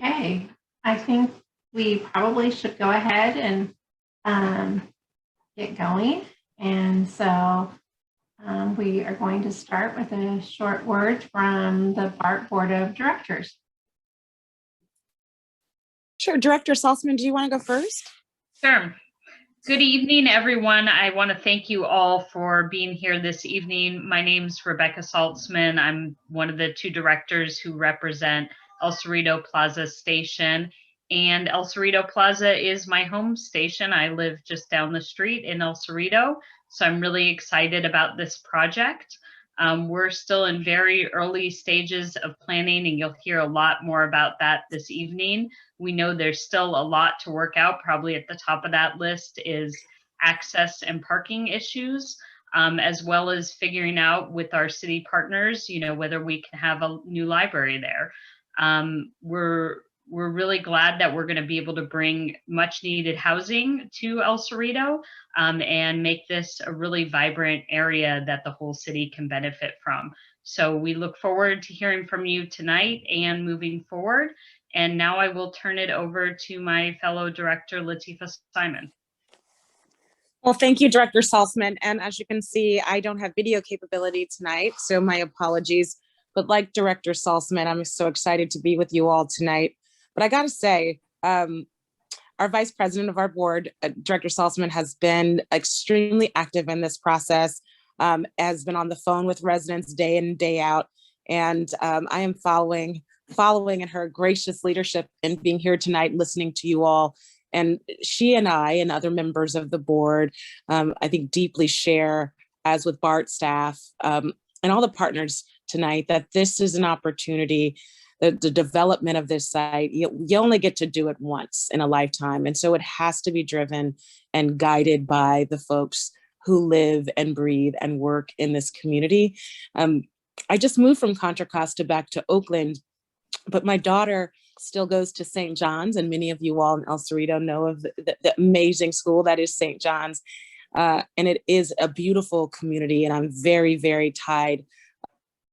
Okay, I think we probably should go ahead and get going. And so we are going to start with a short word from the BART Board of Directors. Sure. Director Salzman, do you want to go first? Sure. Good evening, everyone. I want to thank you all for being here this evening. My name's Rebecca Saltzman. I'm one of the two directors who represent El Cerrito Plaza Station. And El Cerrito Plaza is my home station. I live just down the street in El Cerrito. So I'm really excited about this project. We're still in very early stages of planning, and you'll hear a lot more about that this evening. We know there's still a lot to work out. Probably at the top of that list is access and parking issues, as well as figuring out with our city partners, whether we can have a new library there. We're really glad that we're going to be able to bring much needed housing to El Cerrito and make this a really vibrant area that the whole city can benefit from. So we look forward to hearing from you tonight and moving forward. And now I will turn it over to my fellow director, Latifah Simon. Well, thank you, Director Salzman. And as you can see, I don't have video capability tonight, so my apologies. But like Director Salzman, I'm so excited to be with you all tonight. But I got to say, our vice president of our board, Director Salzman, has been extremely active in this process, has been on the phone with residents day in and day out. And I am following in her gracious leadership and being here tonight, listening to you all. And she and I and other members of the board, I think deeply share, as with BART staff and all the partners tonight, that this is an opportunity. The development of this site, you only get to do it once in a lifetime. And so it has to be driven and guided by the folks who live and breathe and work in this community. I just moved from Contra Costa back to Oakland, but my daughter still goes to St. John's, and many of you all in El Cerrito know of the amazing school that is St. John's. And it is a beautiful community, and I'm very, very tied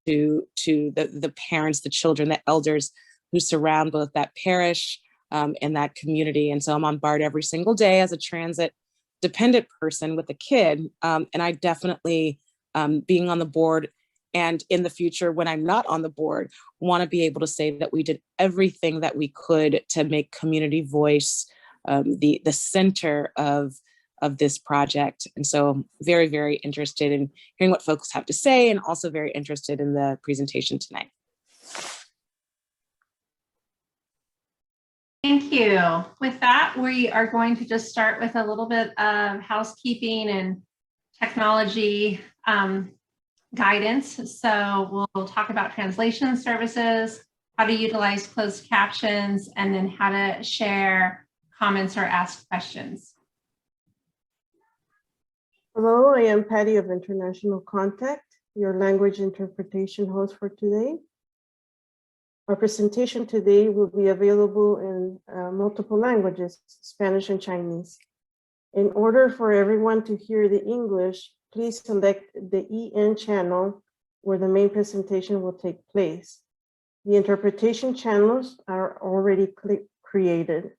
to the parents, the children, the elders who surround both that parish and that community. And so I'm on BART every single day as a transit dependent person with a kid. And I definitely, being on the board and in the future when I'm not on the board, want to be able to say that we did everything that we could to make community voice the center of this project. And so very, very interested in hearing what folks have to say, and also very interested in the presentation tonight. Thank you. With that, we are going to just start with a little bit of housekeeping and technology guidance. So we'll talk about translation services, how to utilize closed captions, and then how to share comments or ask questions. Hello, I am Patty of International Contact, your language interpretation host for today. Our presentation today will be available in multiple languages, Spanish and Chinese. In order for everyone to hear the English, please select the EN channel where the main presentation will take place. The interpretation channels are already created.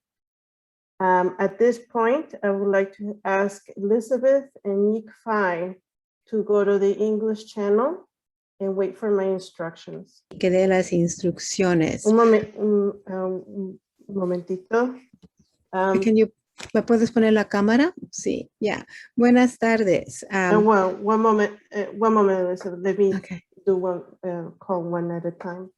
At this point, I would like to ask Elizabeth and Nick Fine to go to the English channel and wait for my instructions. Que dé las instrucciones. Un momentito. ¿Me puedes poner la cámara? Sí, ya. Buenas tardes. Well, one moment, Elizabeth. Let me do one call one at a time.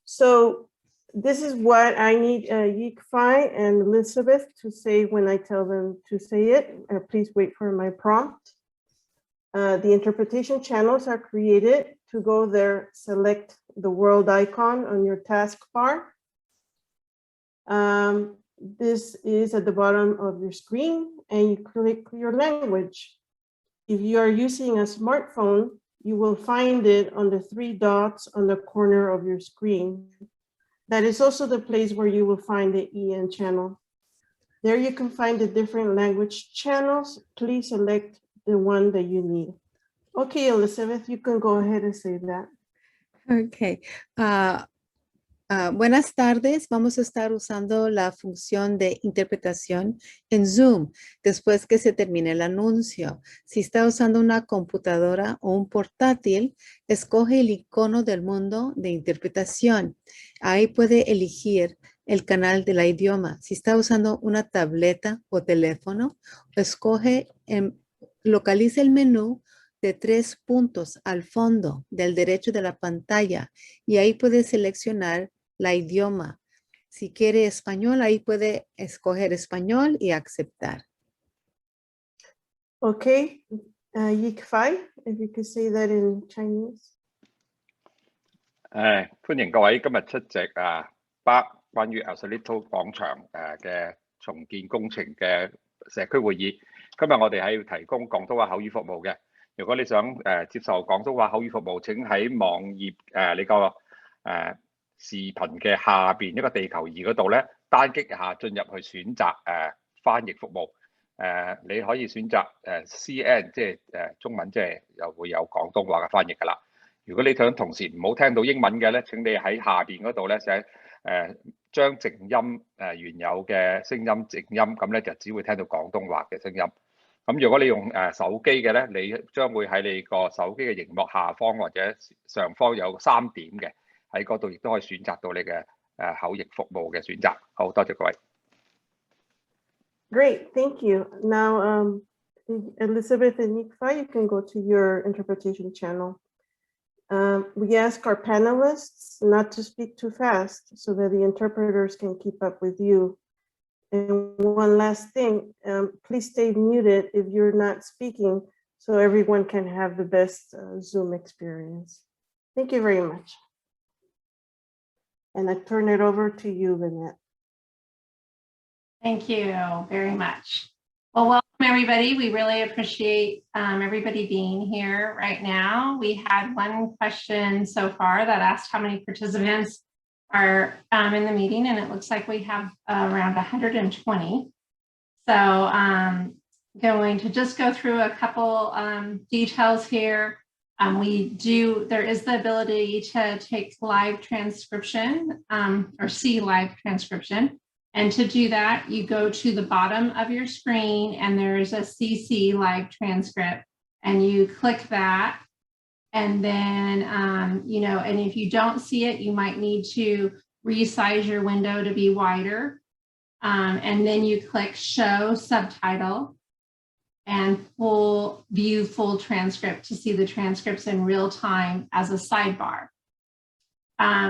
So this is what I need Yikfai and Elizabeth to say when I tell them to say it. Please wait for my prompt. The interpretation channels are created. To go there, select the world icon on your taskbar. This is at the bottom of your screen, and you click your language. If you are using a smartphone, you will find it on the 3 dots on the corner of your screen. That is also the place where you will find the EN channel. There you can find the different language channels. Please select the one that you need. Okay, Elizabeth, you can go ahead and say that. Okay. Buenas tardes, vamos a estar usando la función de interpretación en Zoom después que se termine el anuncio. Si está usando una computadora o un portátil, escoge el icono del mundo de interpretación. Ahí puede elegir el canal del idioma. Si está usando una tableta o teléfono, localiza el menú de 3 puntos al fondo del derecho de la pantalla y ahí puede seleccionar la idioma. Si quiere español, ahí puede escoger español y aceptar. Okay, Yik Fai, if you could say that in Chinese. 歡迎各位今日出席BART 關於 Cerrito 廣場嘅重建工程嘅社區會議。今日我哋係要提供廣東話口語服務嘅。如果你想接受廣東話口語服務，請喺網頁你個視頻嘅下邊一個地球儀嗰度咧，單擊下進入去選擇翻譯服務。你可以選擇CN， 即係中文，即係又會有廣東話嘅翻譯㗎啦。如果你想同時唔好聽到英文嘅咧，請你喺下邊嗰度咧寫將靜音原有嘅聲音靜音，咁咧就只會聽到廣東話嘅聲音。咁如果你用手機嘅咧，你將會喺你個手機嘅熒幕下方或者上方有3點嘅，喺嗰度亦都可以選擇到你嘅口譯服務嘅選擇。好，多謝各位。Great, thank you. Now, Elizabeth and Yik Fai, you can go to your interpretation channel. We ask our panelists not to speak too fast so that the interpreters can keep up with you. And one last thing, please stay muted if you're not speaking so everyone can have the best Zoom experience. Thank you very much. And I turn it over to you, Lynette. Thank you very much. Well, welcome everybody. We really appreciate everybody being here right now. We had one question so far that asked how many participants are in the meeting, and it looks like we have around 120. So going to just go through a couple details here. There is the ability to take live transcription or see live transcription. And to do that, you go to the bottom of your screen and there's a CC live transcript and you click that. And then, and if you don't see it, you might need to resize your window to be wider. And then you click show subtitle and view full transcript to see the transcripts in real time as a sidebar.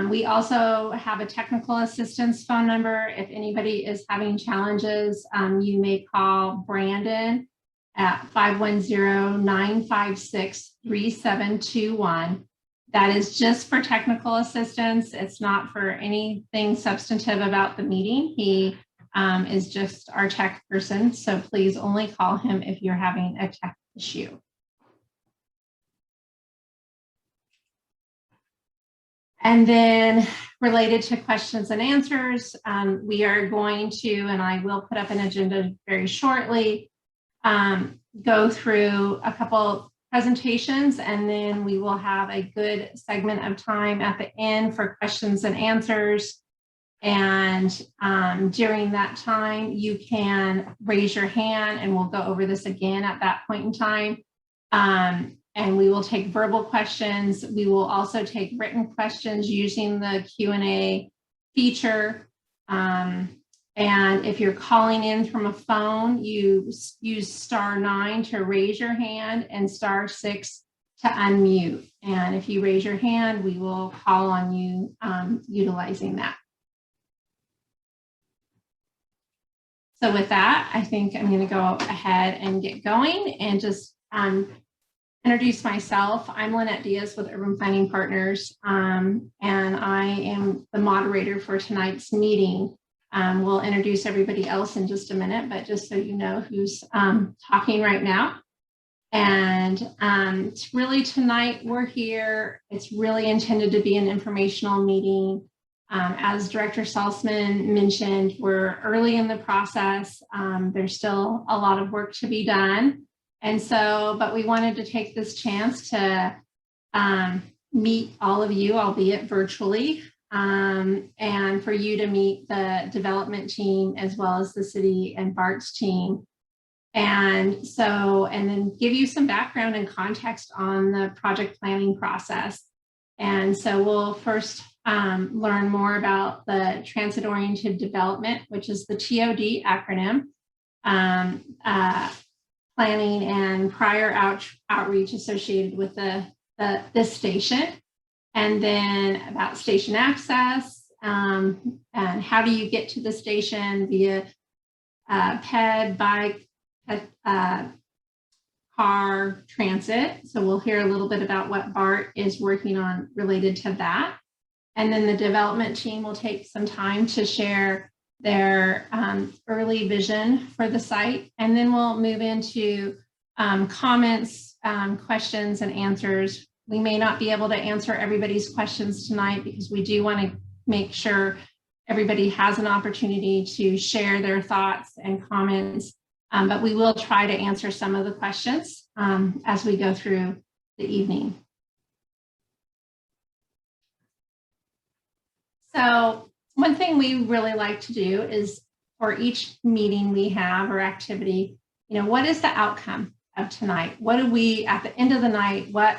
We also have a technical assistance phone number. If anybody is having challenges, you may call Brandon at 510-956-3721. That is just for technical assistance. It's not for anything substantive about the meeting. He is just our tech person. So please only call him if you're having a tech issue. And then related to questions and answers, we are going to, and I will put up an agenda very shortly, go through a couple presentations, and then we will have a good segment of time at the end for questions and answers. And during that time, you can raise your hand and we'll go over this again at that point in time. And we will take verbal questions. We will also take written questions using the Q&A feature. And if you're calling in from a phone, you use *9 to raise your hand and *6 to unmute. And if you raise your hand, we will call on you utilizing that. So with that, I think I'm going to go ahead and get going and just introduce myself. I'm Lynette Diaz with Urban Planning Partners, and I am the moderator for tonight's meeting. We'll introduce everybody else in just a minute, but just so you know who's talking right now. And really tonight we're here. It's really intended to be an informational meeting. As Director Salzman mentioned, we're early in the process. There's still a lot of work to be done. And so, but we wanted to take this chance to meet all of you, albeit virtually. and for you to meet the development team as well as the city and BART's team. And then give you some background and context on the project planning process. And so we'll first learn more about the transit-oriented development, which is the TOD acronym, planning and prior outreach associated with this station, and then about station access, and how do you get to the station via PED, bike, car, transit. So we'll hear a little bit about what BART is working on related to that. And then the development team will take some time to share their early vision for the site. And then we'll move into comments, questions and answers. We may not be able to answer everybody's questions tonight because we do want to make sure everybody has an opportunity to share their thoughts and comments. But we will try to answer some of the questions as we go through the evening. So one thing we really like to do is for each meeting we have or activity, what is the outcome of tonight? What do we, at the end of the night, what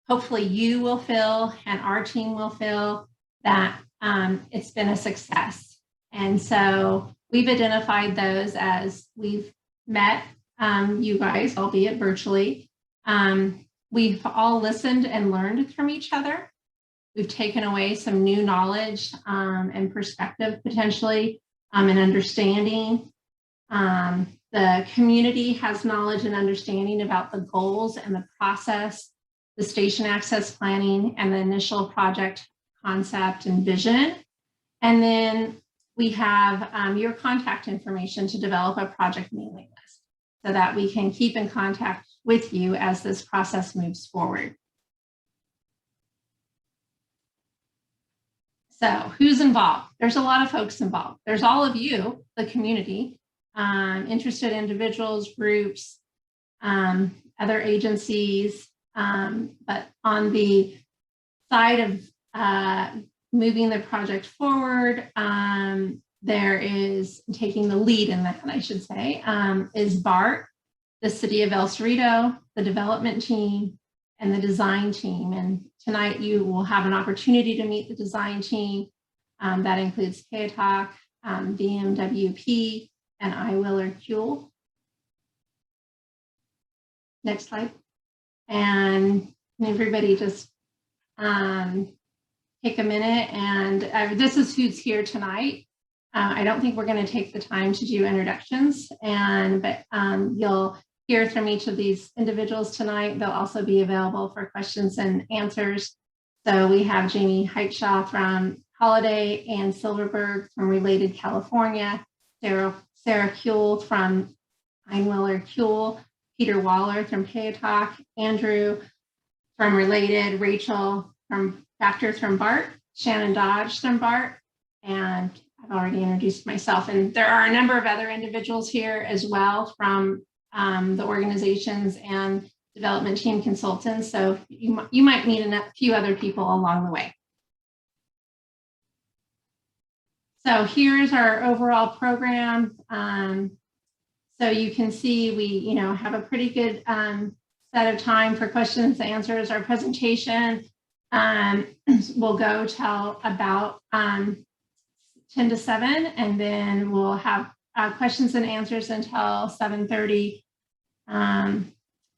hopefully you will feel and our team will feel that it's been a success. And so we've identified those as we've met you guys, albeit virtually. We've all listened and learned from each other. We've taken away some new knowledge and perspective potentially and understanding. The community has knowledge and understanding about the goals and the process, the station access planning and the initial project concept and vision. And then we have your contact information to develop a project mailing list so that we can keep in contact with you as this process moves forward. So who's involved? There's a lot of folks involved. There's all of you, the community, interested individuals, groups, other agencies, but on the side of moving the project forward, there is taking the lead in that, I should say, is BART, the City of El Cerrito, the development team, and the design team. And tonight you will have an opportunity to meet the design team. That includes KTOC, BMWP, and I. Willard Kuehl. Next slide. And everybody just take a minute, and this is who's here tonight. I don't think we're going to take the time to do introductions, but you'll hear from each of these individuals tonight. They'll also be available for questions and answers. So we have Jamie Heitshaw from Holiday, Ann Silverberg from Related California, Sarah Kuehl from Willard Kuehl, Peter Waller from KTOC, Andrew from Related, Rachel from Factors from BART, Shannon Dodge from BART, and I've already introduced myself. And there are a number of other individuals here as well from the organizations and development team consultants. So you might meet a few other people along the way. So here's our overall program. So you can see we have a pretty good set of time for questions and answers. Our presentation will go till about 10 to 7, and then we'll have questions and answers until 7:30.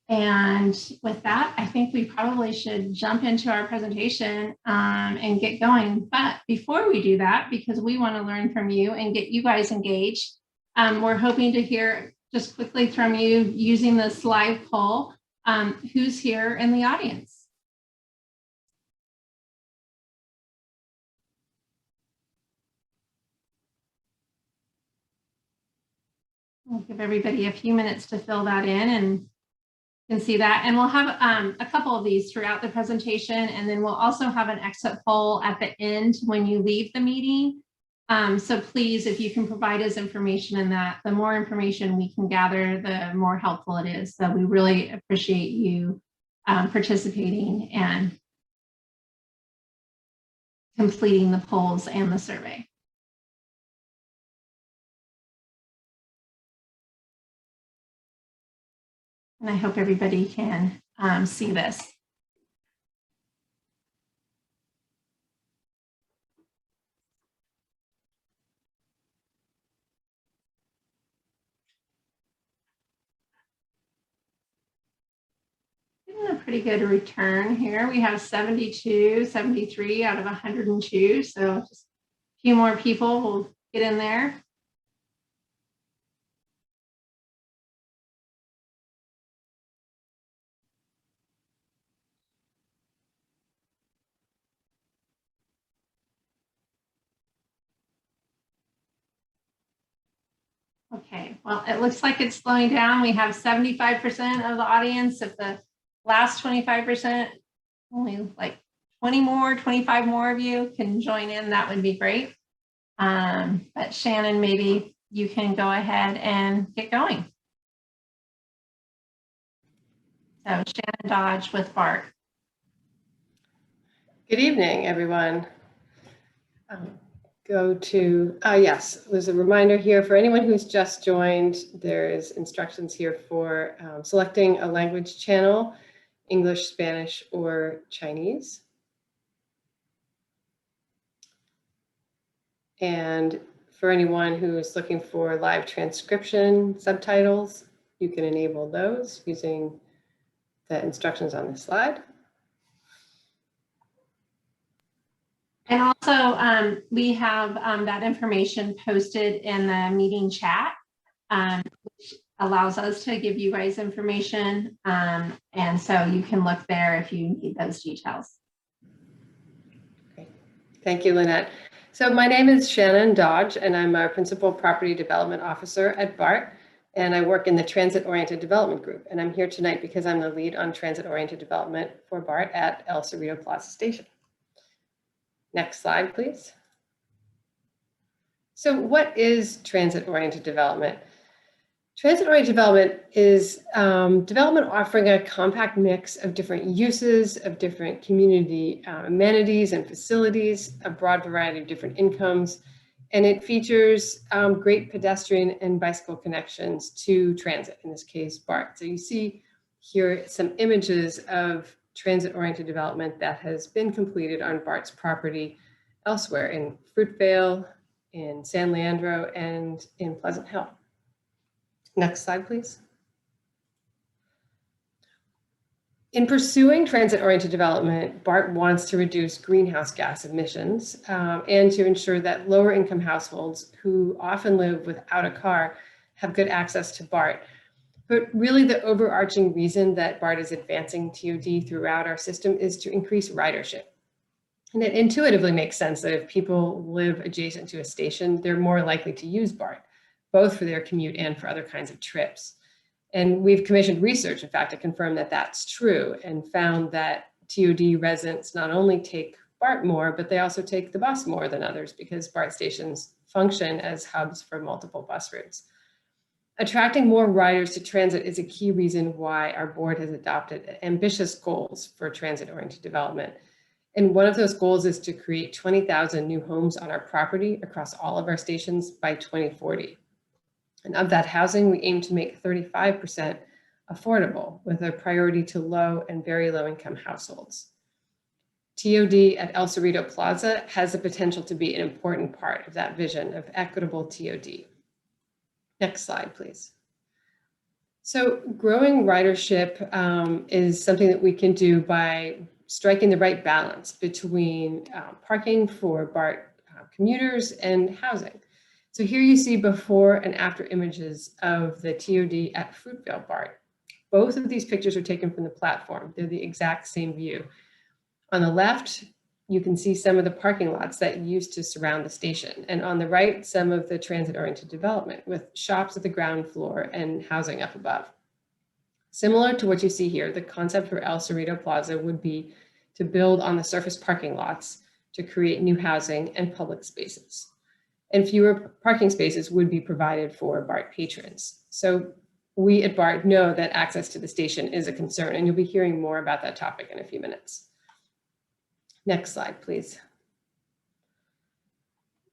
And with that, I think we probably should jump into our presentation and get going. But before we do that, because we want to learn from you and get you guys engaged, we're hoping to hear just quickly from you using this live poll, who's here in the audience? We'll give everybody a few minutes to fill that in, and you can see that. And we'll have a couple of these throughout the presentation, and then we'll also have an exit poll at the end when you leave the meeting. So please, if you can provide us information in that, the more information we can gather, the more helpful it is. So we really appreciate you participating, and completing the polls and the survey. And I hope everybody can see this. Getting a pretty good return here. We have 72, 73 out of 102. So just a few more people will get in there. Okay, well, it looks like it's slowing down. We have 75% of the audience. If the last 25%, only like 20 more, 25 more of you can join in, that would be great. But Shannon, maybe you can go ahead and get going. So Shannon Dodge with BART. Good evening, everyone. Yes, there's a reminder here for anyone who's just joined. There's instructions here for selecting a language channel, English, Spanish, or Chinese. And for anyone who's looking for live transcription subtitles, you can enable those using the instructions on this slide. And also, we have that information posted in the meeting chat, which allows us to give you guys information. And so you can look there if you need those details. Okay. Thank you, Lynette. So my name is Shannon Dodge, and I'm a Principal Property Development Officer at BART, and I work in the Transit-Oriented Development Group. And I'm here tonight because I'm the lead on Transit-Oriented Development for BART at El Cerrito Plaza Station. Next slide, please. So what is transit-oriented development? Transit-oriented development is development offering a compact mix of different uses, of different community amenities and facilities, a broad variety of different incomes, and it features great pedestrian and bicycle connections to transit, in this case, BART. So you see here some images of transit-oriented development that has been completed on BART's property elsewhere in Fruitvale, in San Leandro, and in Pleasant Hill. Next slide, please. In pursuing transit-oriented development, BART wants to reduce greenhouse gas emissions and to ensure that lower income households who often live without a car have good access to BART. But really the overarching reason that BART is advancing TOD throughout our system is to increase ridership. And it intuitively makes sense that if people live adjacent to a station, they're more likely to use BART, both for their commute and for other kinds of trips. And we've commissioned research, in fact, to confirm that that's true, and found that TOD residents not only take BART more, but they also take the bus more than others because BART stations function as hubs for multiple bus routes. Attracting more riders to transit is a key reason why our board has adopted ambitious goals for transit-oriented development. And one of those goals is to create 20,000 new homes on our property across all of our stations by 2040. And of that housing, we aim to make 35% affordable with a priority to low and very low income households. TOD at El Cerrito Plaza has the potential to be an important part of that vision of equitable TOD. Next slide, please. So growing ridership is something that we can do by striking the right balance between parking for BART commuters and housing. So here you see before and after images of the TOD at Fruitvale BART. Both of these pictures are taken from the platform. They're the exact same view. On the left, you can see some of the parking lots that used to surround the station. And on the right, some of the transit-oriented development with shops at the ground floor and housing up above. Similar to what you see here, the concept for El Cerrito Plaza would be to build on the surface parking lots to create new housing and public spaces. And fewer parking spaces would be provided for BART patrons. So we at BART know that access to the station is a concern, and you'll be hearing more about that topic in a few minutes. Next slide, please.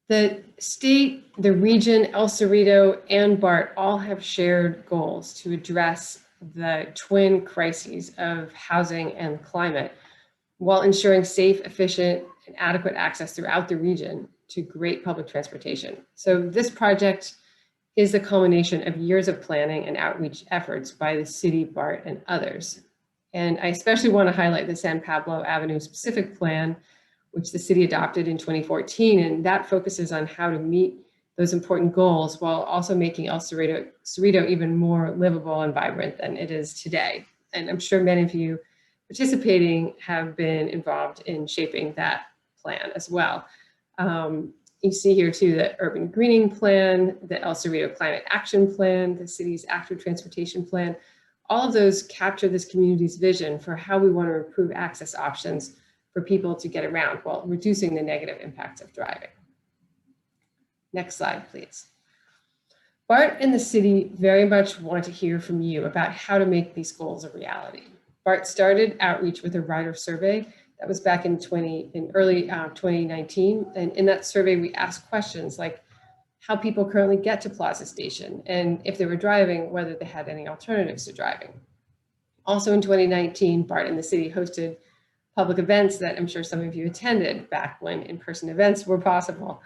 The state, the region, El Cerrito, and BART all have shared goals to address the twin crises of housing and climate while ensuring safe, efficient, and adequate access throughout the region to great public transportation. So this project is the culmination of years of planning and outreach efforts by the city, BART, and others. And I especially want to highlight the San Pablo Avenue specific plan, which the city adopted in 2014, and that focuses on how to meet those important goals while also making El Cerrito even more livable and vibrant than it is today. And I'm sure many of you participating have been involved in shaping that plan as well. You see here too the Urban Greening Plan, the El Cerrito Climate Action Plan, the city's active transportation plan. All of those capture this community's vision for how we want to improve access options for people to get around while reducing the negative impacts of driving. Next slide, please. BART and the city very much want to hear from you about how to make these goals a reality. BART started outreach with a rider survey that was back in early 2019. And in that survey, we asked questions like how people currently get to Plaza Station, and if they were driving, whether they had any alternatives to driving. Also in 2019, BART and the city hosted public events that I'm sure some of you attended back when in-person events were possible.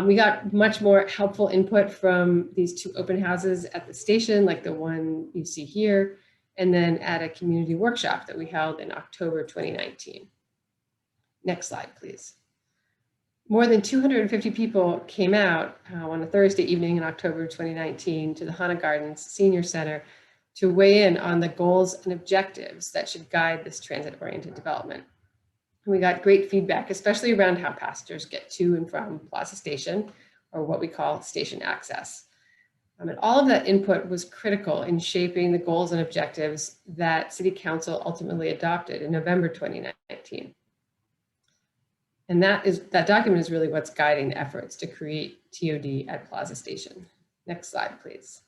We got much more helpful input from these two open houses at the station, like the one you see here, and then at a community workshop that we held in October 2019. Next slide, please. More than 250 people came out on a Thursday evening in October 2019 to the Hana Gardens Senior Center to weigh in on the goals and objectives that should guide this transit-oriented development. And we got great feedback, especially around how passengers get to and from Plaza Station, or what we call station access. And all of that input was critical in shaping the goals and objectives that City Council ultimately adopted in November 2019. And that document is really what's guiding the efforts to create TOD at Plaza Station. Next slide, please.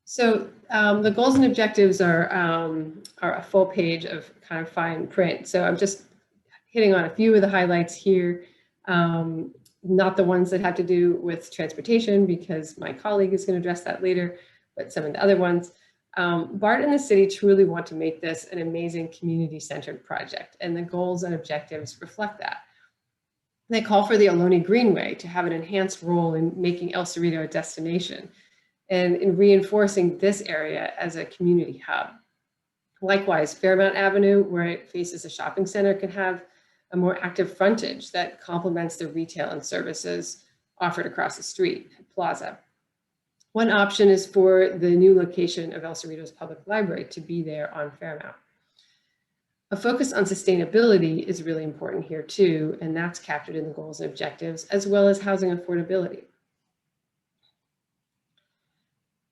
So the goals and objectives are a full page of kind of fine print. So I'm just hitting on a few of the highlights here, not the ones that have to do with transportation because my colleague is going to address that later, but some of the other ones. BART and the city truly want to make this an amazing community-centered project, and the goals and objectives reflect that. They call for the Ohlone Greenway to have an enhanced role in making El Cerrito a destination and in reinforcing this area as a community hub. Likewise, Fairmount Avenue, where it faces a shopping center, can have a more active frontage that complements the retail and services offered across the street at Plaza. One option is for the new location of El Cerrito's public library to be there on Fairmount. A focus on sustainability is really important here too, and that's captured in the goals and objectives, as well as housing affordability.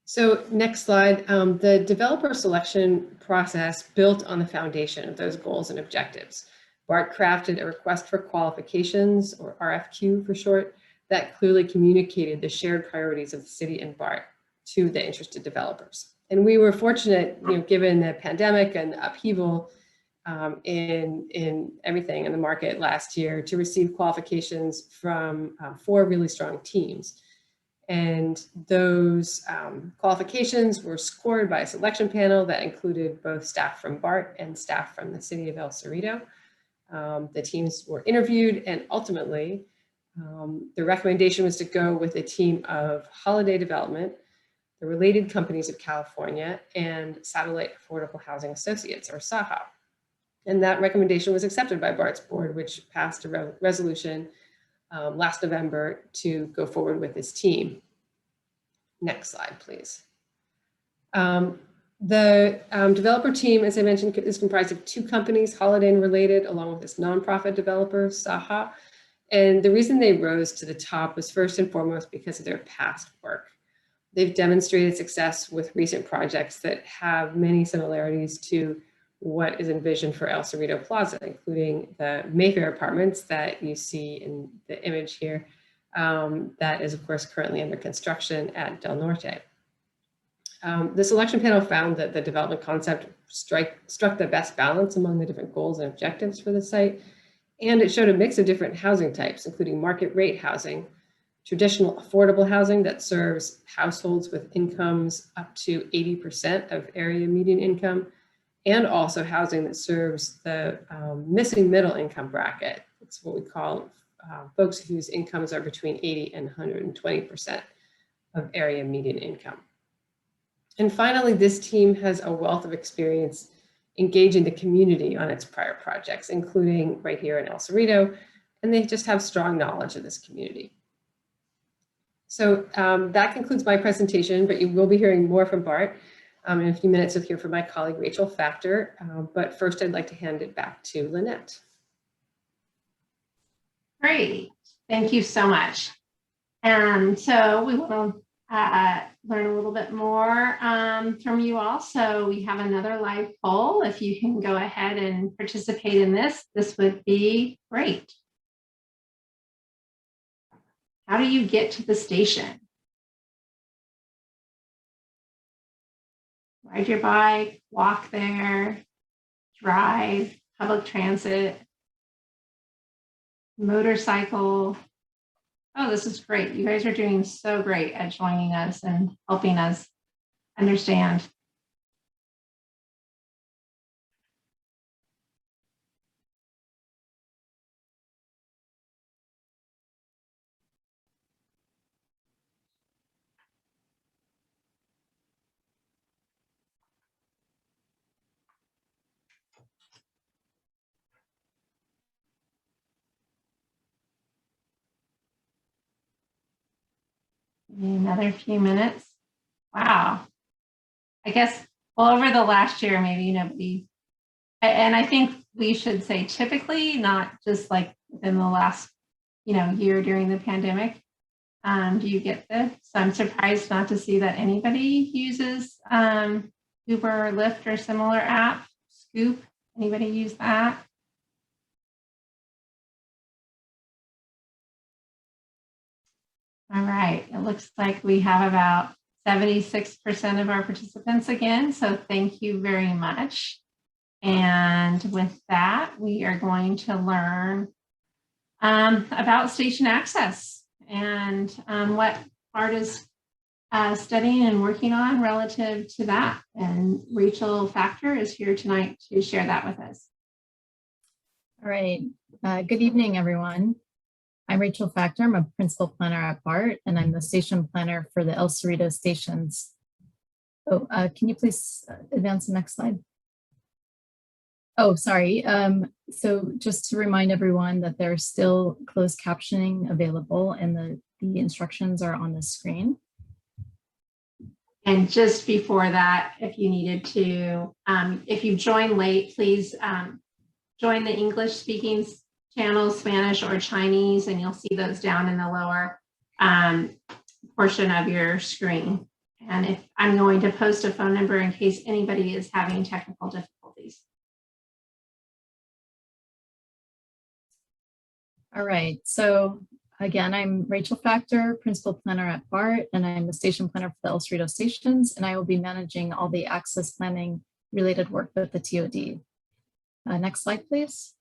So next slide, the developer selection process built on the foundation of those goals and objectives. BART crafted a request for qualifications, or RFQ for short, that clearly communicated the shared priorities of the city and BART to the interested developers. And we were fortunate, given the pandemic and the upheaval in everything in the market last year, to receive qualifications from 4 really strong teams. And those qualifications were scored by a selection panel that included both staff from BART and staff from the city of El Cerrito. The teams were interviewed, and ultimately, the recommendation was to go with a team of Holiday Development, the Related Companies of California, and Satellite Affordable Housing Associates, or SAHA. And that recommendation was accepted by BART's board, which passed a resolution last November to go forward with this team. Next slide, please. The developer team, as I mentioned, is comprised of 2 companies, Holiday and Related, along with this nonprofit developer, SAHA. And the reason they rose to the top was first and foremost because of their past work. They've demonstrated success with recent projects that have many similarities to what is envisioned for El Cerrito Plaza, including the Mayfair Apartments that you see in the image here, that is of course currently under construction at Del Norte. The selection panel found that the development concept struck the best balance among the different goals and objectives for the site. And it showed a mix of different housing types, including market rate housing, traditional affordable housing that serves households with incomes up to 80% of area median income, and also housing that serves the missing middle income bracket. It's what we call folks whose incomes are between 80 and 120% of area median income. And finally, this team has a wealth of experience engaging the community on its prior projects, including right here in El Cerrito, and they just have strong knowledge of this community. So that concludes my presentation, but you will be hearing more from BART. In a few minutes, you'll hear from my colleague, Rachel Factor. But first, I'd like to hand it back to Lynette. Great. Thank you so much. And so we want to learn a little bit more from you all. So we have another live poll. If you can go ahead and participate in this, this would be great. How do you get to the station? Ride your bike, walk there, drive, public transit, motorcycle. Oh, this is great. You guys are doing so great at joining us and helping us understand. Another few minutes. Wow. I guess, well, over the last year, maybe nobody, and I think we should say typically, not just like within the last, year during the pandemic. Do you get this? So I'm surprised not to see that anybody uses Uber or Lyft or similar app. Scoop, anybody use that? All right, it looks like we have about 76% of our participants again, so thank you very much. And with that, we are going to learn about station access and what BART is studying and working on relative to that. And Rachel Factor is here tonight to share that with us. All right, good evening, everyone. I'm Rachel Factor. I'm a principal planner at BART, and I'm the station planner for the El Cerrito stations. Oh, can you please advance the next slide? Oh, sorry. So just to remind everyone that there's still closed captioning available, and the instructions are on the screen. And just before that, if you needed to, if you joined late, please join the English speaking channel, Spanish or Chinese, and you'll see those down in the lower portion of your screen. And if I'm going to post a phone number in case anybody is having technical difficulties. All right, so again, I'm Rachel Factor, principal planner at BART, and I'm the station planner for the El Cerrito stations, and I will be managing all the access planning related work with the TOD. Next slide, please.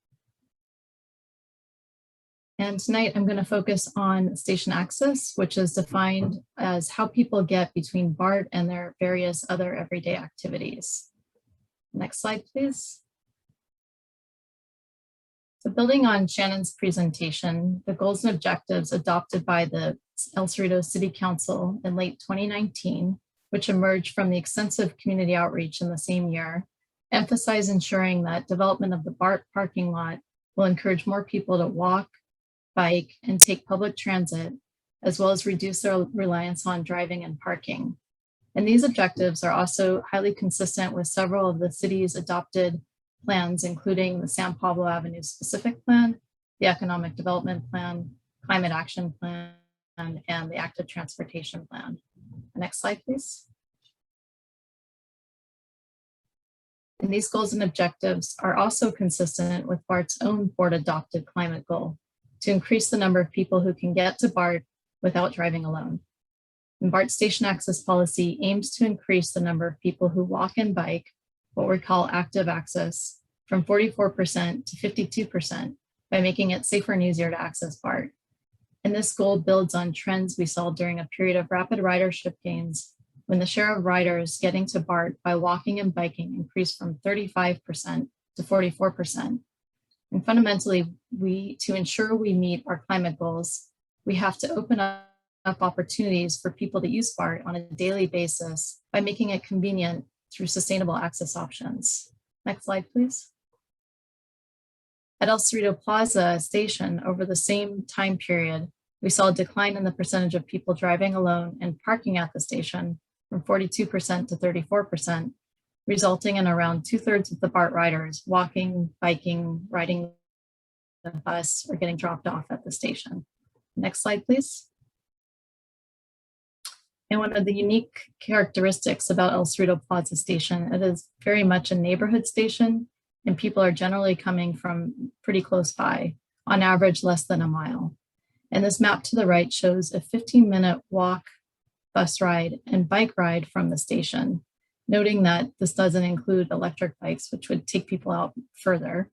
And tonight I'm going to focus on station access, which is defined as how people get between BART and their various other everyday activities. Next slide, please. So building on Shannon's presentation, the goals and objectives adopted by the El Cerrito City Council in late 2019, which emerged from the extensive community outreach in the same year, emphasize ensuring that development of the BART parking lot will encourage more people to walk, bike, and take public transit, as well as reduce their reliance on driving and parking. And these objectives are also highly consistent with several of the city's adopted plans, including the San Pablo Avenue Specific Plan, the Economic Development Plan, Climate Action Plan, and the Active Transportation Plan. Next slide, please. And these goals and objectives are also consistent with BART's own board-adopted climate goal to increase the number of people who can get to BART without driving alone. And BART station access policy aims to increase the number of people who walk and bike, what we call active access, from 44% to 52% by making it safer and easier to access BART. And this goal builds on trends we saw during a period of rapid ridership gains when the share of riders getting to BART by walking and biking increased from 35% to 44%. And fundamentally, to ensure we meet our climate goals, we have to open up opportunities for people to use BART on a daily basis by making it convenient through sustainable access options. Next slide, please. At El Cerrito Plaza station, over the same time period, we saw a decline in the percentage of people driving alone and parking at the station from 42% to 34%, resulting in around 2/3 of the BART riders walking, biking, riding the bus, or getting dropped off at the station. Next slide, please. And one of the unique characteristics about El Cerrito Plaza station, it is very much a neighborhood station, and people are generally coming from pretty close by, on average less than a mile. And this map to the right shows a 15-minute walk, bus ride, and bike ride from the station, noting that this doesn't include electric bikes, which would take people out further.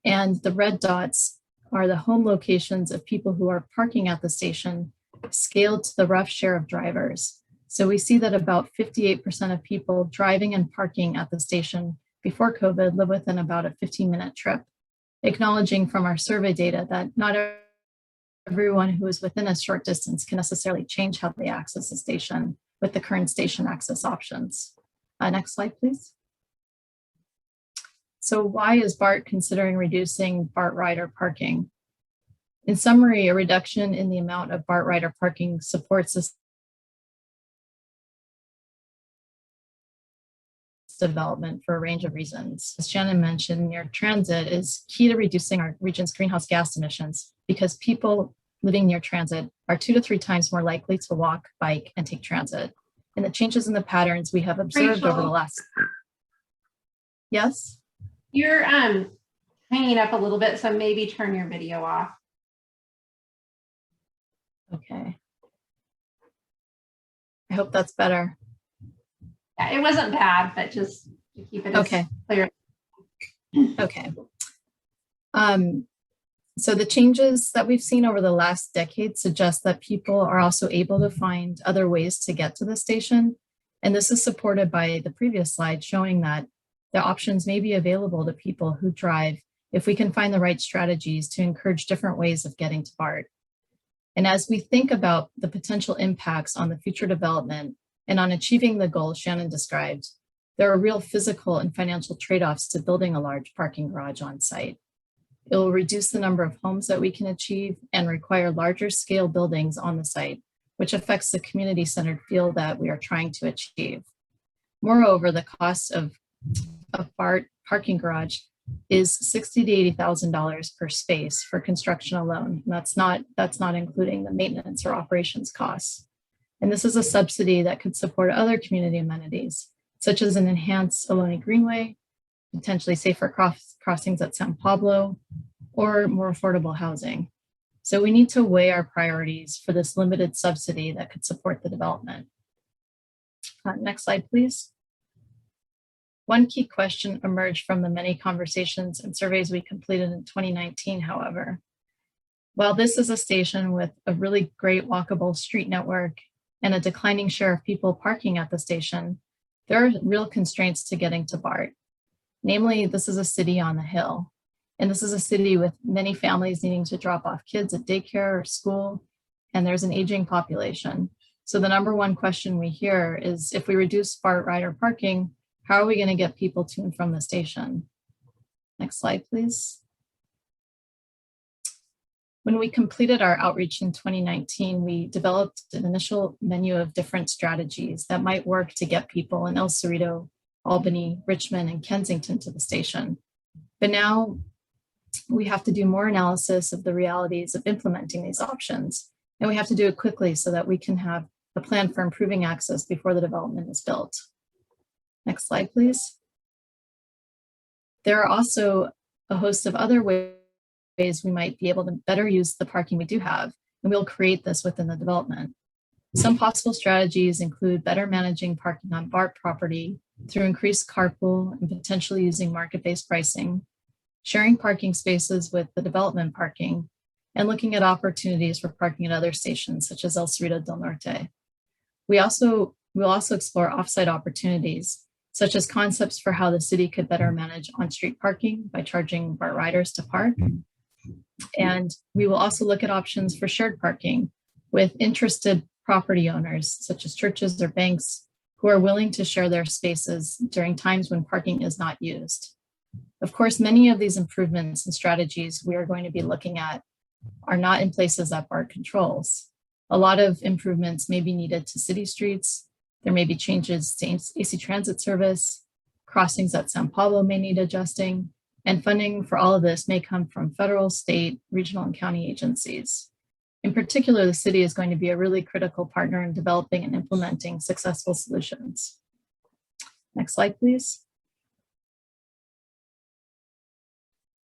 And the red dots are the home locations of people who are parking at the station, scaled to the rough share of drivers. So we see that about 58% of people driving and parking at the station before COVID live within about a 15-minute trip, acknowledging from our survey data that not everyone who is within a short distance can necessarily change how they access the station with the current station access options. Next slide, please. So why is BART considering reducing BART rider parking? In summary, a reduction in the amount of BART rider parking supports this development for a range of reasons. As Shannon mentioned, near transit is key to reducing our region's greenhouse gas emissions because people living near transit are 2 to 3 times more likely to walk, bike, and take transit. And the changes in the patterns we have observed over the last. Yes? You're hanging up a little bit, so maybe turn your video off. Okay. I hope that's better. Yeah, it wasn't bad, but just to keep it Okay. clear. Okay. So the changes that we've seen over the last decade suggest that people are also able to find other ways to get to the station. And this is supported by the previous slide showing that the options may be available to people who drive if we can find the right strategies to encourage different ways of getting to BART. And as we think about the potential impacts on the future development and on achieving the goals Shannon described, there are real physical and financial trade-offs to building a large parking garage on site. It will reduce the number of homes that we can achieve and require larger scale buildings on the site, which affects the community-centered feel that we are trying to achieve. Moreover, the cost of a BART parking garage is $60,000 to $80,000 per space for construction alone. And that's not including the maintenance or operations costs. And this is a subsidy that could support other community amenities, such as an enhanced Ohlone Greenway, potentially safer crossings at San Pablo, or more affordable housing. So we need to weigh our priorities for this limited subsidy that could support the development. Next slide, please. One key question emerged from the many conversations and surveys we completed in 2019, however. While this is a station with a really great walkable street network and a declining share of people parking at the station, there are real constraints to getting to BART. Namely, this is a city on the hill, and this is a city with many families needing to drop off kids at daycare or school, and there's an aging population. So the number one question we hear is, if we reduce BART rider parking, how are we going to get people to and from the station? Next slide, please. When we completed our outreach in 2019, we developed an initial menu of different strategies that might work to get people in El Cerrito, Albany, Richmond, and Kensington to the station. But now we have to do more analysis of the realities of implementing these options. And we have to do it quickly so that we can have a plan for improving access before the development is built. Next slide, please. There are also a host of other ways we might be able to better use the parking we do have, and we'll create this within the development. Some possible strategies include better managing parking on BART property through increased carpool and potentially using market-based pricing, sharing parking spaces with the development parking, and looking at opportunities for parking at other stations such as El Cerrito del Norte. We'll also explore offsite opportunities, such as concepts for how the city could better manage on-street parking by charging BART riders to park. And we will also look at options for shared parking with interested property owners, such as churches or banks, who are willing to share their spaces during times when parking is not used. Of course, many of these improvements and strategies we are going to be looking at are not in places that BART controls. A lot of improvements may be needed to city streets. There may be changes to AC transit service. Crossings at San Pablo may need adjusting, and funding for all of this may come from federal, state, regional, and county agencies. In particular, the city is going to be a really critical partner in developing and implementing successful solutions. Next slide, please.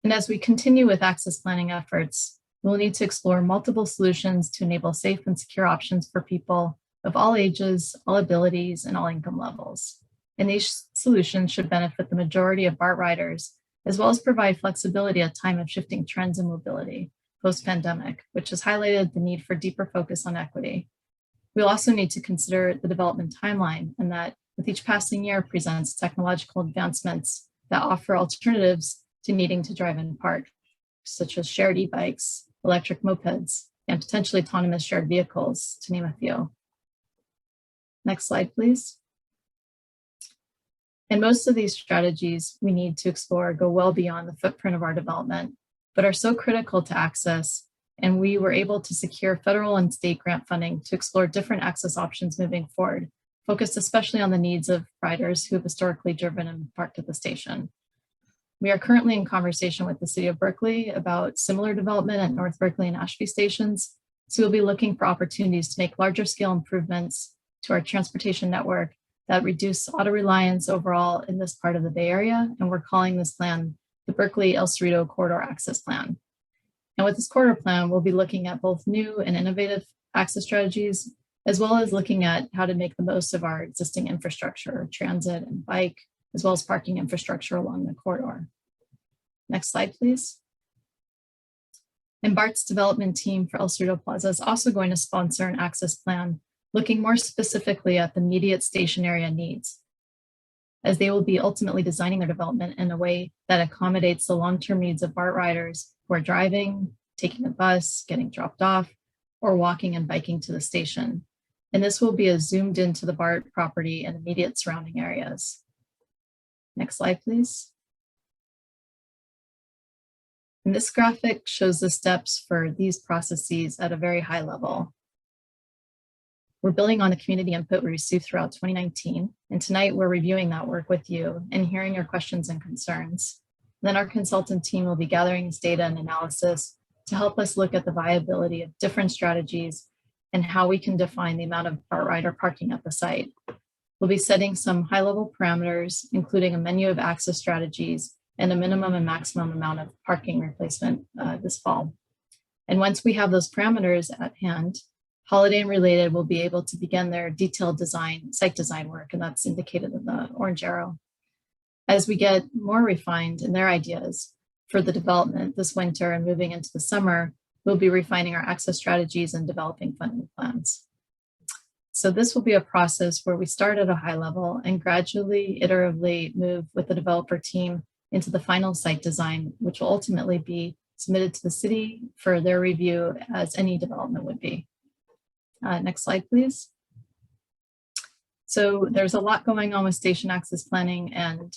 And as we continue with access planning efforts, we'll need to explore multiple solutions to enable safe and secure options for people of all ages, all abilities, and all income levels. And these solutions should benefit the majority of BART riders, as well as provide flexibility at a time of shifting trends in mobility post-pandemic, which has highlighted the need for deeper focus on equity. We'll also need to consider the development timeline, and that with each passing year presents technological advancements that offer alternatives to needing to drive in park, such as shared e-bikes, electric mopeds, and potentially autonomous shared vehicles, to name a few. Next slide, please. And most of these strategies we need to explore go well beyond the footprint of our development, but are so critical to access. And we were able to secure federal and state grant funding to explore different access options moving forward, focused especially on the needs of riders who have historically driven and parked at the station. We are currently in conversation with the city of Berkeley about similar development at North Berkeley and Ashby stations. So we'll be looking for opportunities to make larger scale improvements to our transportation network that reduce auto reliance overall in this part of the Bay Area. And we're calling this plan the Berkeley-El Cerrito Corridor Access Plan. And with this corridor plan, we'll be looking at both new and innovative access strategies, as well as looking at how to make the most of our existing infrastructure, transit and bike, as well as parking infrastructure along the corridor. Next slide, please. And BART's development team for El Cerrito Plaza is also going to sponsor an access plan looking more specifically at the immediate station area needs, as they will be ultimately designing their development in a way that accommodates the long-term needs of BART riders who are driving, taking a bus, getting dropped off, or walking and biking to the station. And this will be zoomed into the BART property and immediate surrounding areas. Next slide, please. And this graphic shows the steps for these processes at a very high level. We're building on the community input we received throughout 2019. And tonight we're reviewing that work with you and hearing your questions and concerns. Then our consultant team will be gathering this data and analysis to help us look at the viability of different strategies and how we can define the amount of BART rider parking at the site. We'll be setting some high-level parameters, including a menu of access strategies and a minimum and maximum amount of parking replacement this fall. And once we have those parameters at hand, Holiday and Related will be able to begin their detailed design, site design work, and that's indicated in the orange arrow. As we get more refined in their ideas for the development this winter and moving into the summer, we'll be refining our access strategies and developing funding plans. So this will be a process where we start at a high level and gradually, iteratively move with the developer team into the final site design, which will ultimately be submitted to the city for their review as any development would be. Next slide, please. So there's a lot going on with station access planning, and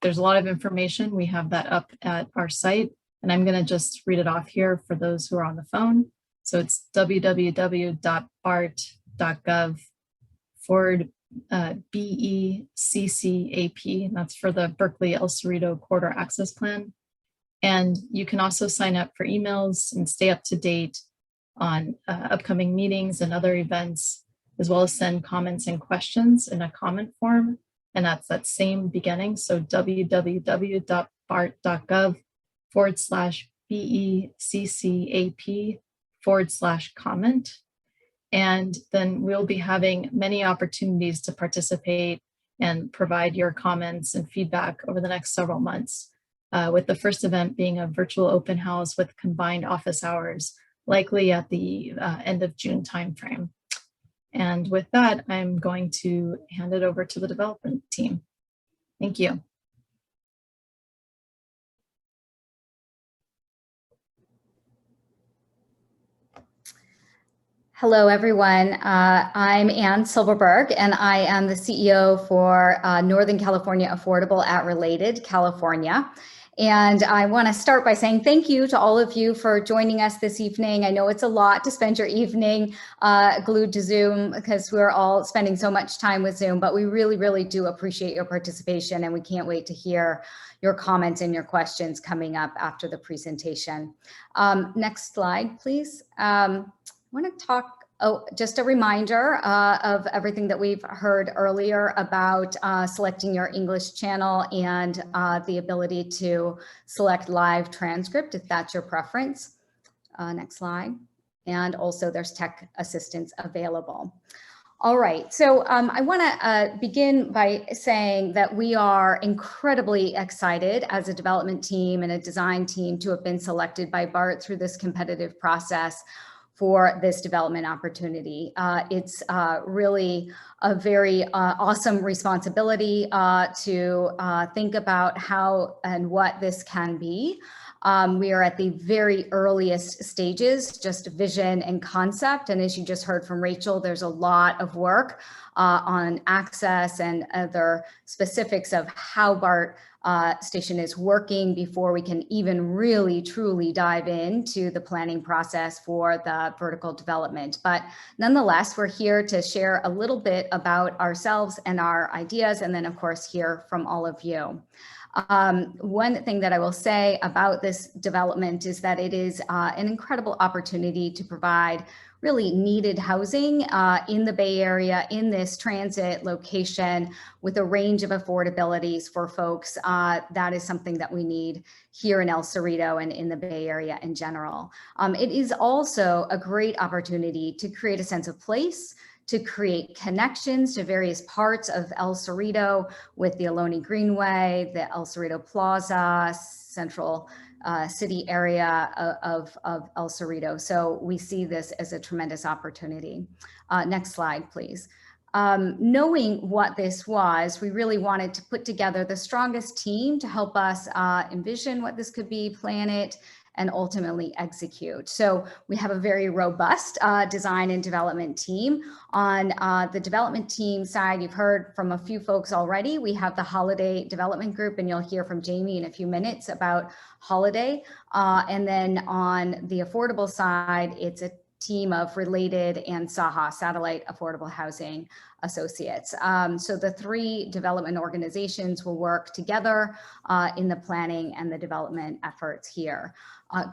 there's a lot of information. We have that up at our site, and I'm going to just read it off here for those who are on the phone. So it's www.bart.gov/BECCAP, and that's for the Berkeley-El Cerrito Corridor Access Plan. And you can also sign up for emails and stay up to date on upcoming meetings and other events, as well as send comments and questions in a comment form. And that's that same beginning. So www.bart.gov/BECCAP/comment. And then we'll be having many opportunities to participate and provide your comments and feedback over the next several months. with the first event being a virtual open house with combined office hours, likely at the end of June timeframe. And with that, I'm going to hand it over to the development team. Thank you. Hello, everyone. I'm Ann Silverberg, and I am the CEO for Northern California Affordable at Related California. And I want to start by saying thank you to all of you for joining us this evening. I know it's a lot to spend your evening glued to Zoom because we're all spending so much time with Zoom, but we really, really do appreciate your participation, and we can't wait to hear your comments and your questions coming up after the presentation. Next slide, please. I want to talk, just a reminder of everything that we've heard earlier about selecting your English channel and the ability to select live transcript if that's your preference. Next slide. And also there's tech assistance available. All right, so I want to begin by saying that we are incredibly excited as a development team and a design team to have been selected by BART through this competitive process for this development opportunity. It's really a very awesome responsibility to think about how and what this can be. We are at the very earliest stages, just vision and concept. And as you just heard from Rachel, there's a lot of work on access and other specifics of how BART station is working before we can even really truly dive into the planning process for the vertical development. But nonetheless, we're here to share a little bit about ourselves and our ideas, and then of course hear from all of you. One thing that I will say about this development is that it is an incredible opportunity to provide really needed housing in the Bay Area in this transit location with a range of affordabilities for folks. That is something that we need here in El Cerrito and in the Bay Area in general. It is also a great opportunity to create a sense of place, to create connections to various parts of El Cerrito with the Ohlone Greenway, the El Cerrito Plaza, central city area of El Cerrito. So we see this as a tremendous opportunity. Next slide, please. Knowing what this was, we really wanted to put together the strongest team to help us envision what this could be, plan it, and ultimately execute. So we have a very robust design and development team. On the development team side, you've heard from a few folks already. We have the Holiday Development Group, and you'll hear from Jamie in a few minutes about Holiday. And then on the affordable side, it's a team of Related and SAHA, Satellite Affordable Housing Associates. So the three development organizations will work together in the planning and the development efforts here.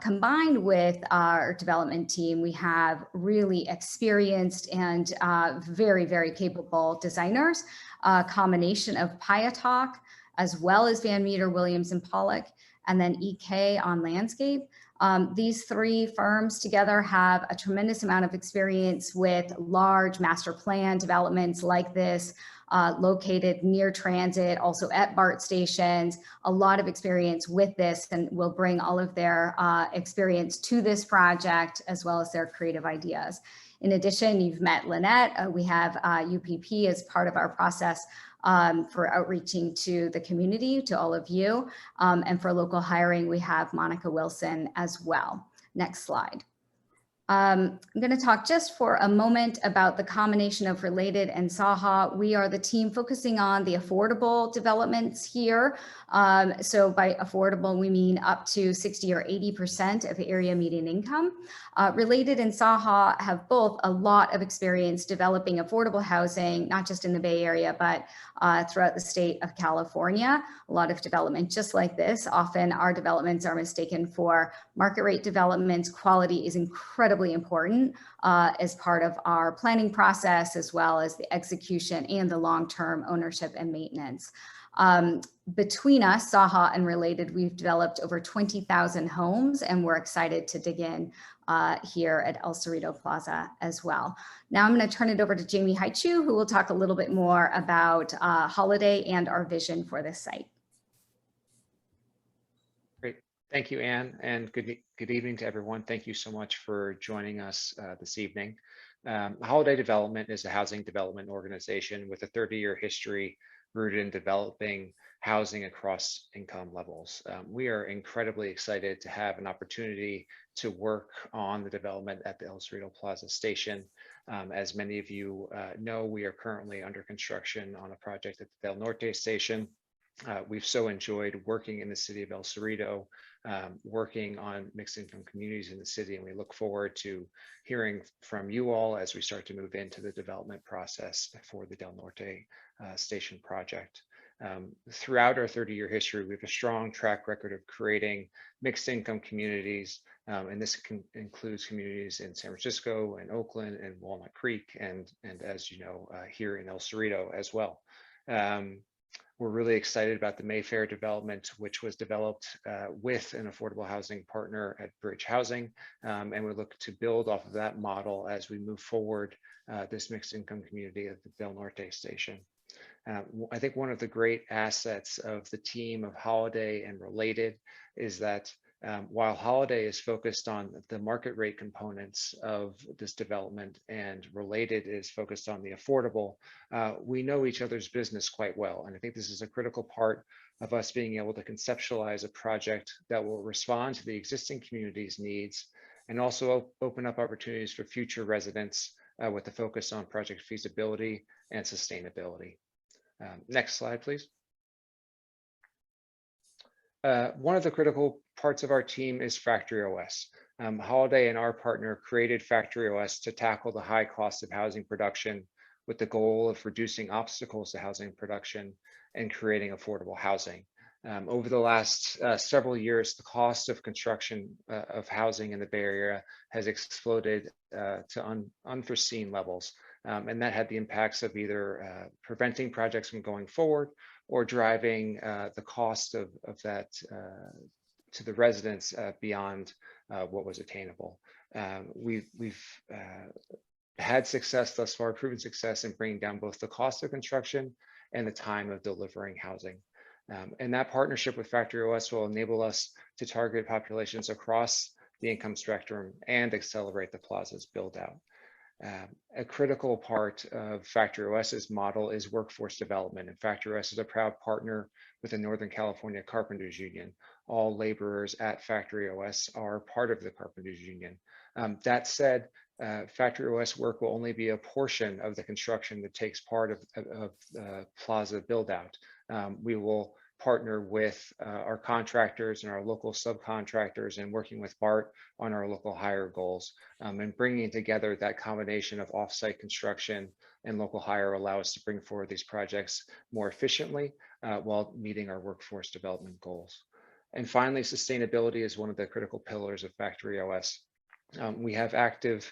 Combined with our development team, we have really experienced and very, very capable designers, a combination of Piatalk, as well as Van Meter, Williams, and Pollock, and then EK on landscape. These three firms together have a tremendous amount of experience with large master plan developments like this, located near transit, also at BART stations, a lot of experience with this, and will bring all of their experience to this project as well as their creative ideas. In addition, you've met Lynette. We have UPP as part of our process for outreaching to the community, to all of you. And for local hiring, we have Monica Wilson as well. Next slide. I'm going to talk just for a moment about the combination of Related and SAHA. We are the team focusing on the affordable developments here. So by affordable, we mean up to 60 or 80% of the area median income. Related and SAHA have both a lot of experience developing affordable housing, not just in the Bay Area, but throughout the state of California. A lot of development just like this. Often our developments are mistaken for market rate developments. Quality is incredibly important as part of our planning process, as well as the execution and the long-term ownership and maintenance. Between us, SAHA and Related, we've developed over 20,000 homes, and we're excited to dig in here at El Cerrito Plaza as well. Now I'm going to turn it over to Jamie Haichu, who will talk a little bit more about Holiday and our vision for this site. Thank you, Anne, and good evening to everyone. Thank you so much for joining us this evening. Holiday Development is a housing development organization with a 30-year history rooted in developing housing across income levels. We are incredibly excited to have an opportunity to work on the development at the El Cerrito Plaza station. As many of you know, we are currently under construction on a project at the Del Norte station. We've so enjoyed working in the city of El Cerrito, working on mixed income communities in the city, and we look forward to hearing from you all as we start to move into the development process for the Del Norte station project. Throughout our 30-year history, we have a strong track record of creating mixed income communities, and this includes communities in San Francisco and Oakland and Walnut Creek, and as you know, here in El Cerrito as well. We're really excited about the Mayfair development, which was developed with an affordable housing partner at Bridge Housing. And we look to build off of that model as we move forward this mixed income community at the Del Norte station. I think one of the great assets of the team of Holiday and Related is that while Holiday is focused on the market rate components of this development and Related is focused on the affordable, we know each other's business quite well. And I think this is a critical part of us being able to conceptualize a project that will respond to the existing community's needs and also open up opportunities for future residents with a focus on project feasibility and sustainability. Next slide, please. One of the critical parts of our team is Factory OS. Holiday and our partner created Factory OS to tackle the high cost of housing production with the goal of reducing obstacles to housing production and creating affordable housing. Over the last several years, the cost of construction of housing in the Bay Area has exploded to unforeseen levels. And that had the impacts of either preventing projects from going forward or driving the cost of that to the residents beyond what was attainable. We've had success thus far, proven success in bringing down both the cost of construction and the time of delivering housing. And that partnership with Factory OS will enable us to target populations across the income spectrum and accelerate the plaza's build out. A critical part of Factory OS's model is workforce development, and Factory OS is a proud partner with the Northern California Carpenters Union. All laborers at Factory OS are part of the Carpenters Union. That said, Factory OS work will only be a portion of the construction that takes part of plaza build out. We will partner with our contractors and our local subcontractors and working with BART on our local hire goals, and bringing together that combination of offsite construction and local hire allow us to bring forward these projects more efficiently while meeting our workforce development goals. And finally, sustainability is one of the critical pillars of Factory OS. We have active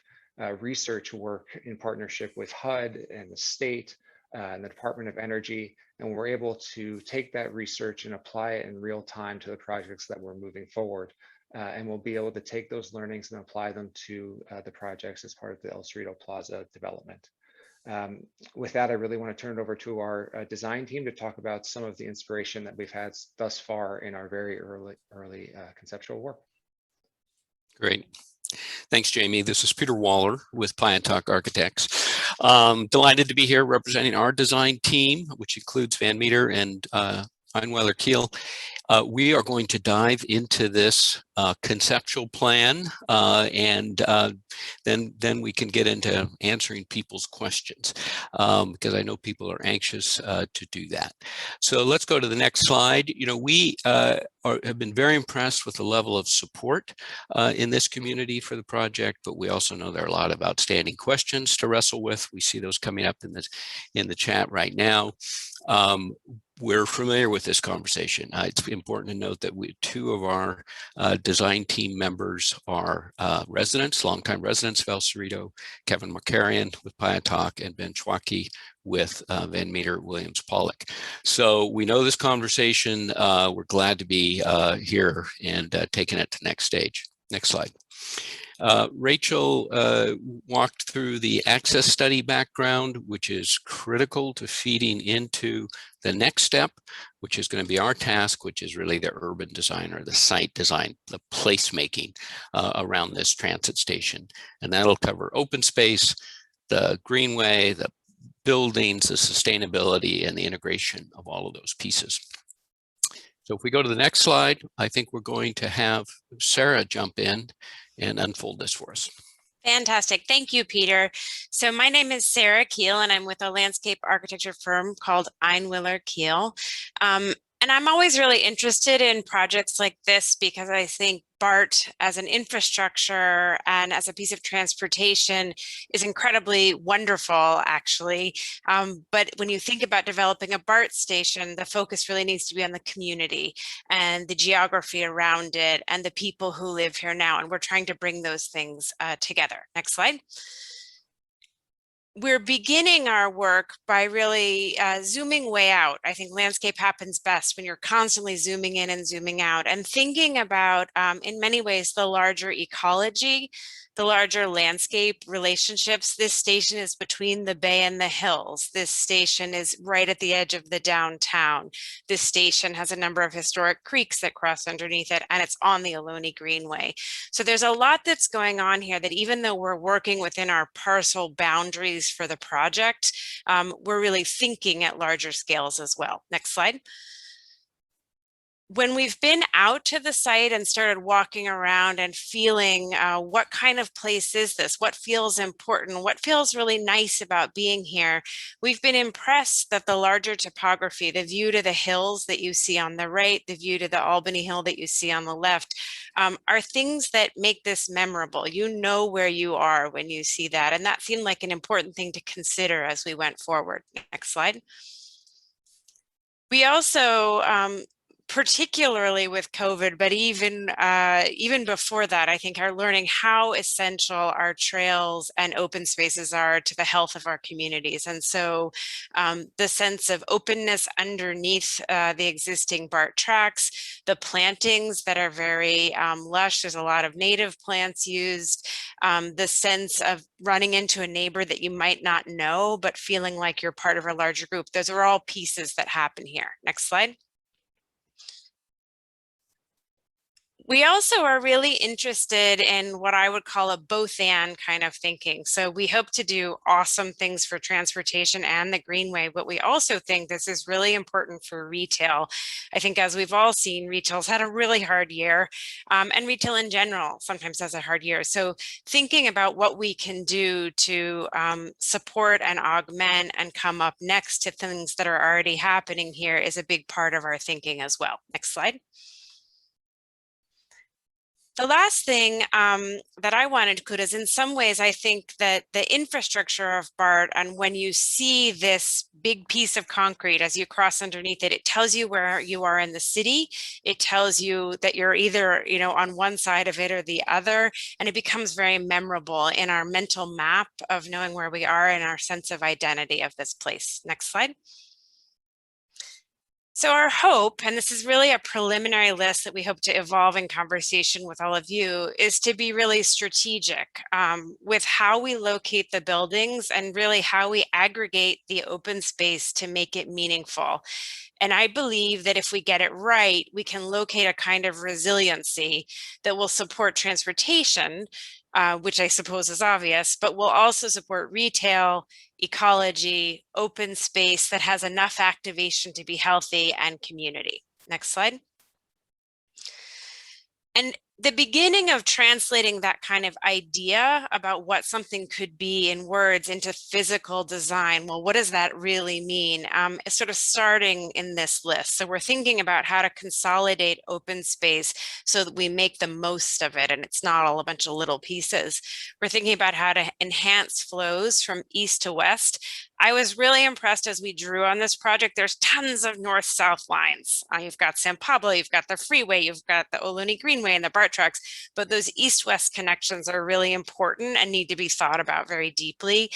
research work in partnership with HUD and the state and the Department of Energy, and we're able to take that research and apply it in real time to the projects that we're moving forward. And we'll be able to take those learnings and apply them to the projects as part of the El Cerrito Plaza development. With that, I really want to turn it over to our design team to talk about some of the inspiration that we've had thus far in our very early conceptual work. Great. Thanks, Jamie. This is Peter Waller with Plantalk Architects. Delighted to be here representing our design team, which includes Van Meter and Einweiler Kiel. We are going to dive into this conceptual plan and then we can get into answering people's questions because I know people are anxious to do that. So let's go to the next slide. You know, we have been very impressed with the level of support in this community for the project, but we also know there are a lot of outstanding questions to wrestle with. We see those coming up in the chat right now. We're familiar with this conversation. It's important to note that two of our design team members are residents, longtime residents of El Cerrito, Kevin Markarian with Plantalk and Ben Chwaki with Van Meter Williams Pollock. So we know this conversation. We're glad to be here and taking it to the next stage. Next slide. Rachel walked through the access study background, which is critical to feeding into the next step, which is going to be our task, which is really the urban design or the site design, the placemaking around this transit station. And that'll cover open space, the greenway, the buildings, the sustainability, and the integration of all of those pieces. So if we go to the next slide, I think we're going to have Sarah jump in and unfold this for us. Fantastic. Thank you, Peter. So my name is Sarah Keel, and I'm with a landscape architecture firm called Einwiller Keel. And I'm always really interested in projects like this because I think BART as an infrastructure and as a piece of transportation is incredibly wonderful, actually. But when you think about developing a BART station, the focus really needs to be on the community and the geography around it and the people who live here now. And we're trying to bring those things together. Next slide. We're beginning our work by really zooming way out. I think landscape happens best when you're constantly zooming in and zooming out and thinking about, in many ways, the larger ecology, the larger landscape relationships. This station is between the bay and the hills. This station is right at the edge of the downtown. This station has a number of historic creeks that cross underneath it, and it's on the Ohlone Greenway. So there's a lot that's going on here that even though we're working within our parcel boundaries for the project, we're really thinking at larger scales as well. Next slide. When we've been out to the site and started walking around and feeling what kind of place is this, what feels important, what feels really nice about being here, we've been impressed that the larger topography, the view to the hills that you see on the right, the view to the Albany Hill that you see on the left, are things that make this memorable. You know where you are when you see that, and that seemed like an important thing to consider as we went forward. Next slide. We also, particularly with COVID, but even before that, I think are learning how essential our trails and open spaces are to the health of our communities. And so the sense of openness underneath the existing BART tracks, the plantings that are very lush, there's a lot of native plants used, the sense of running into a neighbor that you might not know, but feeling like you're part of a larger group. Those are all pieces that happen here. Next slide. We also are really interested in what I would call a both and kind of thinking. So we hope to do awesome things for transportation and the Greenway, but we also think this is really important for retail. I think as we've all seen, retail's had a really hard year, and retail in general sometimes has a hard year. So thinking about what we can do to support and augment and come up next to things that are already happening here is a big part of our thinking as well. Next slide. The last thing that I wanted to put is in some ways, I think that the infrastructure of BART, and when you see this big piece of concrete as you cross underneath it, it tells you where you are in the city. It tells you that you're either, on one side of it or the other, and it becomes very memorable in our mental map of knowing where we are and our sense of identity of this place. Next slide. So our hope, and this is really a preliminary list that we hope to evolve in conversation with all of you, is to be really strategic with how we locate the buildings and really how we aggregate the open space to make it meaningful. And I believe that if we get it right, we can locate a kind of resiliency that will support transportation, which I suppose is obvious, but will also support retail, ecology, open space that has enough activation to be healthy, and community. Next slide. And the beginning of translating that kind of idea about what something could be in words into physical design, well, what does that really mean? Is sort of starting in this list. So we're thinking about how to consolidate open space so that we make the most of it and it's not all a bunch of little pieces. We're thinking about how to enhance flows from east to west. I was really impressed as we drew on this project. There's tons of north-south lines. You've got San Pablo, you've got the freeway, you've got the Ohlone Greenway and the BART tracks, but those east-west connections are really important and need to be thought about very deeply.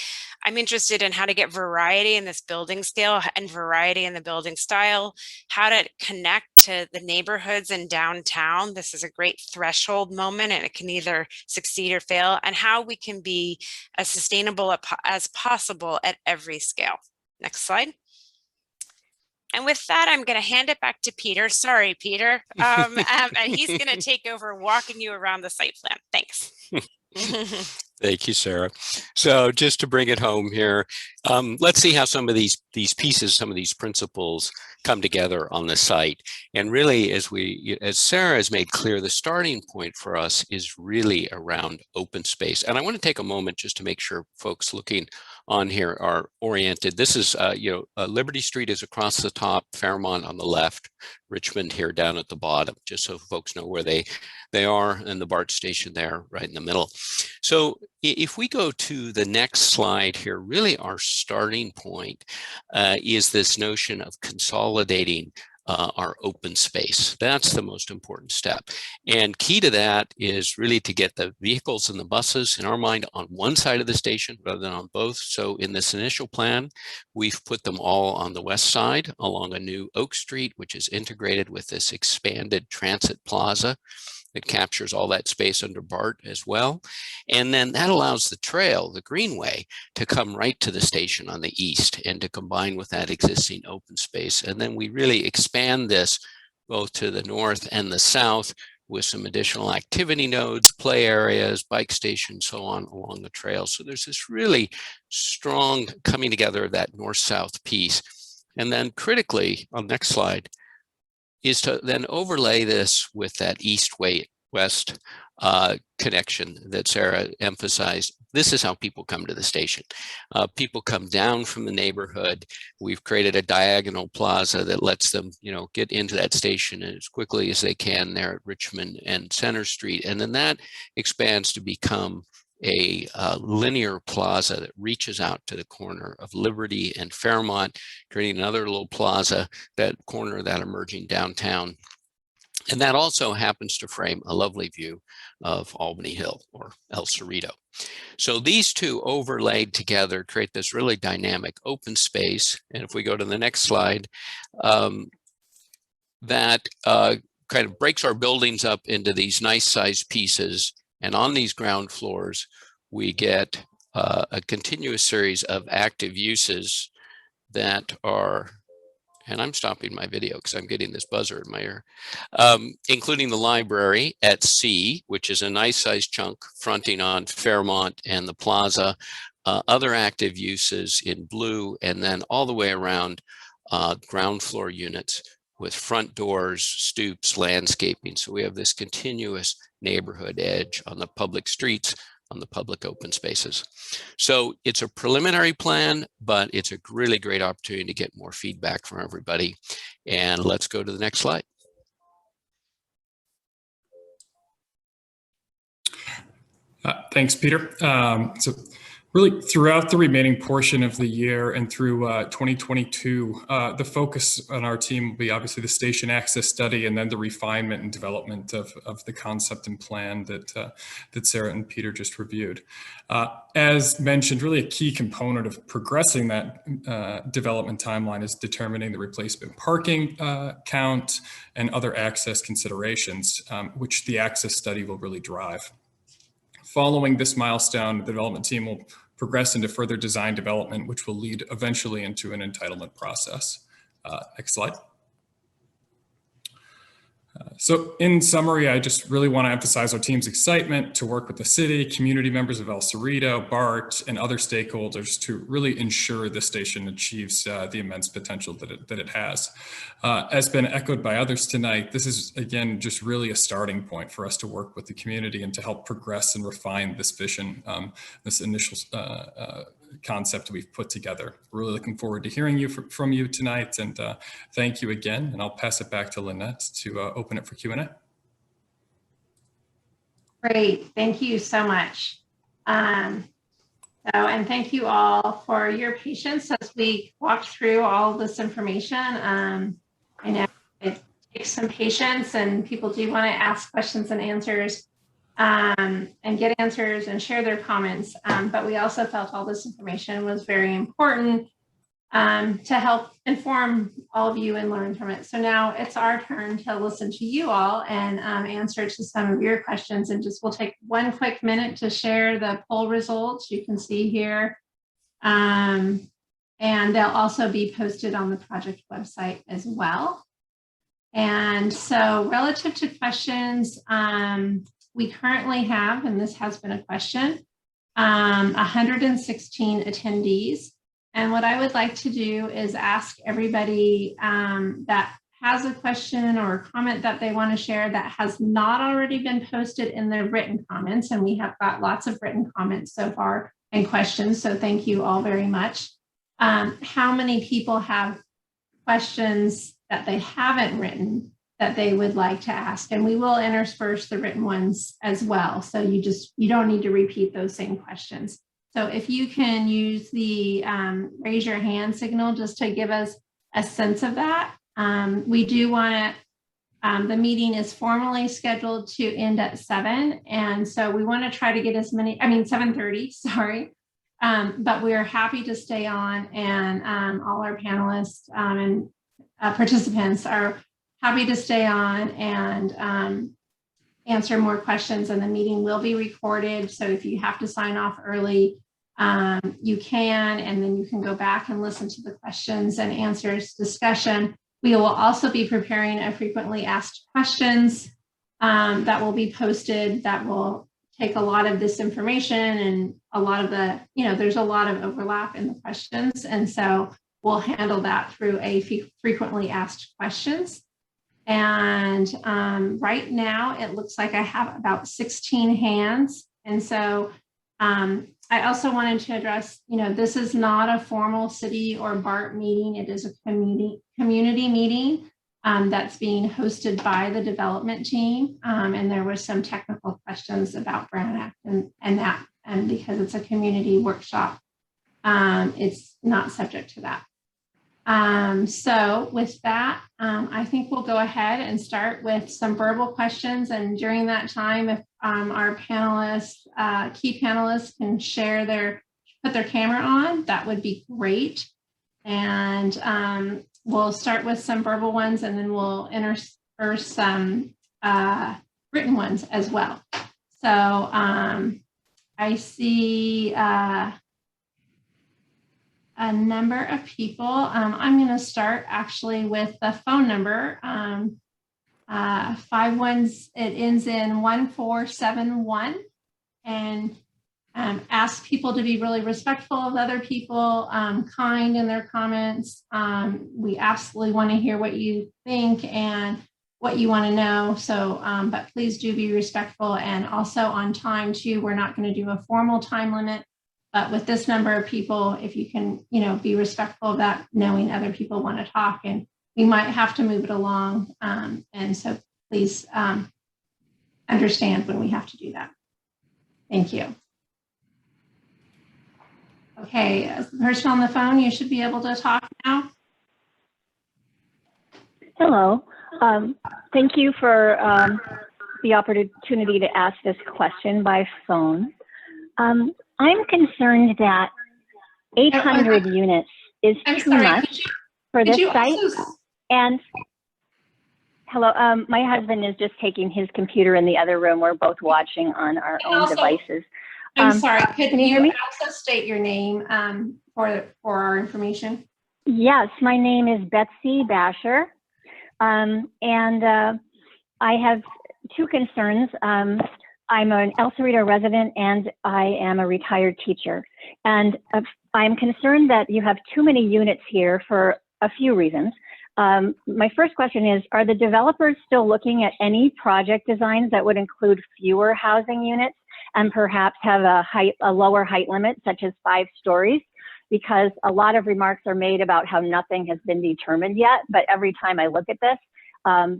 I'm interested in how to get variety in this building scale and variety in the building style, how to connect to the neighborhoods in downtown. This is a great threshold moment, and it can either succeed or fail, and how we can be as sustainable as possible at every scale. Next slide. And with that, I'm going to hand it back to Peter. Sorry, Peter. And he's going to take over walking you around the site plan. Thanks. Thank you, Sarah. So just to bring it home here, let's see how some of these pieces, some of these principles come together on the site. And really, as Sarah has made clear, the starting point for us is really around open space. And I want to take a moment just to make sure folks looking on here are oriented. This is, Liberty Street is across the top, Fairmont on the left, Richmond here down at the bottom, just so folks know where they are, and the BART station there right in the middle. So if we go to the next slide here, really our starting point is this notion of consolidating our open space. That's the most important step. And key to that is really to get the vehicles and the buses, in our mind, on one side of the station rather than on both. So in this initial plan, we've put them all on the west side along a new Oak Street, which is integrated with this expanded transit plaza. It captures all that space under BART as well. And then that allows the trail, the greenway, to come right to the station on the east and to combine with that existing open space. And then we really expand this both to the north and the south with some additional activity nodes, play areas, bike stations, so on along the trail. So there's this really strong coming together of that north-south piece. And then critically, on the next slide, is to then overlay this with that east-west connection that Sarah emphasized. This is how people come to the station. People come down from the neighborhood. We've created a diagonal plaza that lets them, get into that station as quickly as they can there at Richmond and Center Street. And then that expands to become a linear plaza that reaches out to the corner of Liberty and Fairmont, creating another little plaza, that corner of that emerging downtown. And that also happens to frame a lovely view of Albany Hill, or El Cerrito. So these two overlaid together create this really dynamic open space. And if we go to the next slide, that kind of breaks our buildings up into these nice sized pieces. And on these ground floors, we get a continuous series of active uses that are, and I'm stopping my video because I'm getting this buzzer in my ear, including the library at C, which is a nice sized chunk fronting on Fairmont and the plaza, other active uses in blue, and then all the way around ground floor units with front doors, stoops, landscaping. So we have this continuous neighborhood edge on the public streets, on the public open spaces. So it's a preliminary plan, but it's a really great opportunity to get more feedback from everybody. And let's go to the next slide. Thanks, Peter. So really throughout the remaining portion of the year and through 2022, the focus on our team will be obviously the station access study and then the refinement and development of the concept and plan that Sarah and Peter just reviewed. As mentioned, really a key component of progressing that development timeline is determining the replacement parking count and other access considerations, which the access study will really drive. Following this milestone, the development team will progress into further design development, which will lead eventually into an entitlement process. Next slide. So in summary, I just really want to emphasize our team's excitement to work with the city, community members of El Cerrito, BART, and other stakeholders to really ensure the station achieves the immense potential that it has. As been echoed by others tonight, this is, again, just really a starting point for us to work with the community and to help progress and refine this vision, this initial concept we've put together. We're really looking forward to hearing from you tonight, and thank you again. And I'll pass it back to Lynette to open it for Q&A. Great, thank you so much. And thank you all for your patience as we walk through all this information. I know it takes some patience, and people do want to ask questions and answers. And get answers and share their comments. But we also felt all this information was very important to help inform all of you and learn from it. So now it's our turn to listen to you all and answer to some of your questions. And just we'll take one quick minute to share the poll results. You can see here. And they'll also be posted on the project website as well. And so relative to questions, we currently have, and this has been a question, 116 attendees. And what I would like to do is ask everybody that has a question or a comment that they want to share that has not already been posted in their written comments. And we have got lots of written comments so far and questions. So thank you all very much. How many people have questions that they haven't written that they would like to ask? And we will intersperse the written ones as well. So you don't need to repeat those same questions. So if you can use the raise your hand signal just to give us a sense of that. We do want to, the meeting is formally scheduled to end at 7. And so we want to try to get as many, 7:30, sorry. But we're happy to stay on, and all our panelists and participants are happy to stay on and answer more questions, and the meeting will be recorded. So if you have to sign off early, you can, and then you can go back and listen to the questions and answers discussion. We will also be preparing a frequently asked questions that will be posted that will take a lot of this information and a lot of the, there's a lot of overlap in the questions. And so we'll handle that through a frequently asked questions. And right now it looks like I have about 16 hands. And so I also wanted to address, this is not a formal city or BART meeting. It is a community meeting that's being hosted by the development team. And there were some technical questions about Brown Act and because it's a community workshop, it's not subject to that. So with that, I think we'll go ahead and start with some verbal questions. And during that time, if our panelists, key panelists can put their camera on, that would be great. And we'll start with some verbal ones, and then we'll intersperse some written ones as well. So I see a number of people. I'm going to start actually with the phone number. 51, it ends in 1471, and ask people to be really respectful of other people, kind in their comments. We absolutely want to hear what you think and what you want to know. So, but please do be respectful, and also on time too. We're not going to do a formal time limit, but with this number of people, if you can, be respectful of that, knowing other people want to talk, and we might have to move it along. And so please understand when we have to do that. Thank you. Okay, as the person on the phone, you should be able to talk now. Hello. Thank you for the opportunity to ask this question by phone. I'm concerned that 800 units is too much for this site. And hello, my husband is just taking his computer in the other room. We're both watching on our own devices. I'm sorry, could you hear me? also state your name for our information? Yes, my name is Betsy Basher. And I have two concerns. I'm an El Cerrito resident, and I am a retired teacher. And I'm concerned that you have too many units here for a few reasons. My first question is, are the developers still looking at any project designs that would include fewer housing units and perhaps have a lower height limit, such as 5 stories? Because a lot of remarks are made about how nothing has been determined yet, but every time I look at this,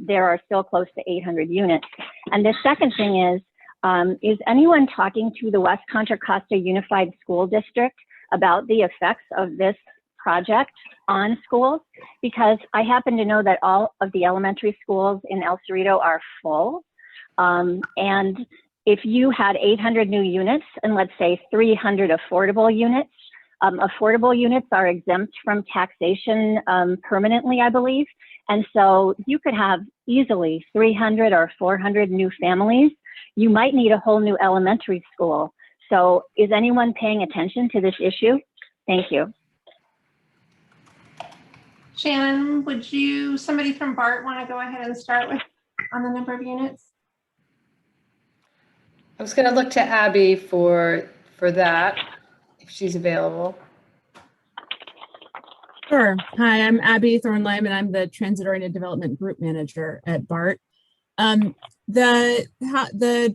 there are still close to 800 units. And the second thing is anyone talking to the West Contra Costa Unified School District about the effects of this project on schools? Because I happen to know that all of the elementary schools in El Cerrito are full. And if you had 800 new units and let's say 300 affordable units, affordable units are exempt from taxation permanently, I believe. And so you could have easily 300 or 400 new families. You might need a whole new elementary school. So is anyone paying attention to this issue? Thank you. Shannon, would somebody from BART want to go ahead and start with on the number of units? I was going to look to Abby for that, if she's available. Sure. Hi, I'm Abby Thornlime, and I'm the Transit-Oriented Development Group Manager at BART. The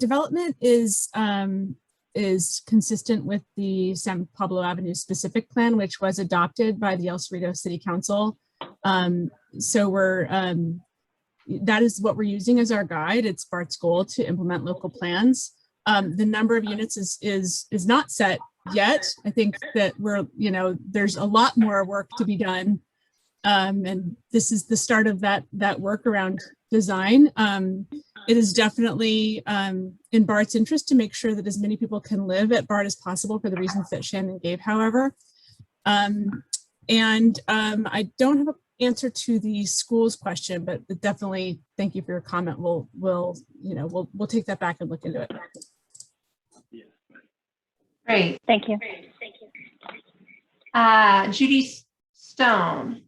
development is consistent with the San Pablo Avenue specific plan, which was adopted by the El Cerrito City Council. So that is what we're using as our guide. It's BART's goal to implement local plans. The number of units is not set yet. I think that there's a lot more work to be done. And this is the start of that work around design. It is definitely in BART's interest to make sure that as many people can live at BART as possible for the reasons that Shannon gave, however. I don't have an answer to the schools question, but definitely thank you for your comment. We'll take that back and look into it. Great. Thank you. Judy Stone.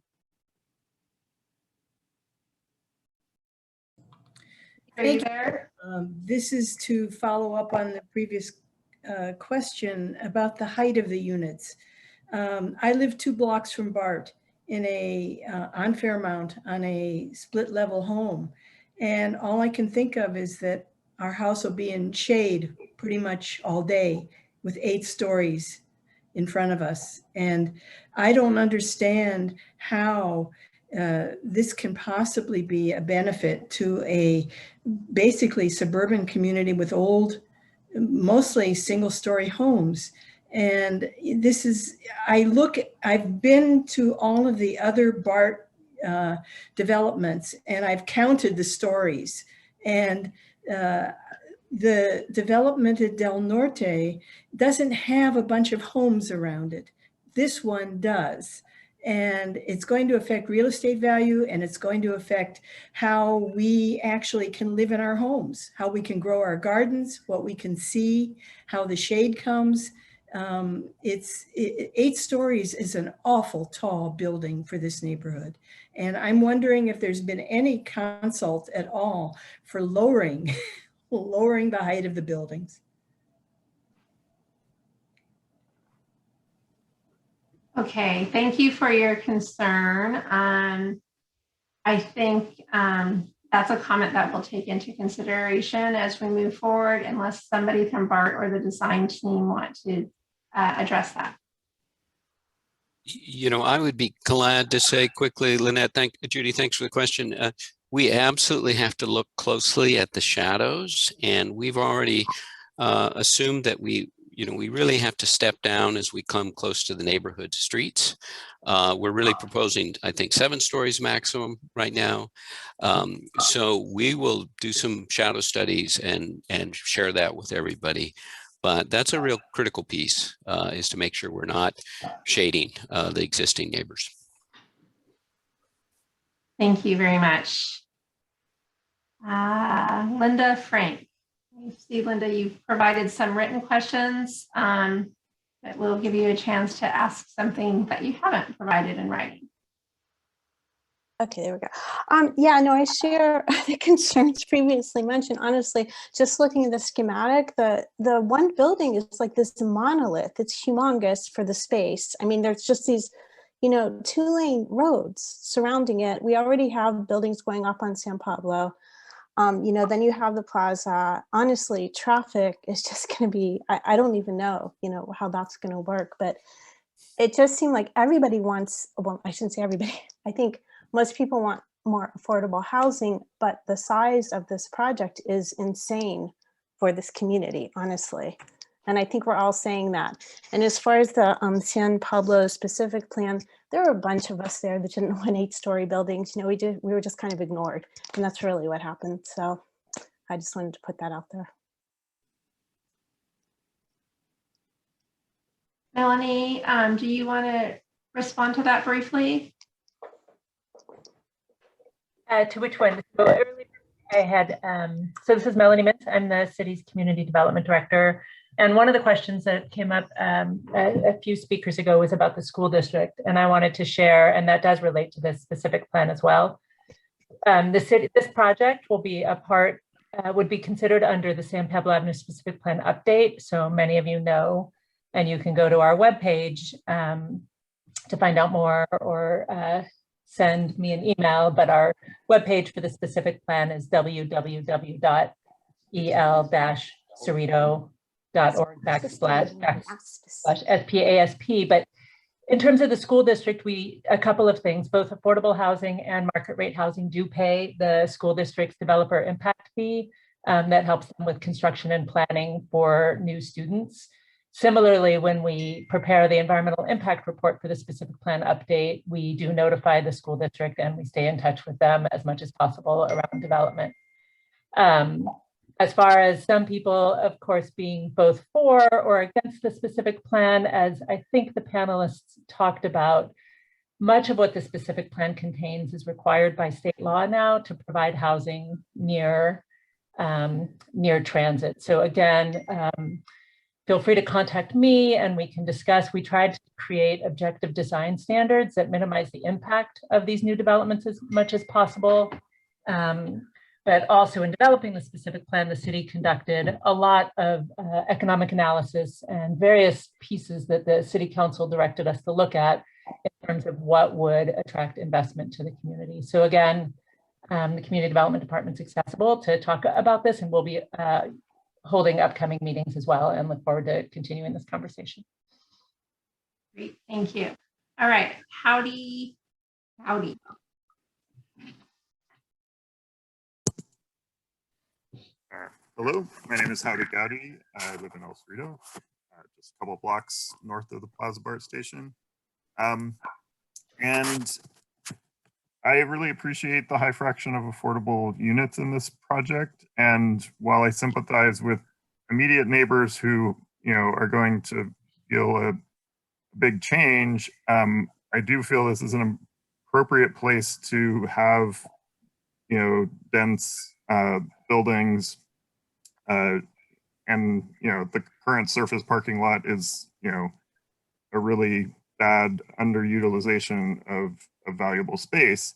Are you there? This is to follow up on the previous question about the height of the units. I live 2 blocks from BART on Fairmount on a split level home. And all I can think of is that our house will be in shade pretty much all day with 8 stories in front of us. And I don't understand how this can possibly be a benefit to a basically suburban community with old, mostly single-story homes. And this is, I've been to all of the other BART developments, and I've counted the stories. And the development at Del Norte doesn't have a bunch of homes around it. This one does. And it's going to affect real estate value, and it's going to affect how we actually can live in our homes, how we can grow our gardens, what we can see, how the shade comes. 8 stories is an awful tall building for this neighborhood. And I'm wondering if there's been any consult at all for lowering the height of the buildings. Okay, thank you for your concern. I think that's a comment that we'll take into consideration as we move forward, unless somebody from BART or the design team want to address that. I would be glad to say quickly, Lynette, Judy, thanks for the question. We absolutely have to look closely at the shadows, and we've already assumed that we really have to step down as we come close to the neighborhood streets. We're really proposing, I think, 7 stories maximum right now. So we will do some shadow studies and share that with everybody. But that's a real critical piece, is to make sure we're not shading the existing neighbors. Thank you very much. Linda Frank. I see, Linda, you've provided some written questions, but we'll give you a chance to ask something that you haven't provided in writing. Okay, there we go. Yeah, no, I share the concerns previously mentioned. Honestly, just looking at the schematic, the one building is like this monolith. It's humongous for the space. I mean, there's just these, 2-lane roads surrounding it. We already have buildings going up on San Pablo. Then you have the plaza. Honestly, traffic is just going to be, I don't even know, how that's going to work, but it just seemed like everybody wants, well, I shouldn't say everybody. I think most people want more affordable housing, but the size of this project is insane for this community, honestly. And I think we're all saying that. And as far as the San Pablo specific plan, there were a bunch of us there that didn't want 8-story buildings. We were just kind of ignored. And that's really what happened. So I just wanted to put that out there. Melanie, do you want to respond to that briefly? To which one? So earlier I had, so this is Melanie Mintz. I'm the city's community development director. And one of the questions that came up a few speakers ago was about the school district. And I wanted to share, and that does relate to this specific plan as well. This project will be a part, would be considered under the San Pablo Avenue specific plan update. So many of you know, and you can go to our webpage to find out more or send me an email, but our webpage for the specific plan is www.el-cerrito.org/SPASP. But in terms of the school district, a couple of things, both affordable housing and market rate housing do pay the school district's developer impact fee that helps them with construction and planning for new students. Similarly, when we prepare the environmental impact report for the specific plan update, we do notify the school district and we stay in touch with them as much as possible around development. As far as some people, of course, being both for or against the specific plan, as I think the panelists talked about, much of what the specific plan contains is required by state law now to provide housing near transit. So again, feel free to contact me and we can discuss. We tried to create objective design standards that minimize the impact of these new developments as much as possible. But also in developing the specific plan, the city conducted a lot of economic analysis and various pieces that the city council directed us to look at in terms of what would attract investment to the community. So again, the community development department's accessible to talk about this, and we'll be holding upcoming meetings as well, and look forward to continuing this conversation. Great, thank you. All right, howdy. Hello, my name is Howdy Gowdy. I live in El Cerrito, just a couple of blocks north of the Plaza BART station. And I really appreciate the high fraction of affordable units in this project. And while I sympathize with immediate neighbors who, are going to feel a big change, I do feel this is an appropriate place to have, dense buildings. And the current surface parking lot is a really bad underutilization of valuable space.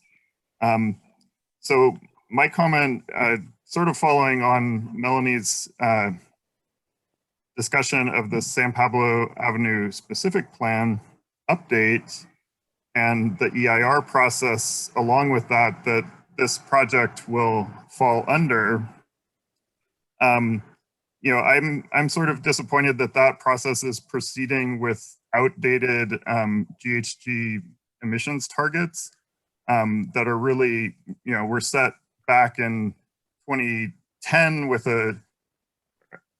So my comment, sort of following on Melanie's discussion of the San Pablo Avenue specific plan update and the EIR process along with that this project will fall under. I'm sort of disappointed that process is proceeding with outdated GHG emissions targets that are really, were set back in 2010 with a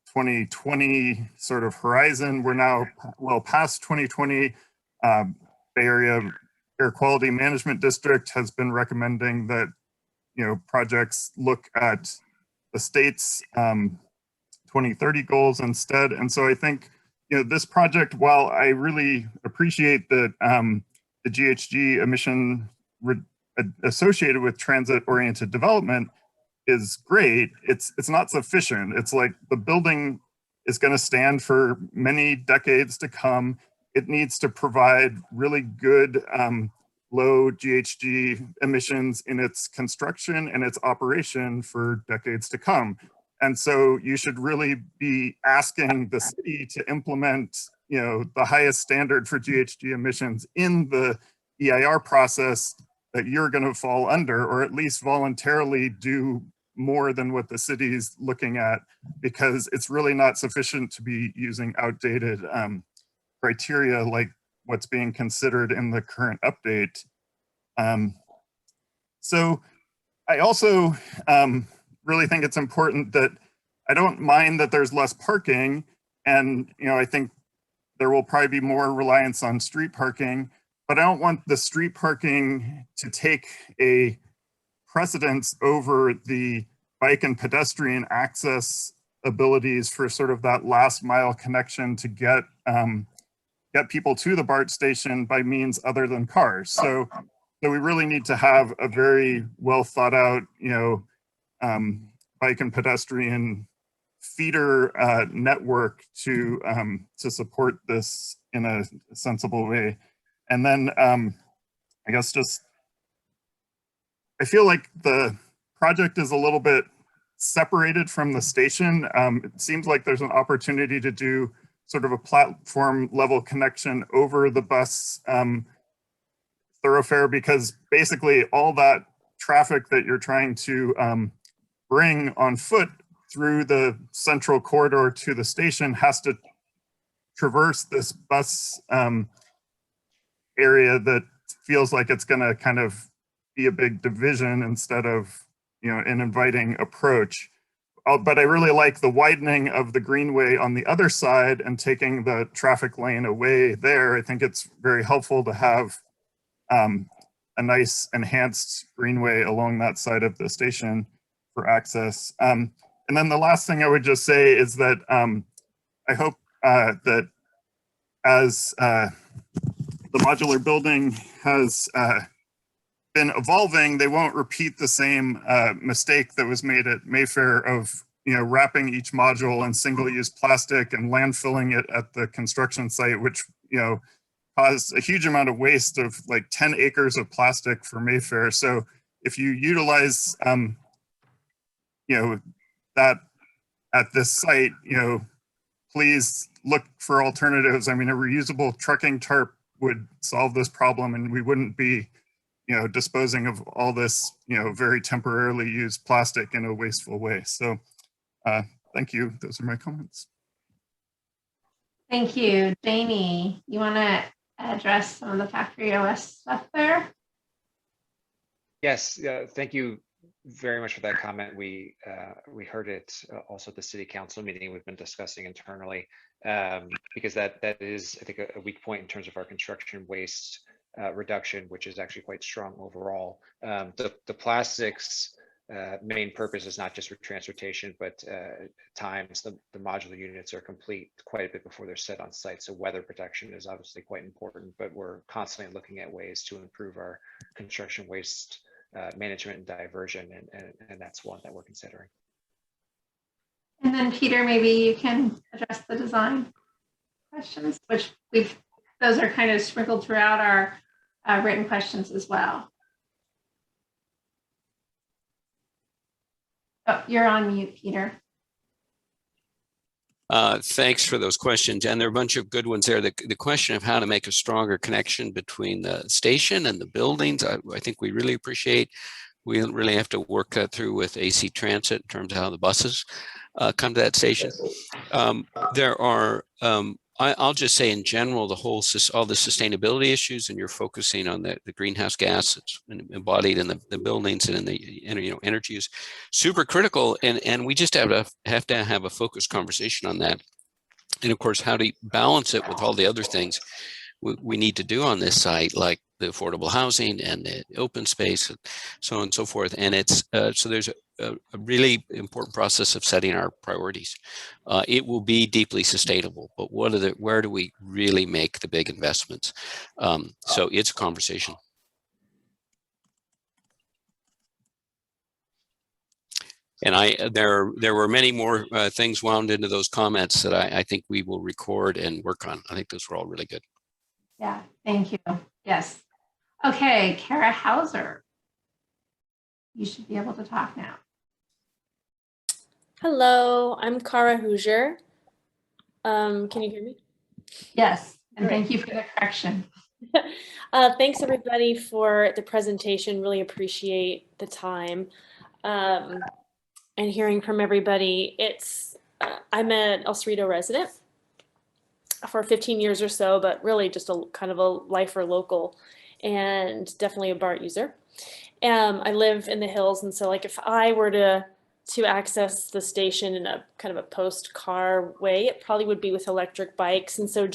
2020 sort of horizon. We're now well past 2020. Bay Area Air Quality Management District has been recommending that, projects look at the state's 2030 goals instead. And so I think, this project, while I really appreciate that the GHG emission associated with transit-oriented development is great, it's not sufficient. It's like the building is going to stand for many decades to come. It needs to provide really good low GHG emissions in its construction and its operation for decades to come. And so you should really be asking the city to implement, the highest standard for GHG emissions in the EIR process that you're going to fall under, or at least voluntarily do more than what the city's looking at, because it's really not sufficient to be using outdated criteria like what's being considered in the current update. So I also really think it's important that I don't mind that there's less parking, and I think there will probably be more reliance on street parking, but I don't want the street parking to take a precedence over the bike and pedestrian access abilities for sort of that last mile connection to get get people to the BART station by means other than cars. So we really need to have a very well thought out, bike and pedestrian feeder network to support this in a sensible way. And then I guess I feel like the project is a little bit separated from the station. It seems like there's an opportunity to do sort of a platform level connection over the bus thoroughfare, because basically all that traffic that you're trying to bring on foot through the central corridor to the station has to traverse this bus area that feels like it's going to kind of be a big division instead of, an inviting approach. But I really like the widening of the greenway on the other side and taking the traffic lane away there. I think it's very helpful to have a nice enhanced greenway along that side of the station for access. And then the last thing I would just say is that I hope that as the modular building has been evolving, they won't repeat the same mistake that was made at Mayfair of wrapping each module in single-use plastic and landfilling it at the construction site, which caused a huge amount of waste of like 10 acres of plastic for Mayfair. So if you utilize that at this site, please look for alternatives. I mean, a reusable trucking tarp would solve this problem, and we wouldn't be disposing of all this, very temporarily used plastic in a wasteful way. So thank you. Those are my comments. Thank you. Jamie, you want to address some of the Factory OS stuff there? Yes, thank you very much for that comment. We heard it also at the city council meeting we've been discussing internally, because that is, I think, a weak point in terms of our construction waste reduction, which is actually quite strong overall. The plastics main purpose is not just for transportation, but at times the modular units are complete quite a bit before they're set on site. So weather protection is obviously quite important, but we're constantly looking at ways to improve our construction waste management and diversion, and that's one that we're considering. And then Peter, maybe you can address the design questions, which those are kind of sprinkled throughout our written questions as well. Oh, you're on mute, Peter. Thanks for those questions. And there are a bunch of good ones there. The question of how to make a stronger connection between the station and the buildings, I think we really appreciate. We really have to work through with AC Transit in terms of how the buses come to that station. There are, I'll just say in general, all the sustainability issues, and you're focusing on the greenhouse gas that's embodied in the buildings and in the energy is super critical, and we just have to have a focused conversation on that. And of course, how to balance it with all the other things we need to do on this site, like the affordable housing and the open space, and so on and so forth. And it's so there's a really important process of setting our priorities. It will be deeply sustainable, but where do we really make the big investments? So it's a conversation. And there were many more things wound into those comments that I think we will record and work on. I think those were all really good. Yeah, thank you. Yes. Okay, Kara Hauser. You should be able to talk now. Hello, I'm Kara Hoosier. Can you hear me? Yes, and thank you for the correction. Thanks everybody for the presentation. Really appreciate the time and hearing from everybody. I'm an El Cerrito resident for 15 years or so, but really just a kind of a lifer local, and definitely a BART user. I live in the hills, and so like if I were to access the station in a kind of a post-car way, it probably would be with electric bikes. And so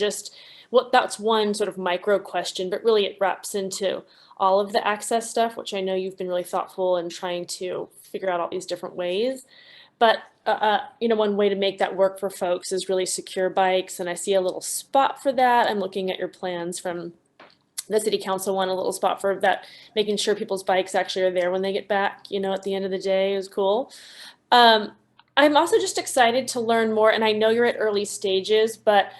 that's one sort of micro question, but really it wraps into all of the access stuff, which I know you've been really thoughtful in trying to figure out all these different ways. But one way to make that work for folks is really secure bikes. And I see a little spot for that. I'm looking at your plans from the city council one, a little spot for that, making sure people's bikes actually are there when they get back, at the end of the day is cool. I'm also just excited to learn more, and I know you're at early stages, but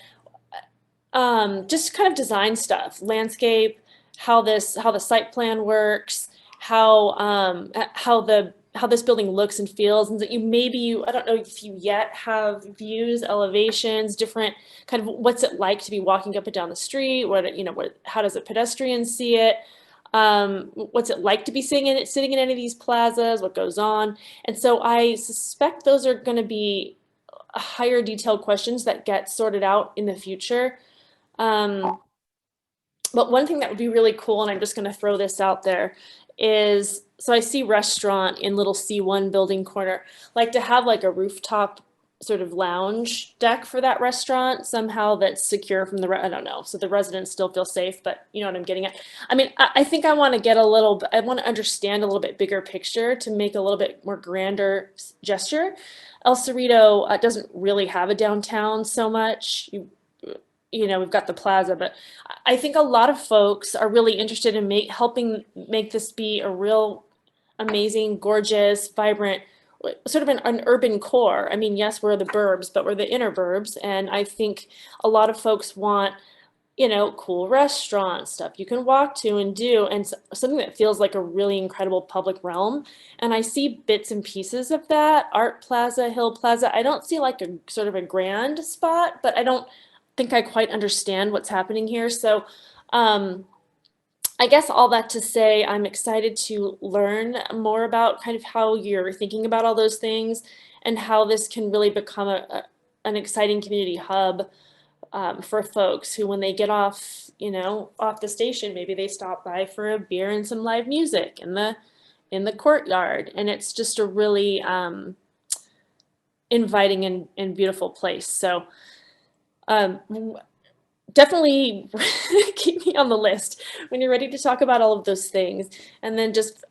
just kind of design stuff, landscape, how the site plan works, how this building looks and feels, and that I don't know if you yet have views, elevations, different kind of what's it like to be walking up and down the street, how does a pedestrian see it? What's it like to be sitting in any of these plazas, what goes on? And so I suspect those are going to be higher detailed questions that get sorted out in the future. But one thing that would be really cool, and I'm just going to throw this out there, is, so I see restaurant in little C1 building corner, like to have like a rooftop sort of lounge deck for that restaurant somehow that's secure from I don't know, so the residents still feel safe, but you know what I'm getting at. I mean, I think I want to understand a little bit bigger picture to make a little bit more grander gesture. El Cerrito doesn't really have a downtown so much. We've got the plaza, but I think a lot of folks are really interested in helping make this be a real amazing, gorgeous, vibrant, sort of an urban core. I mean, yes, we're the burbs, but we're the inner burbs. And I think a lot of folks want, cool restaurants, stuff you can walk to and do, and something that feels like a really incredible public realm. And I see bits and pieces of that. Art Plaza, Hill Plaza. I don't see like a sort of a grand spot, but I don't think I quite understand what's happening here. So I guess all that to say, I'm excited to learn more about kind of how you're thinking about all those things and how this can really become an exciting community hub for folks who, when they get off, off the station, maybe they stop by for a beer and some live music in the courtyard. And it's just a really inviting and beautiful place. So definitely keep me on the list when you're ready to talk about all of those things. And then just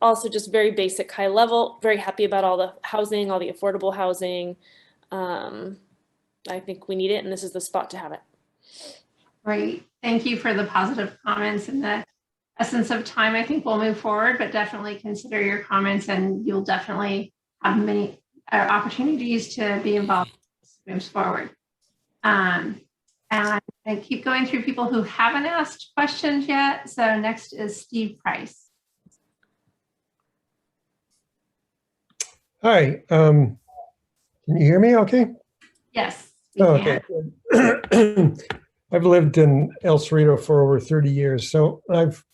very basic, high level, very happy about all the housing, all the affordable housing. I think we need it, and this is the spot to have it. Great. Thank you for the positive comments. In the essence of time, I think we'll move forward, but definitely consider your comments, and you'll definitely have many opportunities to be involved as this moves forward. And I keep going through people who haven't asked questions yet. So next is Steve Price. Hi, can you hear me okay? Yes. Okay. I've lived in El Cerrito for over 30 years, so I've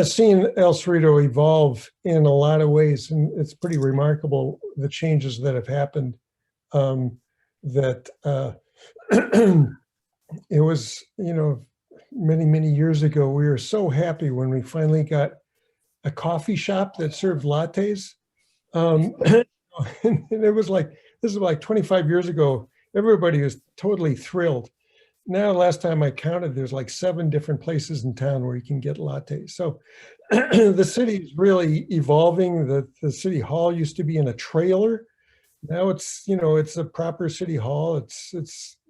seen El Cerrito evolve in a lot of ways, and it's pretty remarkable the changes that have happened. It was, many, many years ago, we were so happy when we finally got a coffee shop that served lattes. And it was like, this is like 25 years ago, everybody was totally thrilled. Now, last time I counted, there's like 7 different places in town where you can get lattes. So the city is really evolving. The city hall used to be in a trailer. Now it's, it's a proper city hall. It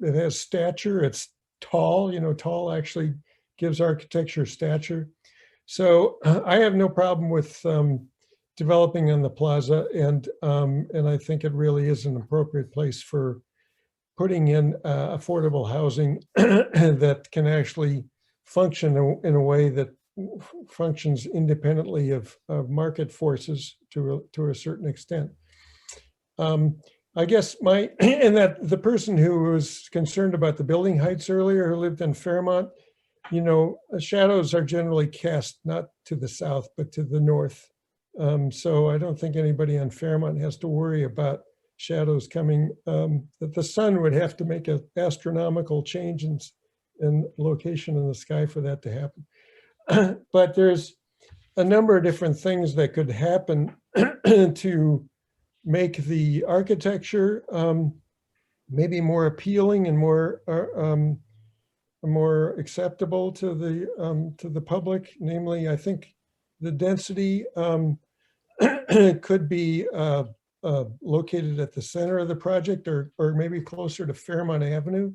has stature. It's tall. Tall actually gives architecture stature. So I have no problem with developing on the plaza, and I think it really is an appropriate place for putting in affordable housing that can actually function in a way that functions independently of market forces to a certain extent. I guess and that the person who was concerned about the building heights earlier, who lived in Fairmont, shadows are generally cast not to the south, but to the north. So I don't think anybody on Fairmont has to worry about shadows coming, that the sun would have to make an astronomical change in location in the sky for that to happen. But there's a number of different things that could happen to make the architecture maybe more appealing and more acceptable to the public. Namely, I think the density could be located at the center of the project, or maybe closer to Fairmont Avenue,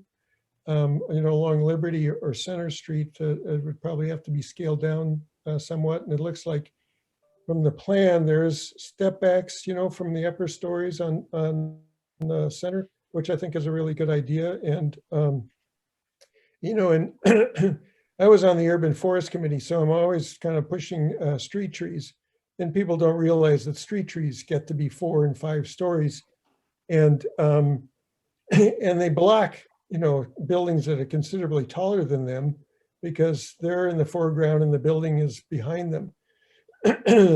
along Liberty or Center Street. It would probably have to be scaled down somewhat. And it looks like from the plan, there's step backs, from the upper stories on the center, which I think is a really good idea. And, and I was on the Urban Forest Committee, so I'm always kind of pushing street trees. And people don't realize that street trees get to be 4 and 5 stories. And, and they block, buildings that are considerably taller than them because they're in the foreground and the building is behind them.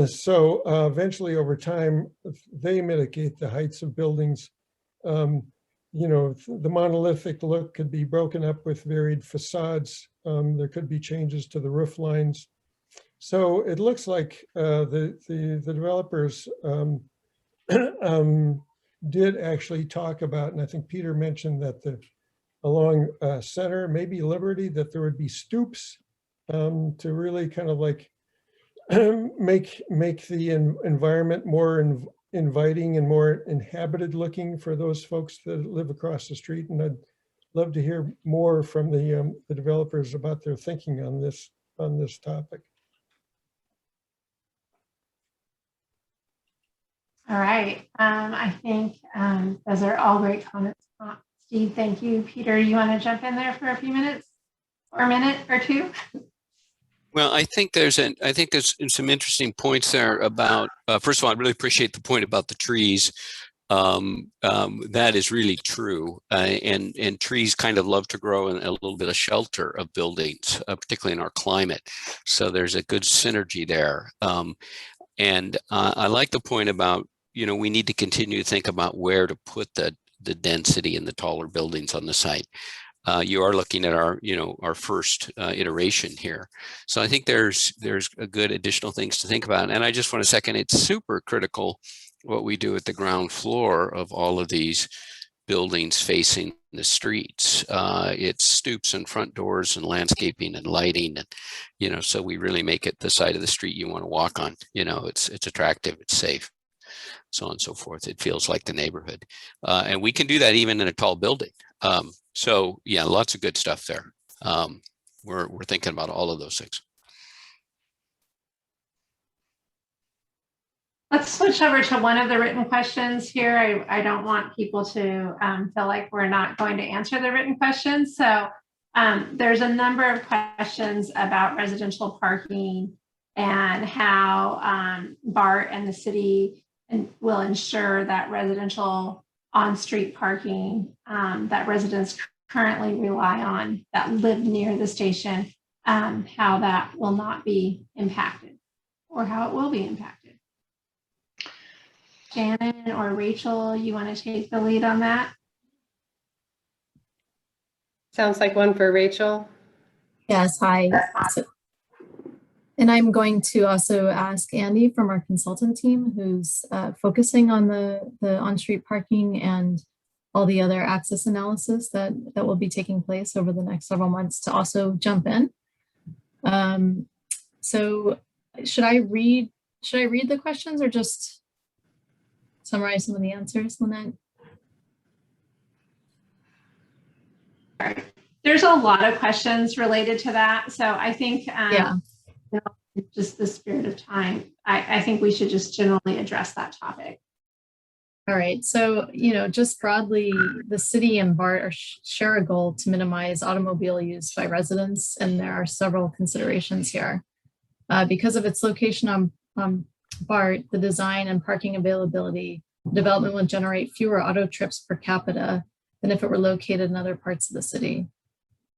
So eventually over time, they mitigate the heights of buildings. The monolithic look could be broken up with varied facades. There could be changes to the roof lines. So it looks like the developers did actually talk about, and I think Peter mentioned that along Center, maybe Liberty, that there would be stoops to really kind of like make the environment more inviting and more inhabited looking for those folks that live across the street. And I'd love to hear more from the developers about their thinking on this topic. All right. I think those are all great comments. Steve, thank you. Peter, you want to jump in there for a few minutes or a minute or two? Well, I think there's some interesting points there about, first of all, I really appreciate the point about the trees. That is really true. And trees kind of love to grow in a little bit of shelter of buildings, particularly in our climate. So there's a good synergy there. And I like the point about, we need to continue to think about where to put the density in the taller buildings on the site. You are looking at our first iteration here. So I think there's a good additional things to think about. And I just want to second, it's super critical what we do at the ground floor of all of these buildings facing the streets. It's stoops and front doors and landscaping and lighting, and so we really make it the side of the street you want to walk on. It's attractive, it's safe, so on and so forth. It feels like the neighborhood, and we can do that even in a tall building. So yeah, lots of good stuff there. We're thinking about all of those things. Let's switch over to one of the written questions here. I don't want people to feel like we're not going to answer the written questions. So there's a number of questions about residential parking and how BART and the city will ensure that residential on-street parking that residents currently rely on that live near the station, how that will not be impacted or how it will be impacted. Shannon or Rachel, you want to take the lead on that? Sounds like one for Rachel. Yes, hi. And I'm going to also ask Andy from our consultant team, who's focusing on the on-street parking and all the other access analysis that will be taking place over the next several months, to also jump in. So should I read the questions or just summarize some of the answers, Lynette? There's a lot of questions related to that. So I think just the spirit of time, I think we should just generally address that topic. All right. So, just broadly, the city and BART share a goal to minimize automobile use by residents. And there are several considerations here. Because of its location on BART, the design and parking availability, development will generate fewer auto trips per capita than if it were located in other parts of the city.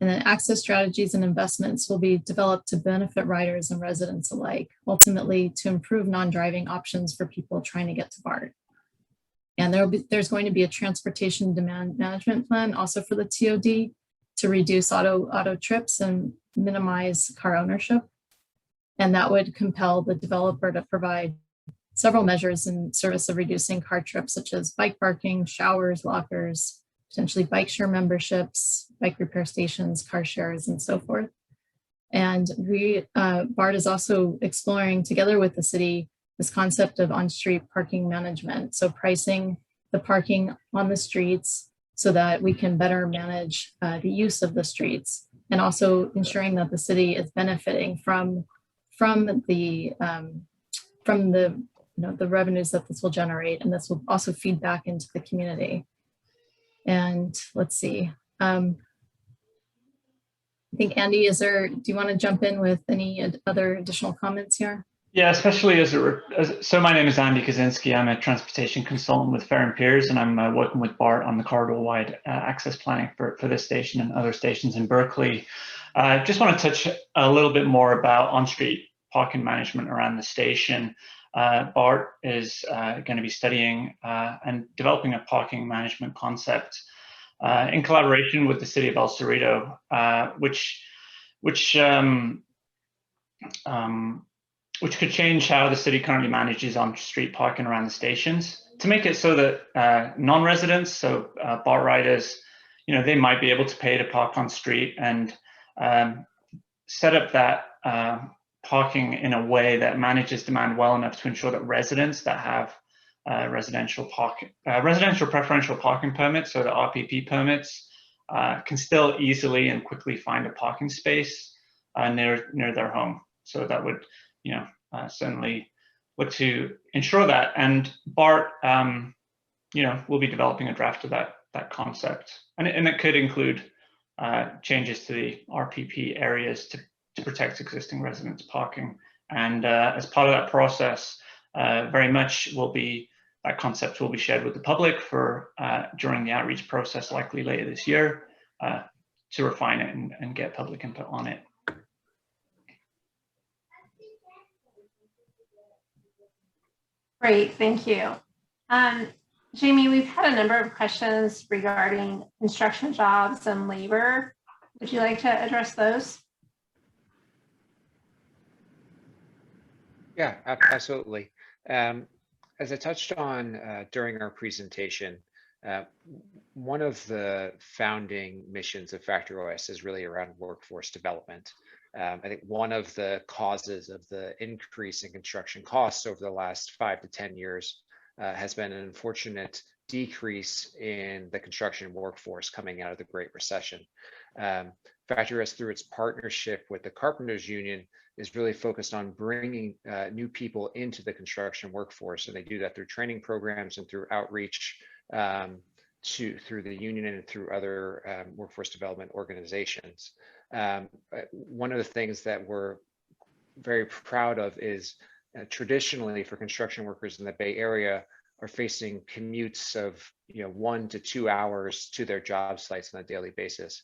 And then access strategies and investments will be developed to benefit riders and residents alike, ultimately to improve non-driving options for people trying to get to BART. And there's going to be a transportation demand management plan also for the TOD to reduce auto trips and minimize car ownership. And that would compel the developer to provide several measures in service of reducing car trips, such as bike parking, showers, lockers, potentially bike share memberships, bike repair stations, car shares, and so forth. And BART is also exploring, together with the city, this concept of on-street parking management. So pricing the parking on the streets so that we can better manage the use of the streets, and also ensuring that the city is benefiting from the the revenues that this will generate, and this will also feed back into the community. And let's see. I think Andy, do you want to jump in with any other additional comments here? Yeah, especially so my name is Andy Kaczynski. I'm a transportation consultant with Fair and Peers, and I'm working with BART on the corridor-wide access planning for this station and other stations in Berkeley. I just want to touch a little bit more about on-street parking management around the station. BART is going to be studying and developing a parking management concept in collaboration with the city of El Cerrito, which could change how the city currently manages on-street parking around the stations to make it so that non-residents, so BART riders, they might be able to pay to park on street, and set up that parking in a way that manages demand well enough to ensure that residents that have residential preferential parking permits, so the RPP permits, can still easily and quickly find a parking space near their home. So that would certainly look to ensure that. And BART, will be developing a draft of that concept, and it could include changes to the RPP areas to protect existing residents' parking. And as part of that process, very much that concept will be shared with the public for during the outreach process, likely later this year, to refine it and get public input on it. Great, thank you. Jamie, we've had a number of questions regarding construction jobs and labor. Would you like to address those? Yeah, absolutely. As I touched on during our presentation, one of the founding missions of FactoryOS is really around workforce development. I think one of the causes of the increase in construction costs over the last 5 to 10 years has been an unfortunate decrease in the construction workforce coming out of the Great Recession. FactoryOS, through its partnership with the Carpenters Union, is really focused on bringing new people into the construction workforce, and they do that through training programs and through outreach through the union and through other workforce development organizations. One of the things that we're very proud of is traditionally for construction workers in the Bay Area are facing commutes of 1 to 2 hours to their job sites on a daily basis.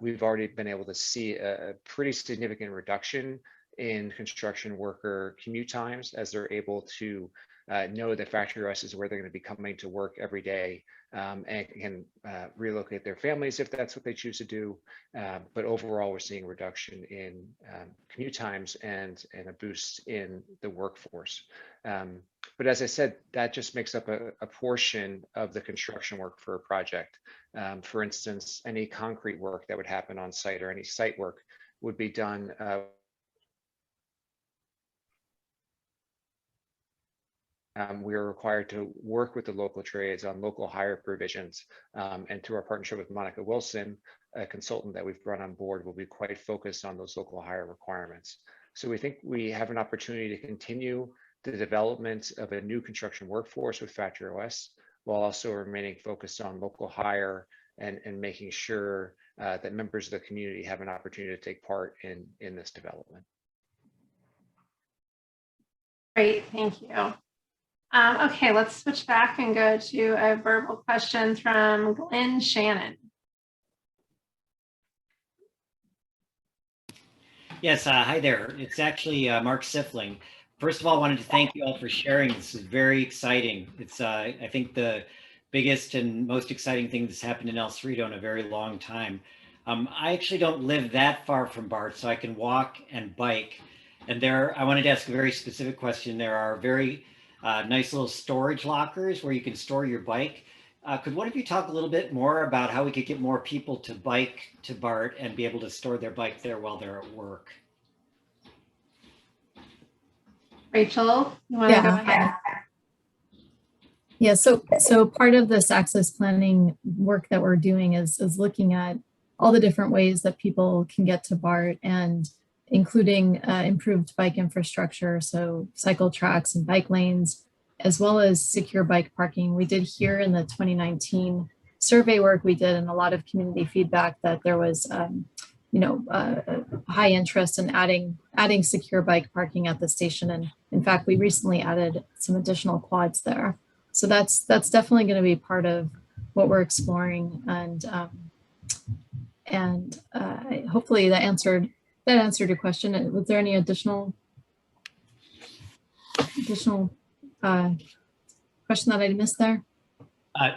We've already been able to see a pretty significant reduction in construction worker commute times as they're able to know that FactoryOS is where they're going to be coming to work every day, and can relocate their families if that's what they choose to do. But overall, we're seeing a reduction in commute times and a boost in the workforce. But as I said, that just makes up a portion of the construction work for a project. For instance, any concrete work that would happen on site or any site work would be done we are required to work with the local trades on local hire provisions, and through our partnership with Monica Wilson, a consultant that we've brought on board, will be quite focused on those local hire requirements. So we think we have an opportunity to continue the development of a new construction workforce with FactoryOS, while also remaining focused on local hire and making sure that members of the community have an opportunity to take part in this development. Great, thank you. Okay, let's switch back and go to a verbal question from Glenn Shannon. Yes, hi there. It's actually Mark Sifling. First of all, I wanted to thank you all for sharing. This is very exciting. It's, I think, the biggest and most exciting thing that's happened in El Cerrito in a very long time. I actually don't live that far from BART, so I can walk and bike. And I wanted to ask a very specific question. There are very nice little storage lockers where you can store your bike. Could one of you talk a little bit more about how we could get more people to bike to BART and be able to store their bike there while they're at work? Rachel, you want to go ahead? Yeah, so part of this access planning work that we're doing is looking at all the different ways that people can get to BART, and including improved bike infrastructure, so cycle tracks and bike lanes, as well as secure bike parking. We did hear in the 2019 survey work we did, and a lot of community feedback, that there was high interest in adding secure bike parking at the station. And in fact, we recently added some additional quads there. So that's definitely going to be part of what we're exploring, and hopefully that answered your question. Was there any additional question that I missed there?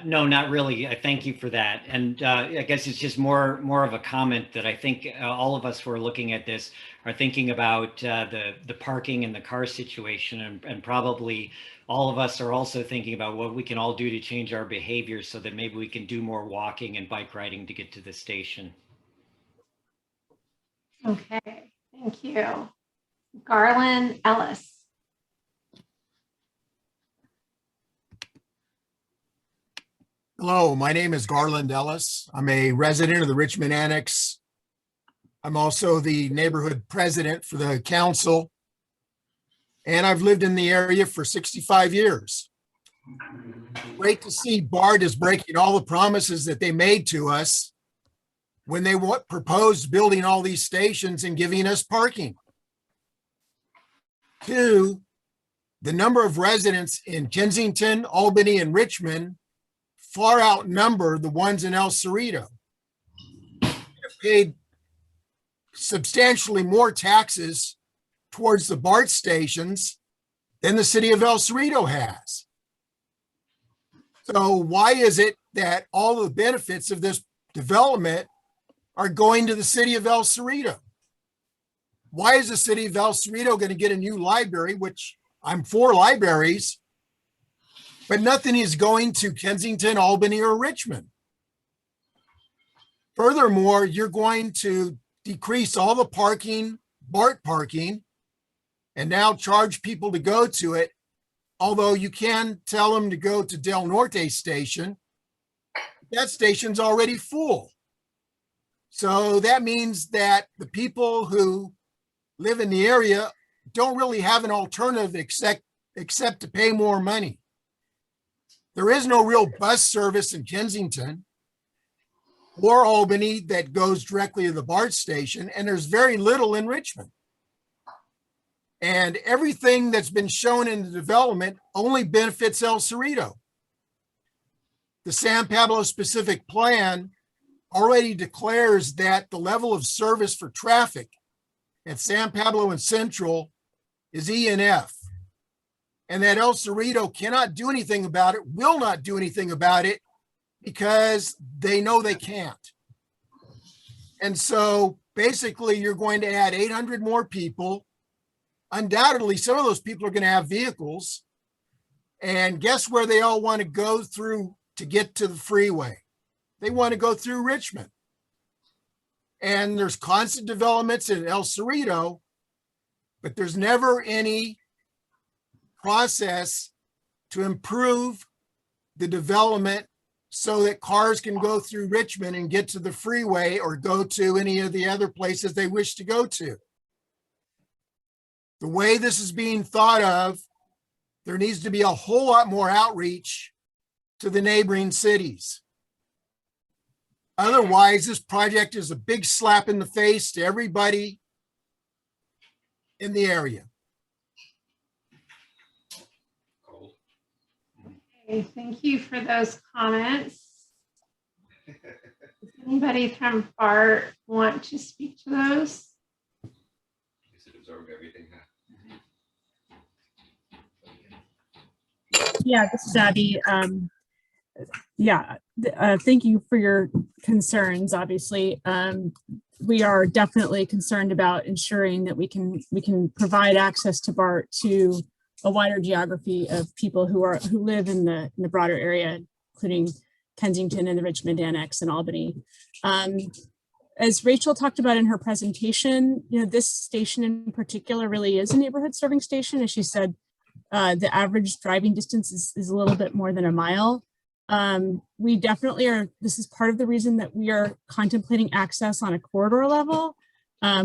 No, not really. I thank you for that. And I guess it's just more of a comment that I think all of us who are looking at this are thinking about the parking and the car situation, and probably all of us are also thinking about what we can all do to change our behavior so that maybe we can do more walking and bike riding to get to the station. Okay, thank you. Garland Ellis. Hello, my name is Garland Ellis. I'm a resident of the Richmond Annex. I'm also the neighborhood president for the council, and I've lived in the area for 65 years. Great to see BART is breaking all the promises that they made to us when they proposed building all these stations and giving us parking. 2, the number of residents in Kensington, Albany, and Richmond far outnumber the ones in El Cerrito. They've paid substantially more taxes towards the BART stations than the city of El Cerrito has. So why is it that all the benefits of this development are going to the city of El Cerrito? Why is the city of El Cerrito going to get a new library, which I'm for libraries, but nothing is going to Kensington, Albany, or Richmond? Furthermore, you're going to decrease all the parking, BART parking, and now charge people to go to it, although you can tell them to go to Del Norte station. That station's already full. So that means that the people who live in the area don't really have an alternative except to pay more money. There is no real bus service in Kensington or Albany that goes directly to the BART station, and there's very little in Richmond. And everything that's been shown in the development only benefits El Cerrito. The San Pablo specific plan already declares that the level of service for traffic at San Pablo and Central is E and F, and that El Cerrito cannot do anything about it, will not do anything about it, because they know they can't. And so basically you're going to add 800 more people. Undoubtedly, some of those people are going to have vehicles, and guess where they all want to go through to get to the freeway? They want to go through Richmond. And there's constant developments in El Cerrito, but there's never any process to improve the development so that cars can go through Richmond and get to the freeway or go to any of the other places they wish to go to. The way this is being thought of, there needs to be a whole lot more outreach to the neighboring cities. Otherwise, this project is a big slap in the face to everybody in the area. Okay, thank you for those comments. Does anybody from BART want to speak to those? Yeah, this is Abby. Thank you for your concerns. Obviously, we are definitely concerned about ensuring that we can provide access to BART to a wider geography of people who live in the broader area, including Kensington and the Richmond Annex and Albany. as Rachel talked about in her presentation, this station in particular really is a neighborhood serving station. As she said, the average driving distance is a little bit more than a mile. We definitely are, this is part of the reason that we are contemplating access on a corridor level.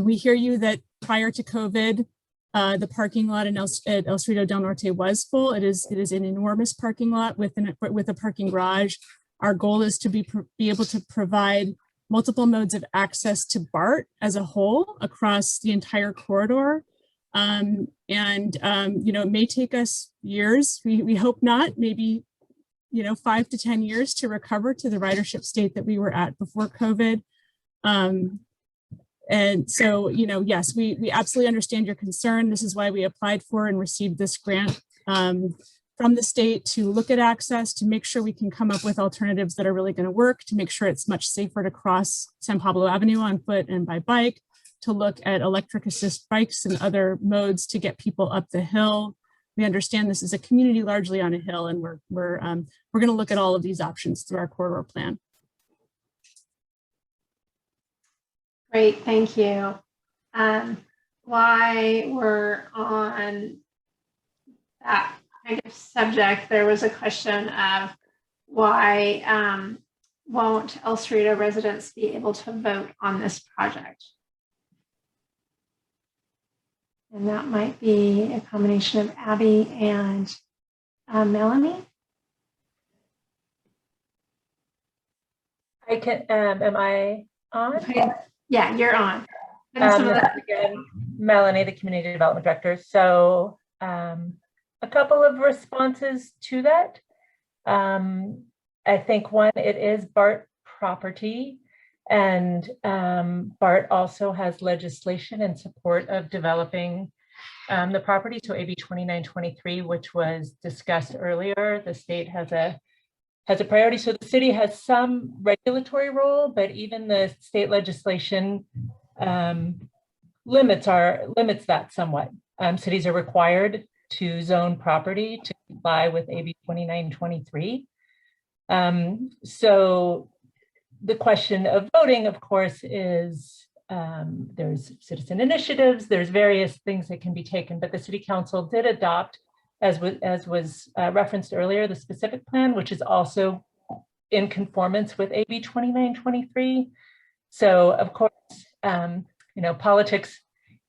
We hear you that prior to COVID, the parking lot at El Cerrito del Norte was full. It is an enormous parking lot with a parking garage. Our goal is to be able to provide multiple modes of access to BART as a whole across the entire corridor. It may take us years. We hope not, maybe 5 to 10 years to recover to the ridership state that we were at before COVID. And so, yes, we absolutely understand your concern. This is why we applied for and received this grant from the state to look at access, to make sure we can come up with alternatives that are really going to work, to make sure it's much safer to cross San Pablo Avenue on foot and by bike, to look at electric assist bikes and other modes to get people up the hill. We understand this is a community largely on a hill, and we're going to look at all of these options through our corridor plan. Great, thank you. While we're on that kind of subject, there was a question of why won't El Cerrito residents be able to vote on this project? And that might be a combination of Abby and Melanie. I can, am I on? Yeah, you're on. Again, Melanie, the Community Development Director. So a couple of responses to that. I think one, it is BART property, and BART also has legislation in support of developing the property. So AB 2923, which was discussed earlier, the state has a priority. So the city has some regulatory role, but even the state legislation limits that somewhat. Cities are required to zone property to comply with AB 2923. So the question of voting, of course, is there's citizen initiatives, there's various things that can be taken, but the city council did adopt, as was referenced earlier, the specific plan, which is also in conformance with AB 2923. So of course, politics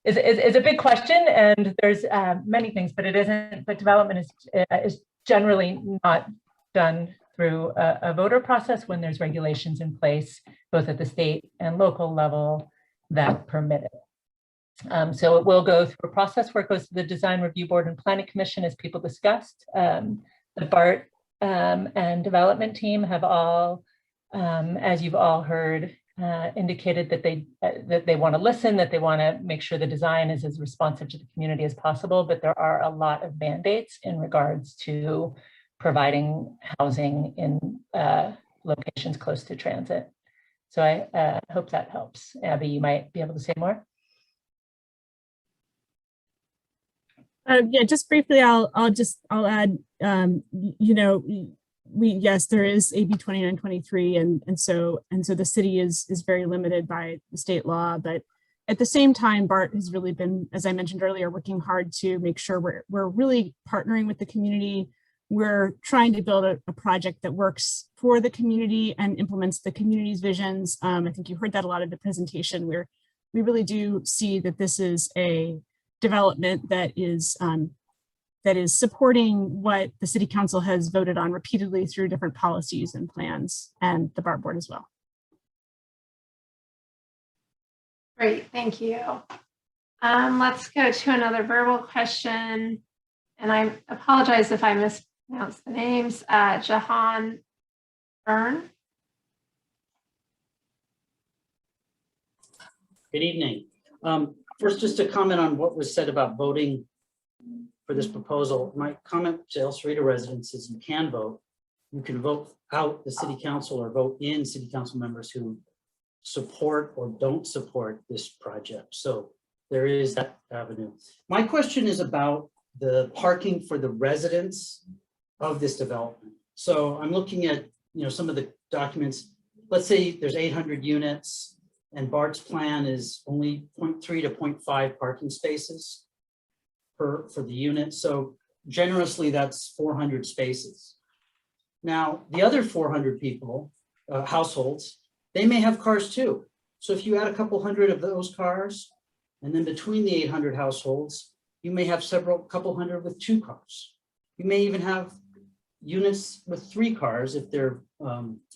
is a big question, and there's many things, but it isn't. But development is generally not done through a voter process when there's regulations in place, both at the state and local level, that permit it. So it will go through a process where it goes to the Design Review Board and Planning Commission, as people discussed. The BART and development team have all, as you've all heard, indicated that they want to listen, that they want to make sure the design is as responsive to the community as possible, but there are a lot of mandates in regards to providing housing in locations close to transit. So I hope that helps. Abby, you might be able to say more. Yeah, just briefly, I'll add, yes, there is AB 2923, and so the city is very limited by the state law, but at the same time, BART has really been, as I mentioned earlier, working hard to make sure we're really partnering with the community. We're trying to build a project that works for the community and implements the community's visions. I think you heard that a lot of the presentation, where we really do see that this is a development that is supporting what the city council has voted on repeatedly through different policies and plans, and the BART board as well. Great, thank you. Let's go to another verbal question, and I apologize if I mispronounced the names. Jahan Byrne. Good evening. First, just to comment on what was said about voting for this proposal. My comment to El Cerrito residents is you can vote. You can vote out the city council or vote in city council members who support or don't support this project. So there is that avenue. My question is about the parking for the residents of this development. So I'm looking at some of the documents. Let's say there's 800 units. And BART's plan is only 0.3 to 0.5 parking spaces for the unit. So generously, that's 400 spaces. Now, the other 400 people, households, they may have cars too. So if you add a couple hundred of those cars, and then between the 800 households, you may have couple hundred with 2 cars. You may even have units with 3 cars if they're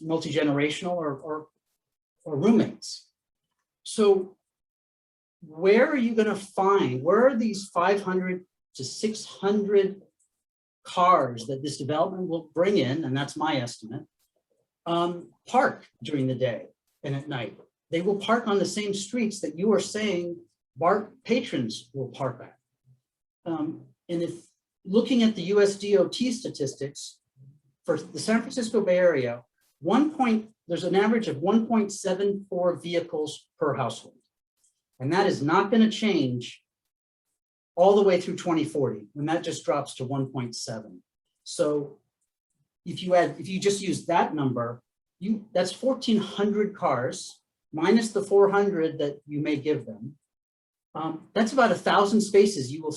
multi-generational or roommates. So where are you going to find, where are these 500 to 600 cars that this development will bring in, and that's my estimate, park during the day and at night? They will park on the same streets that you are saying BART patrons will park at. And if looking at the US DOT statistics for the San Francisco Bay Area, there's an average of 1.74 vehicles per household. And that is not going to change all the way through 2040, when that just drops to 1.7. So if you just use that number, that's 1,400 cars minus the 400 that you may give them. That's about 1,000 spaces you will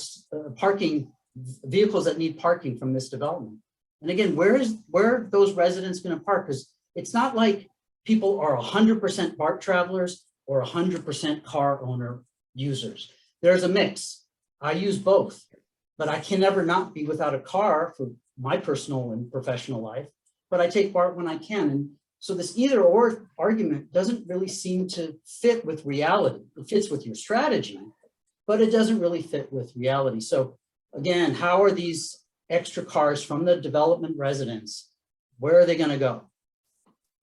parking vehicles that need parking from this development. And again, where are those residents going to park? Because it's not like people are 100% BART travelers or 100% car owner users. There's a mix. I use both, but I can never not be without a car for my personal and professional life, but I take BART when I can. And so this either or argument doesn't really seem to fit with reality. It fits with your strategy, but it doesn't really fit with reality. So again, how are these extra cars from the development residents, where are they going to go?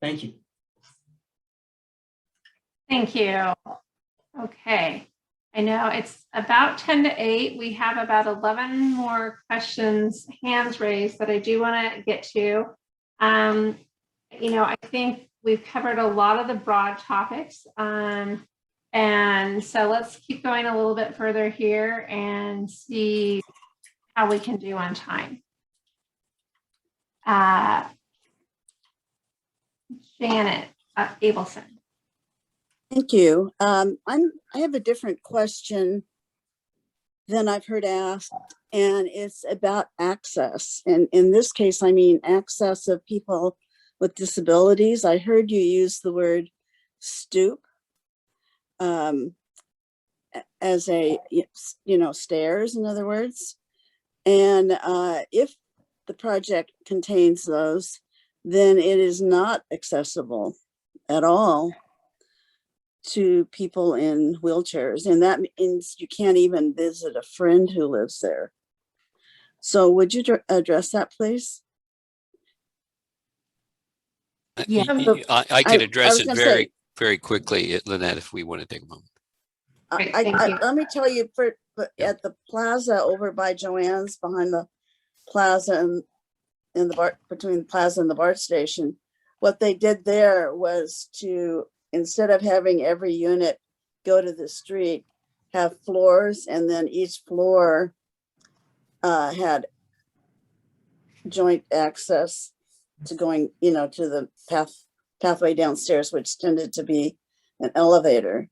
Thank you. Thank you. Okay. I know it's about 10 to 8. We have about 11 more questions, hands raised, that I do want to get to. I think we've covered a lot of the broad topics. And so let's keep going a little bit further here and see how we can do on time. Janet Abelson. Thank you. I have a different question than I've heard asked, and it's about access. And in this case, I mean access of people with disabilities. I heard you use the word stoop as a, stairs, in other words. And if the project contains those, then it is not accessible at all to people in wheelchairs. And that means you can't even visit a friend who lives there. So would you address that, please? Yeah, I could address it very quickly, Lynette, if we want to take a moment. Let me tell you, at the Plaza over by Joanne's, behind the Plaza and in the BART, between the Plaza and the BART station, what they did there was to, instead of having every unit go to the street, have floors, and then each floor had joint access to going, to the pathway downstairs, which tended to be an elevator.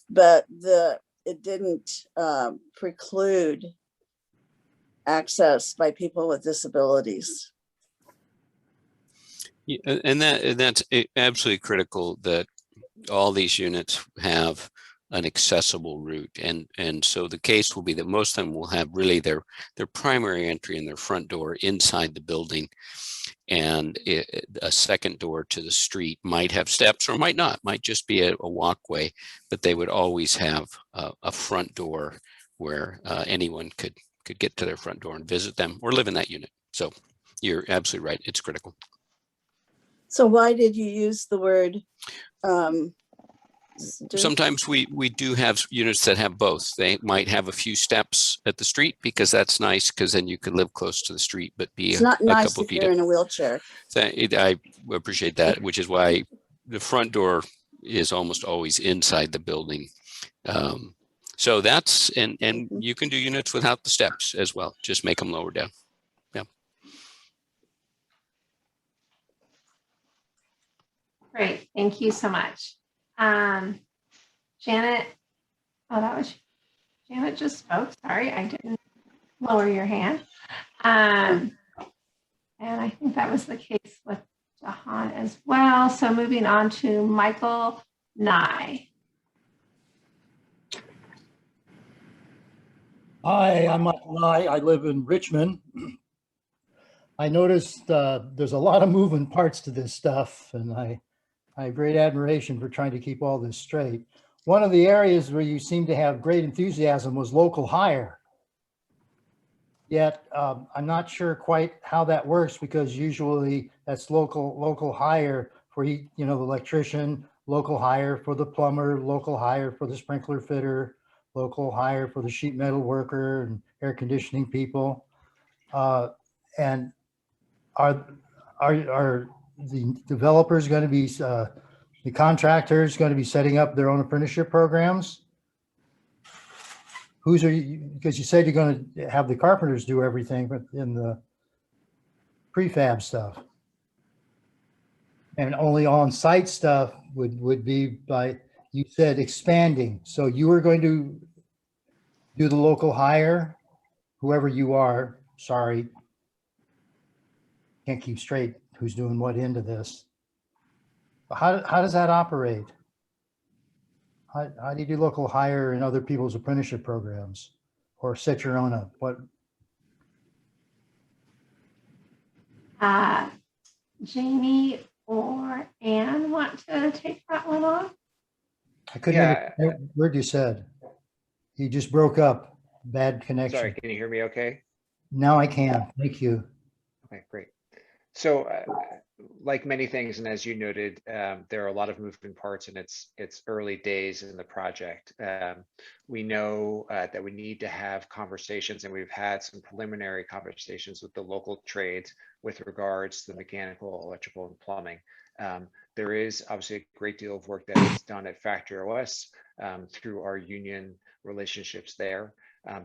But it didn't preclude access by people with disabilities. Yeah, and that's absolutely critical that all these units have an accessible route, and so the case will be that most of them will have really their primary entry in their front door inside the building, and a second door to the street might have steps or might not, might just be a walkway, but they would always have a front door where anyone could get to their front door and visit them or live in that unit. So you're absolutely right, it's critical. So why did you use the word sometimes we do have units that have both. They might have a few steps at the street because that's nice, because then you could live close to the street, but be it's not nice couple if feet you're in a wheelchair. I appreciate that, which is why the front door is almost always inside the building. So that's, and you can do units without the steps as well. Just make them lower down. Yeah. Great, thank you so much. Janet, oh, that was Janet just spoke. Sorry, I didn't lower your hand. And I think that was the case with Jahan as well. So moving on to Michael Nye. Hi, I'm Michael Nye. I live in Richmond. I noticed there's a lot of moving parts to this stuff, and I have great admiration for trying to keep all this straight. One of the areas where you seem to have great enthusiasm was local hire. Yet I'm not sure quite how that works, because usually that's local hire for the electrician, local hire for the plumber, local hire for the sprinkler fitter, local hire for the sheet metal worker and air conditioning people. And are the developers going to be, the contractors going to be setting up their own apprenticeship programs? Because you said you're going to have the carpenters do everything in the prefab stuff. And only on-site stuff would be by, you said, expanding. So you are going to do the local hire, whoever you are, sorry. Can't keep straight who's doing what into this. How does that operate? How do you do local hire in other people's apprenticeship programs, or set your own up? What? Jamie or Anne want to take that one on? I couldn't hear a word you said. You just broke up. Bad connection. Sorry, can you hear me okay? Now I can. Thank you. Okay, great. So like many things, and as you noted, there are a lot of moving parts, and it's early days in the project. We know that we need to have conversations, and we've had some preliminary conversations with the local trades with regards to the mechanical, electrical, and plumbing. There is obviously a great deal of work that is done at Factory OS through our union relationships there.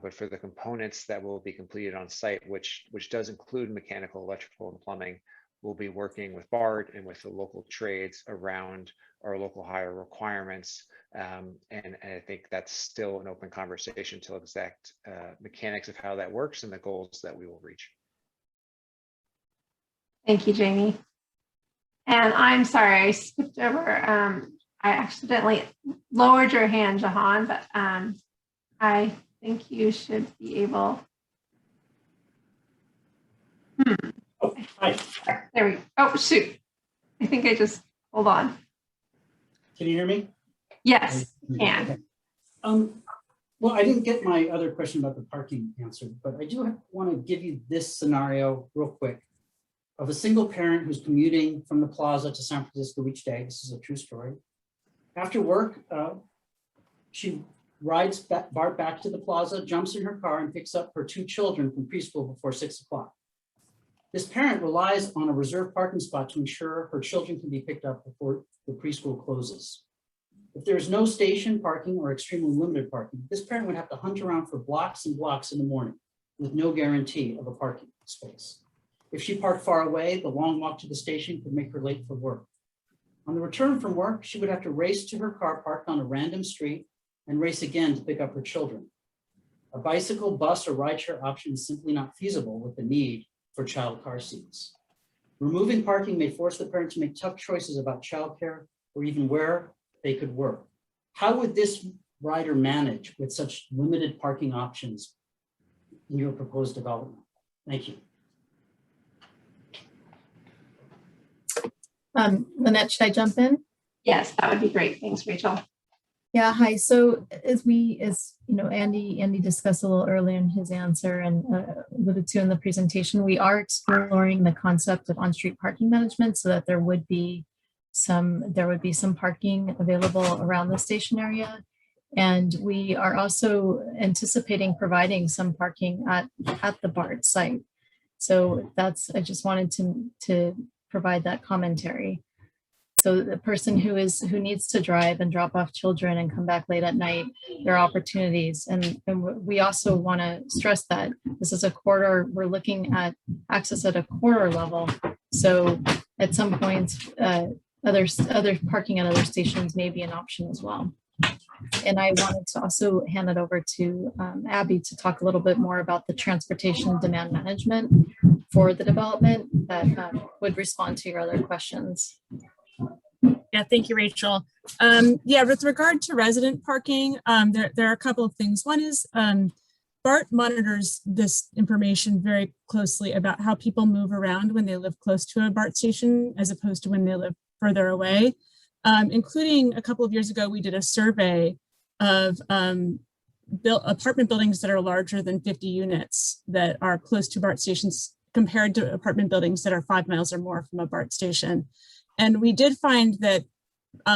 But for the components that will be completed on site, which does include mechanical, electrical, and plumbing, we'll be working with BART and with the local trades around our local hire requirements. And I think that's still an open conversation till exact mechanics of how that works and the goals that we will reach. Thank you, Jamie. And I'm sorry, I skipped over. I accidentally lowered your hand, Jahan, but I think you should be able. Oh, hi. There we go. Oh, shoot. I think I just, hold on. Can you hear me? Yes, can. Well, I didn't get my other question about the parking answered, but I do want to give you this scenario real quick of a single parent who's commuting from the Plaza to San Francisco each day. This is a true story. After work, she rides BART back to the Plaza, jumps in her car, and picks up her 2 children from preschool before 6 o'clock. This parent relies on a reserved parking spot to ensure her children can be picked up before the preschool closes. If there's no station parking or extremely limited parking, this parent would have to hunt around for blocks and blocks in the morning with no guarantee of a parking space. If she parked far away, the long walk to the station could make her late for work. On the return from work, she would have to race to her car parked on a random street and race again to pick up her children. A bicycle, bus, or rideshare option is simply not feasible with the need for child car seats. Removing parking may force the parent to make tough choices about childcare or even where they could work. How would this rider manage with such limited parking options in your proposed development? Thank you. Lynette, should I jump in? Yes, that would be great. Thanks, Rachel. Yeah, hi. So as you know, Andy discussed a little earlier in his answer and alluded to in the presentation, we are exploring the concept of on-street parking management so that there would be some parking available around the station area. And we are also anticipating providing some parking at the BART site. So I just wanted to provide that commentary. So the person who needs to drive and drop off children and come back late at night, there are opportunities. And we also want to stress that this is a corridor. We're looking at access at a corridor level. So at some points, other parking at other stations may be an option as well. And I wanted to also hand it over to Abby to talk a little bit more about the transportation demand management for the development that would respond to your other questions. Yeah, thank you, Rachel. Yeah, with regard to resident parking, there are a couple of things. One is BART monitors this information very closely about how people move around when they live close to a BART station as opposed to when they live further away. Including a couple of years ago, we did a survey of apartment buildings that are larger than 50 units that are close to BART stations compared to apartment buildings that are 5 miles or more from a BART station. And we did find that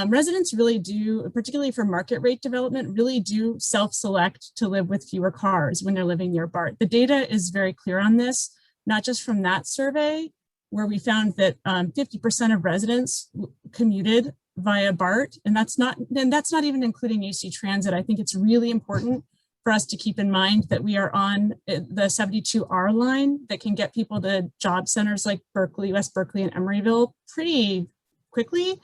residents really do, particularly for market rate development, really do self-select to live with fewer cars when they're living near BART. The data is very clear on this, not just from that survey, where we found that 50% of residents commuted via BART, and that's not even including AC Transit. I think it's really important for us to keep in mind that we are on the 72R line that can get people to job centers like Berkeley, West Berkeley, and Emeryville pretty quickly,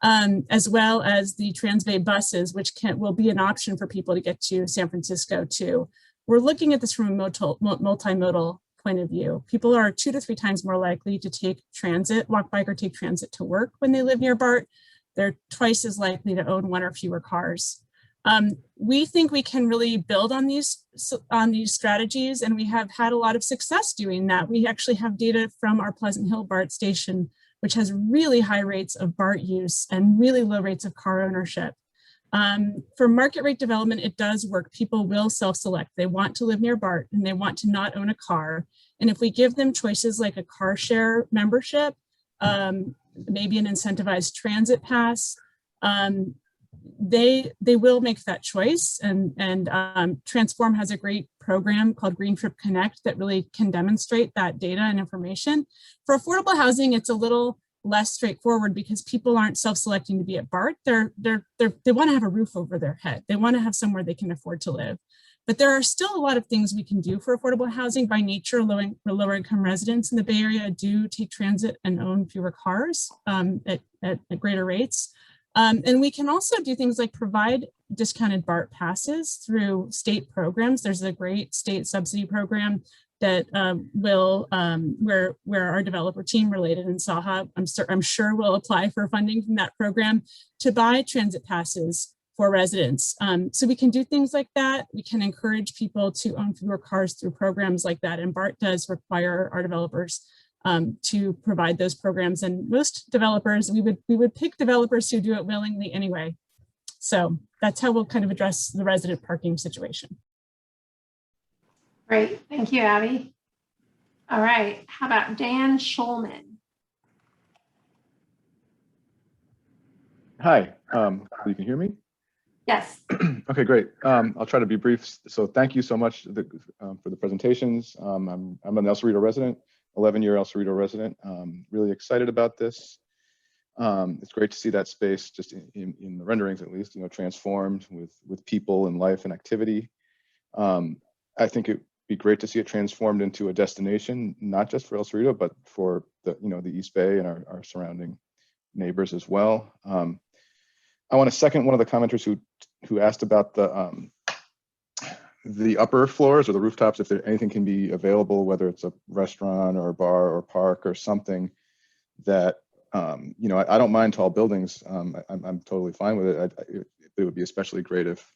as well as the Transbay buses, which will be an option for people to get to San Francisco too. We're looking at this from a multimodal point of view. People are 2 to 3 times more likely to take transit, walk, bike, or take transit to work when they live near BART. They're twice as likely to own 1 or fewer cars. We think we can really build on these strategies, and we have had a lot of success doing that. We actually have data from our Pleasant Hill BART station, which has really high rates of BART use and really low rates of car ownership. For market rate development, it does work. People will self-select. They want to live near BART and they want to not own a car. And if we give them choices like a car share membership, maybe an incentivized transit pass, they will make that choice. And Transform has a great program called Green Trip Connect that really can demonstrate that data and information. For affordable housing, it's a little less straightforward because people aren't self-selecting to be at BART. They want to have a roof over their head. They want to have somewhere they can afford to live. But there are still a lot of things we can do for affordable housing. By nature, lower income residents in the Bay Area do take transit and own fewer cars at greater rates. And we can also do things like provide discounted BART passes through state programs. There's a great state subsidy program that where our developer team related in Saha, I'm sure will apply for funding from that program to buy transit passes for residents. So we can do things like that. We can encourage people to own fewer cars through programs like that. And BART does require our developers to provide those programs. And most developers, we would pick developers who do it willingly anyway. So that's how we'll kind of address the resident parking situation. Great, thank you, Abby. All right, how about Dan Schulman? Hi, you can hear me? Yes. Okay, great. I'll try to be brief. So thank you so much for the presentations. I'm an El Cerrito resident, 11-year El Cerrito resident. Really excited about this. It's great to see that space just in the renderings, at least, transformed with people and life and activity. I think it'd be great to see it transformed into a destination, not just for El Cerrito, but for the East Bay and our surrounding neighbors as well. I want to second one of the commenters who asked about the upper floors or the rooftops, if anything can be available, whether it's a restaurant or a bar or park or something that, I don't mind tall buildings. I'm totally fine with it. It would be especially great if,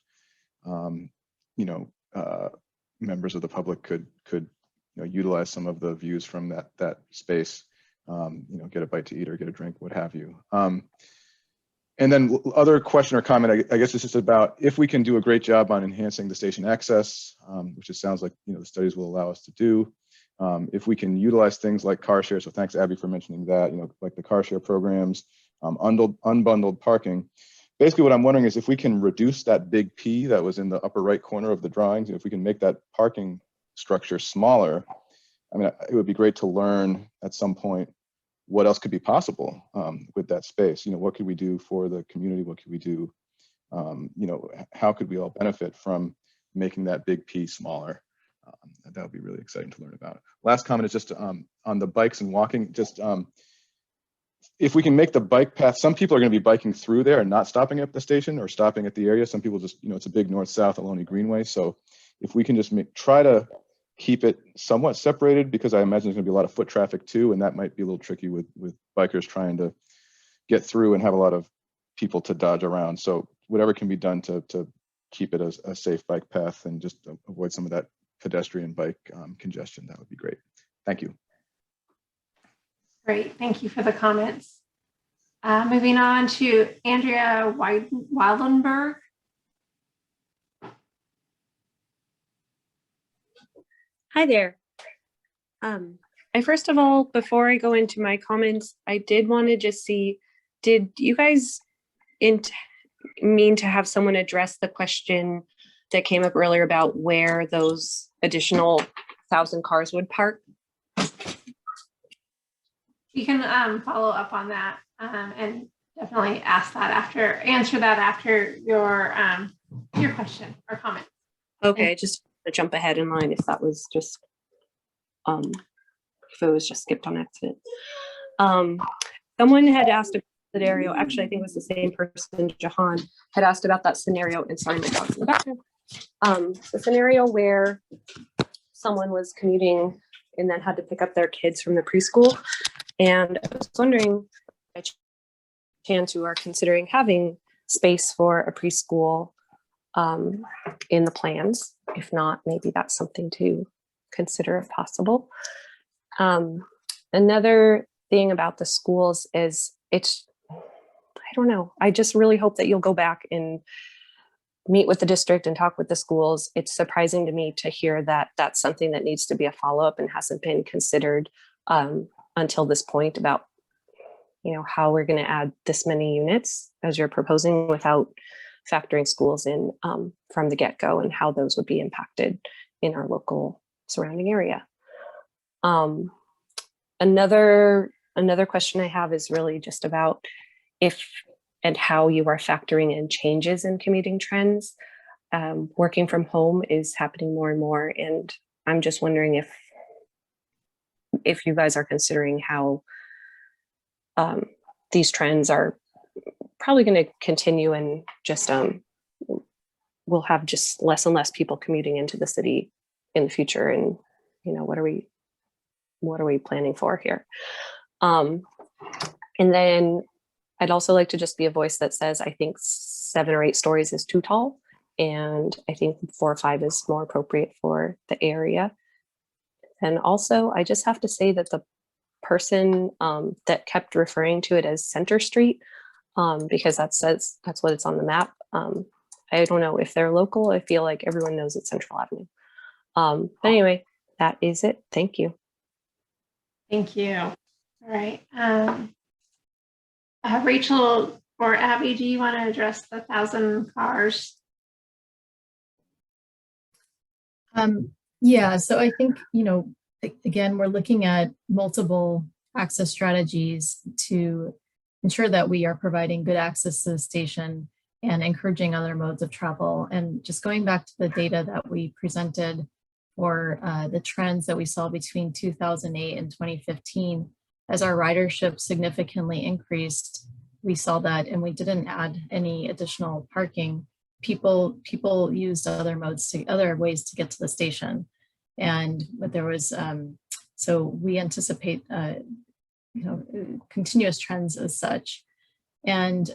members of the public could utilize some of the views from that space, get a bite to eat or get a drink, what have you. And then other question or comment, I guess this is about if we can do a great job on enhancing the station access, which it sounds like the studies will allow us to do. If we can utilize things like car share, so thanks Abby for mentioning that, like the car share programs, unbundled parking. Basically what I'm wondering is if we can reduce that big P that was in the upper right corner of the drawings, if we can make that parking structure smaller, I mean, it would be great to learn at some point what else could be possible with that space. What could we do for the community? What could we do? How could we all benefit from making that big P smaller? That would be really exciting to learn about. Last comment is just on the bikes and walking, just if we can make the bike path, some people are going to be biking through there and not stopping at the station or stopping at the area. Some people just, it's a big north-south Ohlone Greenway. So if we can just try to keep it somewhat separated, because I imagine there's going to be a lot of foot traffic too, and that might be a little tricky with bikers trying to get through and have a lot of people to dodge around. So whatever can be done to keep it a safe bike path and just avoid some of that pedestrian bike congestion, that would be great. Thank you. Great, thank you for the comments. Moving on to Andrea Wildenberg. Hi there. First of all, before I go into my comments, I did want to just see, did you guys mean to have someone address the question that came up earlier about where those additional 1,000 cars would park? You can follow up on that and definitely answer that after your question or comment. Okay, just to jump ahead in line if that was just, if it was just skipped on accident. Someone had asked about the scenario, actually I think it was the same person, Jahan, had asked about that scenario, and sorry, my dog's in the background. The scenario where someone was commuting and then had to pick up their kids from the preschool. And I was wondering, by chance you are considering having space for a preschool in the plans. If not, maybe that's something to consider if possible. Another thing about the schools is I don't know, I just really hope that you'll go back and meet with the district and talk with the schools. It's surprising to me to hear that that's something that needs to be a follow-up and hasn't been considered until this point about, how we're going to add this many units as you're proposing without factoring schools in from the get-go and how those would be impacted in our local surrounding area. Another question I have is really just about if and how you are factoring in changes in commuting trends. Working from home is happening more and more, and I'm just wondering if you guys are considering how these trends are probably going to continue, and just we'll have just less and less people commuting into the city in the future, and what are we planning for here? And then I'd also like to just be a voice that says I think 7 or 8 stories is too tall, and I think 4 or 5 is more appropriate for the area. And also, I just have to say that the person that kept referring to it as Center Street, because that's what it's on the map. I don't know if they're local. I feel like everyone knows it's Central Avenue. But anyway, that is it. Thank you. Thank you. All right. Rachel or Abby, do you want to address the 1,000 cars? Yeah, so I think, again, we're looking at multiple access strategies to ensure that we are providing good access to the station and encouraging other modes of travel. And just going back to the data that we presented for the trends that we saw between 2008 and 2015, as our ridership significantly increased, we saw that, and we didn't add any additional parking. People used other ways to get to the station, and there was so we anticipate continuous trends as such. And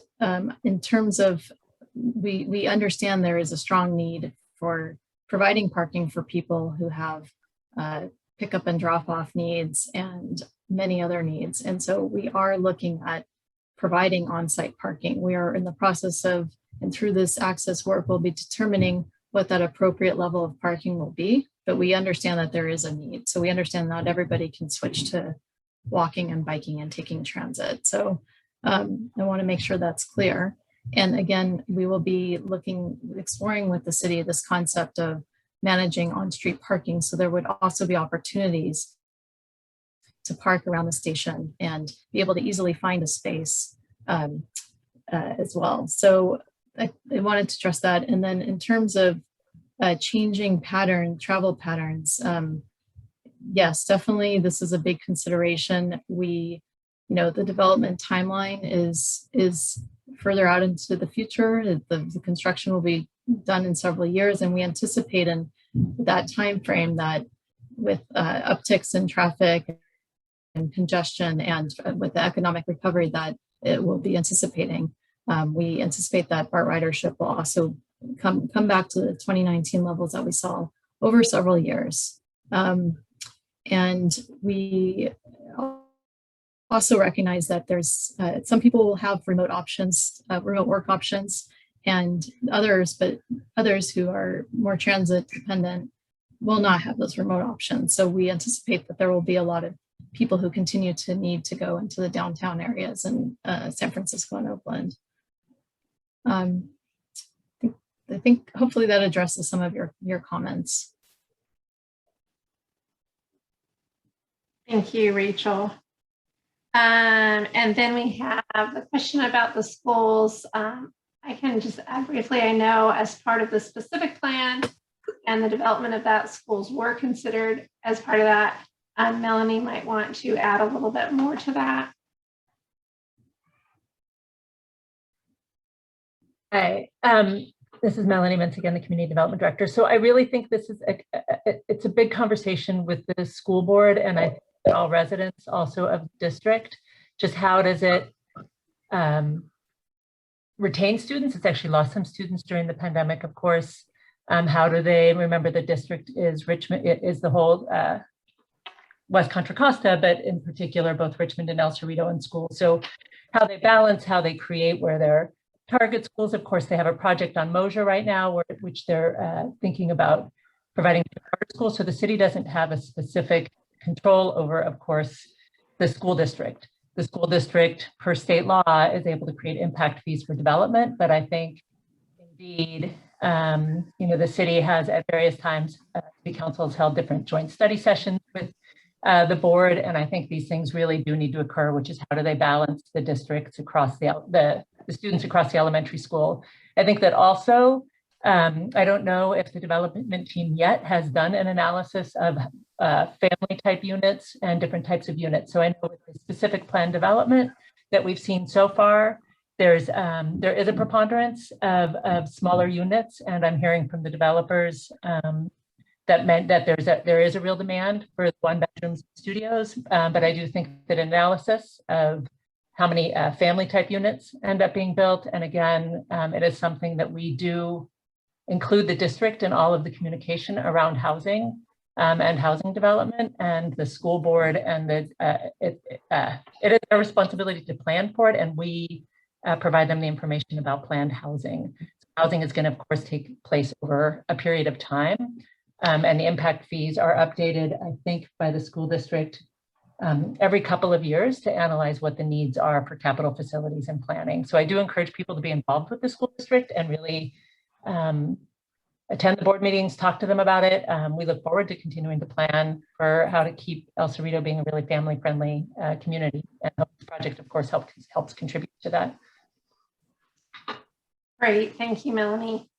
in terms of we understand there is a strong need for providing parking for people who have pickup and drop off needs and many other needs. And so we are looking at providing on-site parking. We are in the process of, and through this access work, we'll be determining what that appropriate level of parking will be, but we understand that there is a need. So we understand not everybody can switch to walking and biking and taking transit. So I want to make sure that's clear. And again, we will be exploring with the city this concept of managing on-street parking. So there would also be opportunities to park around the station and be able to easily find a space as well. So I wanted to address that. And then in terms of changing travel patterns, yes, definitely this is a big consideration. We the development timeline is further out into the future. The construction will be done in several years, and we anticipate in that time frame that with upticks in traffic and congestion and with the economic recovery that it will be anticipating, we anticipate that BART ridership will also come back to the 2019 levels that we saw over several years. And we also recognize that there's some people will have remote options, remote work options, and others who are more transit dependent will not have those remote options. So we anticipate that there will be a lot of people who continue to need to go into the downtown areas in San Francisco and Oakland. I think hopefully that addresses some of your comments. Thank you, Rachel. And then we have the question about the schools. I can just add briefly, I know as part of the specific plan and the development of that, schools were considered as part of that. Melanie might want to add a little bit more to that. Hi, this is Melanie Mintz again, the Community Development Director. So I really think this is it's a big conversation with the school board, and I think all residents also of the district. Just how does it retain students? It's actually lost some students during the pandemic, of course. How do they remember the district is Richmond, it is the whole West Contra Costa, but in particular, both Richmond and El Cerrito in schools. So how they balance, how they create where their target schools. Of course, they have a project on Mosier right now, which they're thinking about providing charter schools. So the city doesn't have a specific control over, of course, the school district. The school district, per state law, is able to create impact fees for development. But I think, indeed, the city has at various times, city council has held different joint study sessions with the board. And I think these things really do need to occur, which is how do they balance the districts across the students across the elementary school. I think that also, I don't know if the development team yet has done an analysis of family type units and different types of units. So I know with the specific plan development that we've seen so far, there is a preponderance of smaller units, and I'm hearing from the developers that meant that there is a real demand for one-bedroom studios. But I do think that analysis of how many family type units end up being built, and again, it is something that we do include the district in all of the communication around housing and housing development, and the school board, and it is their responsibility to plan for it, and we provide them the information about planned housing. Housing is going to, of course, take place over a period of time, and the impact fees are updated, I think, by the school district every couple of years to analyze what the needs are for capital facilities and planning. So I do encourage people to be involved with the school district and really attend the board meetings, talk to them about it. We look forward to continuing to plan for how to keep El Cerrito being a really family-friendly community. And this project, of course, helps contribute to that. Great, thank you, Melanie.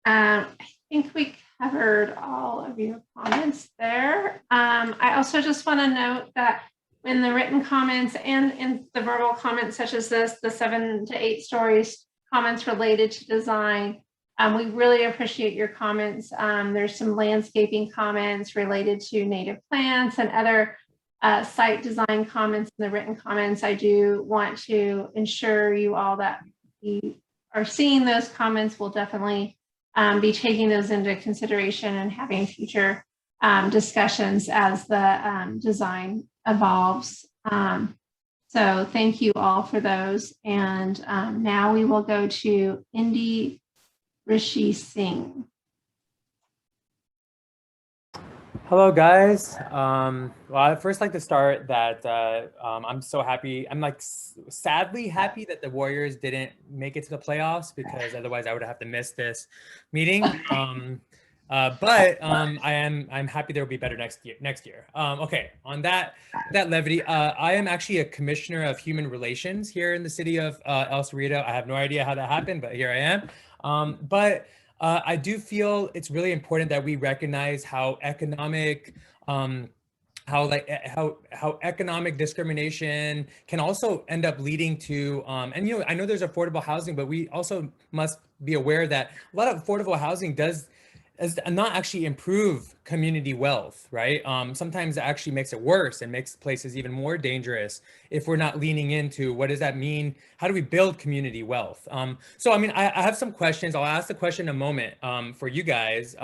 I think we covered all of your comments there. I also just want to note that in the written comments and in the verbal comments such as this, the 7 to 8 stories comments related to design, we really appreciate your comments. There's some landscaping comments related to native plants and other site design comments in the written comments. I do want to ensure you all that you are seeing those comments. We'll definitely be taking those into consideration and having future discussions as the design evolves. So thank you all for those. And now we will go to Indy Rishi Singh. Hello, guys. Well, I'd first like to start that I'm so happy. I'm like sadly happy that the Warriors didn't make it to the playoffs, because otherwise I would have to miss this meeting. But I'm happy there will be better next year. Okay, on that levity, I am actually a commissioner of human relations here in the city of El Cerrito. I have no idea how that happened, but here I am. But I do feel it's really important that we recognize how economic how how economic discrimination can also end up leading to and you know, I know there's affordable housing, but we also must be aware that a lot of affordable housing does not actually improve community wealth, right? Sometimes it actually makes it worse and makes places even more dangerous if we're not leaning into what does that mean? How do we build community wealth? So, I mean, I have some questions. I'll ask the question in a moment for you guys,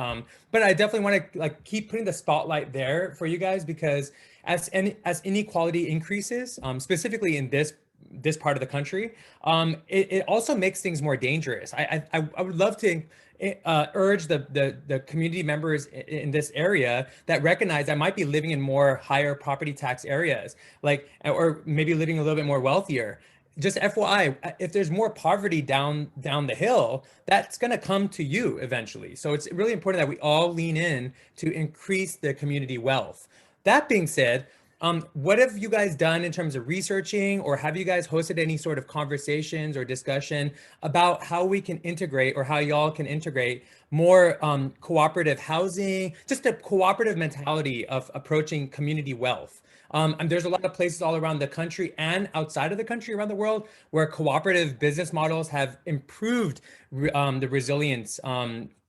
but I definitely want to like keep putting the spotlight there for you guys because as inequality increases, specifically in this part of the country, it also makes things more dangerous. I would love to urge the community members in this area that recognize that might be living in more higher property tax areas, like, or maybe living a little bit more wealthier. Just FYI, if there's more poverty down the hill, that's going to come to you eventually. So it's really important that we all lean in to increase the community wealth. That being said, what have you guys done in terms of researching, or have you guys hosted any sort of conversations or discussion about how we can integrate, or how y'all can integrate more cooperative housing, just a cooperative mentality of approaching community wealth? And there's a lot of places all around the country and outside of the country, around the world, where cooperative business models have improved the resilience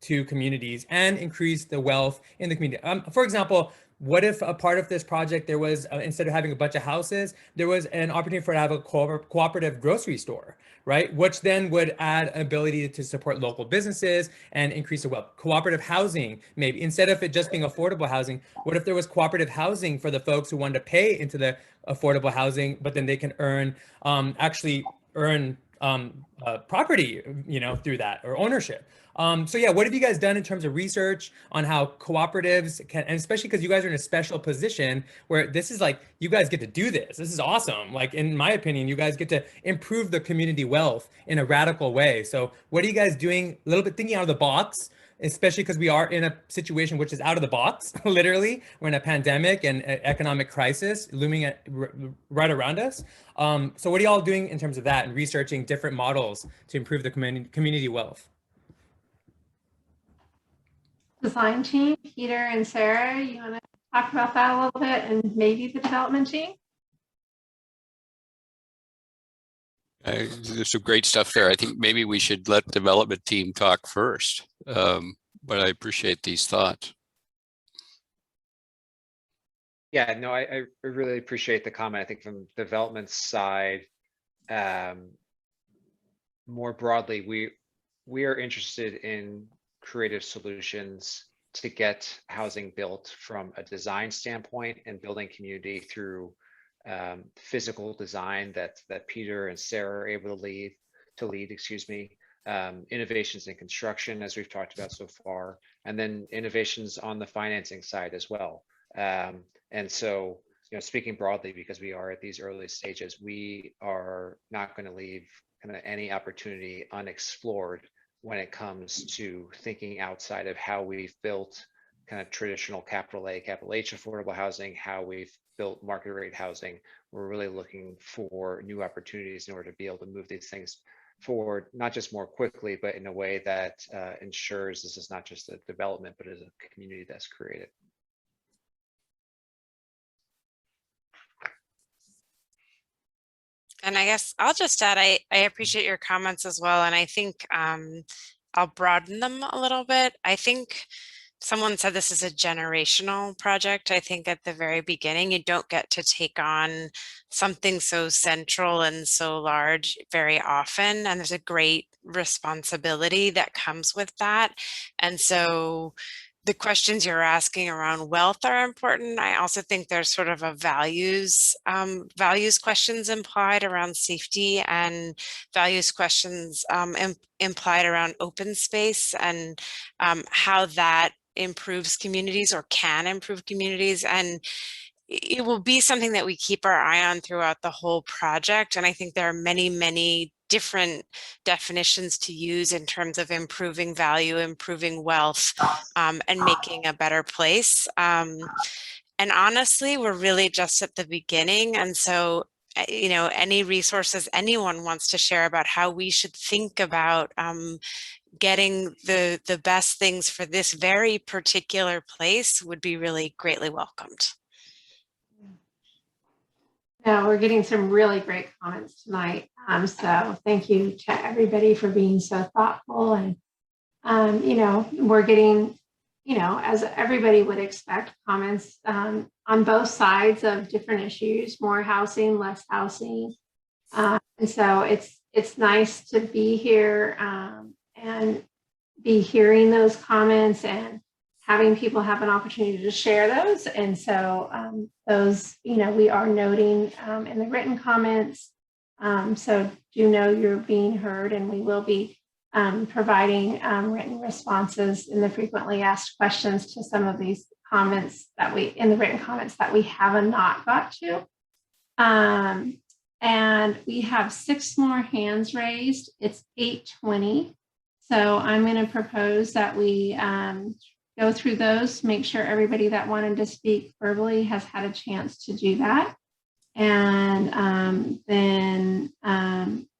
to communities and increased the wealth in the community. For example, what if a part of this project, there was, instead of having a bunch of houses, there was an opportunity for to have a cooperative grocery store, right? Which then would add an ability to support local businesses and increase the wealth. Cooperative housing, maybe, instead of it just being affordable housing, what if there was cooperative housing for the folks who wanted to pay into the affordable housing, but then they can actually earn property, you know, through that, or ownership. So yeah, what have you guys done in terms of research on how cooperatives can, and especially because you guys are in a special position where this is like, you guys get to do this. This is awesome. Like, in my opinion, you guys get to improve the community wealth in a radical way. So what are you guys doing, a little bit thinking out of the box, especially because we are in a situation which is out of the box, literally. We're in a pandemic and economic crisis looming right around us. So what are y'all doing in terms of that and researching different models to improve the community wealth? Design team, Peter and Sarah, you want to talk about that a little bit, and maybe the development team? There's some great stuff there. I think maybe we should let the development team talk first, but I appreciate these thoughts. Yeah, no, I really appreciate the comment. I think from the development side, more broadly, we are interested in creative solutions to get housing built from a design standpoint and building community through physical design that Peter and Sarah are able to lead, innovations in construction, as we've talked about so far, and then innovations on the financing side as well. And so, you know, speaking broadly, because we are at these early stages, we are not going to leave kind of any opportunity unexplored when it comes to thinking outside of how we've built kind of traditional capital A, capital H affordable housing, how we've built market rate housing. We're really looking for new opportunities in order to be able to move these things forward, not just more quickly, but in a way that ensures this is not just a development, but is a community that's created. And I guess I'll just add, I appreciate your comments as well. And I think I'll broaden them a little bit. I think someone said this is a generational project. I think at the very beginning, you don't get to take on something so central and so large very often. And there's a great responsibility that comes with that. And so the questions you're asking around wealth are important. I also think there's sort of a values questions implied around safety, and values questions implied around open space, and how that improves communities or can improve communities. And it will be something that we keep our eye on throughout the whole project. And I think there are many, many different definitions to use in terms of improving value, improving wealth, and making a better place. And honestly, we're really just at the beginning. And so, you know, any resources anyone wants to share about how we should think about getting the best things for this very particular place would be really greatly welcomed. No, we're getting some really great comments tonight. So thank you to everybody for being so thoughtful. And, we're getting, as everybody would expect, comments on both sides of different issues, more housing, less housing. And so it's nice to be here and be hearing those comments and having people have an opportunity to share those. And so those, we are noting in the written comments. So do know you're being heard, and we will be providing written responses in the frequently asked questions to some of these comments in the written comments that we have not got to. And we have 6 more hands raised. It's 8:20. So I'm going to propose that we go through those, make sure everybody that wanted to speak verbally has had a chance to do that. And then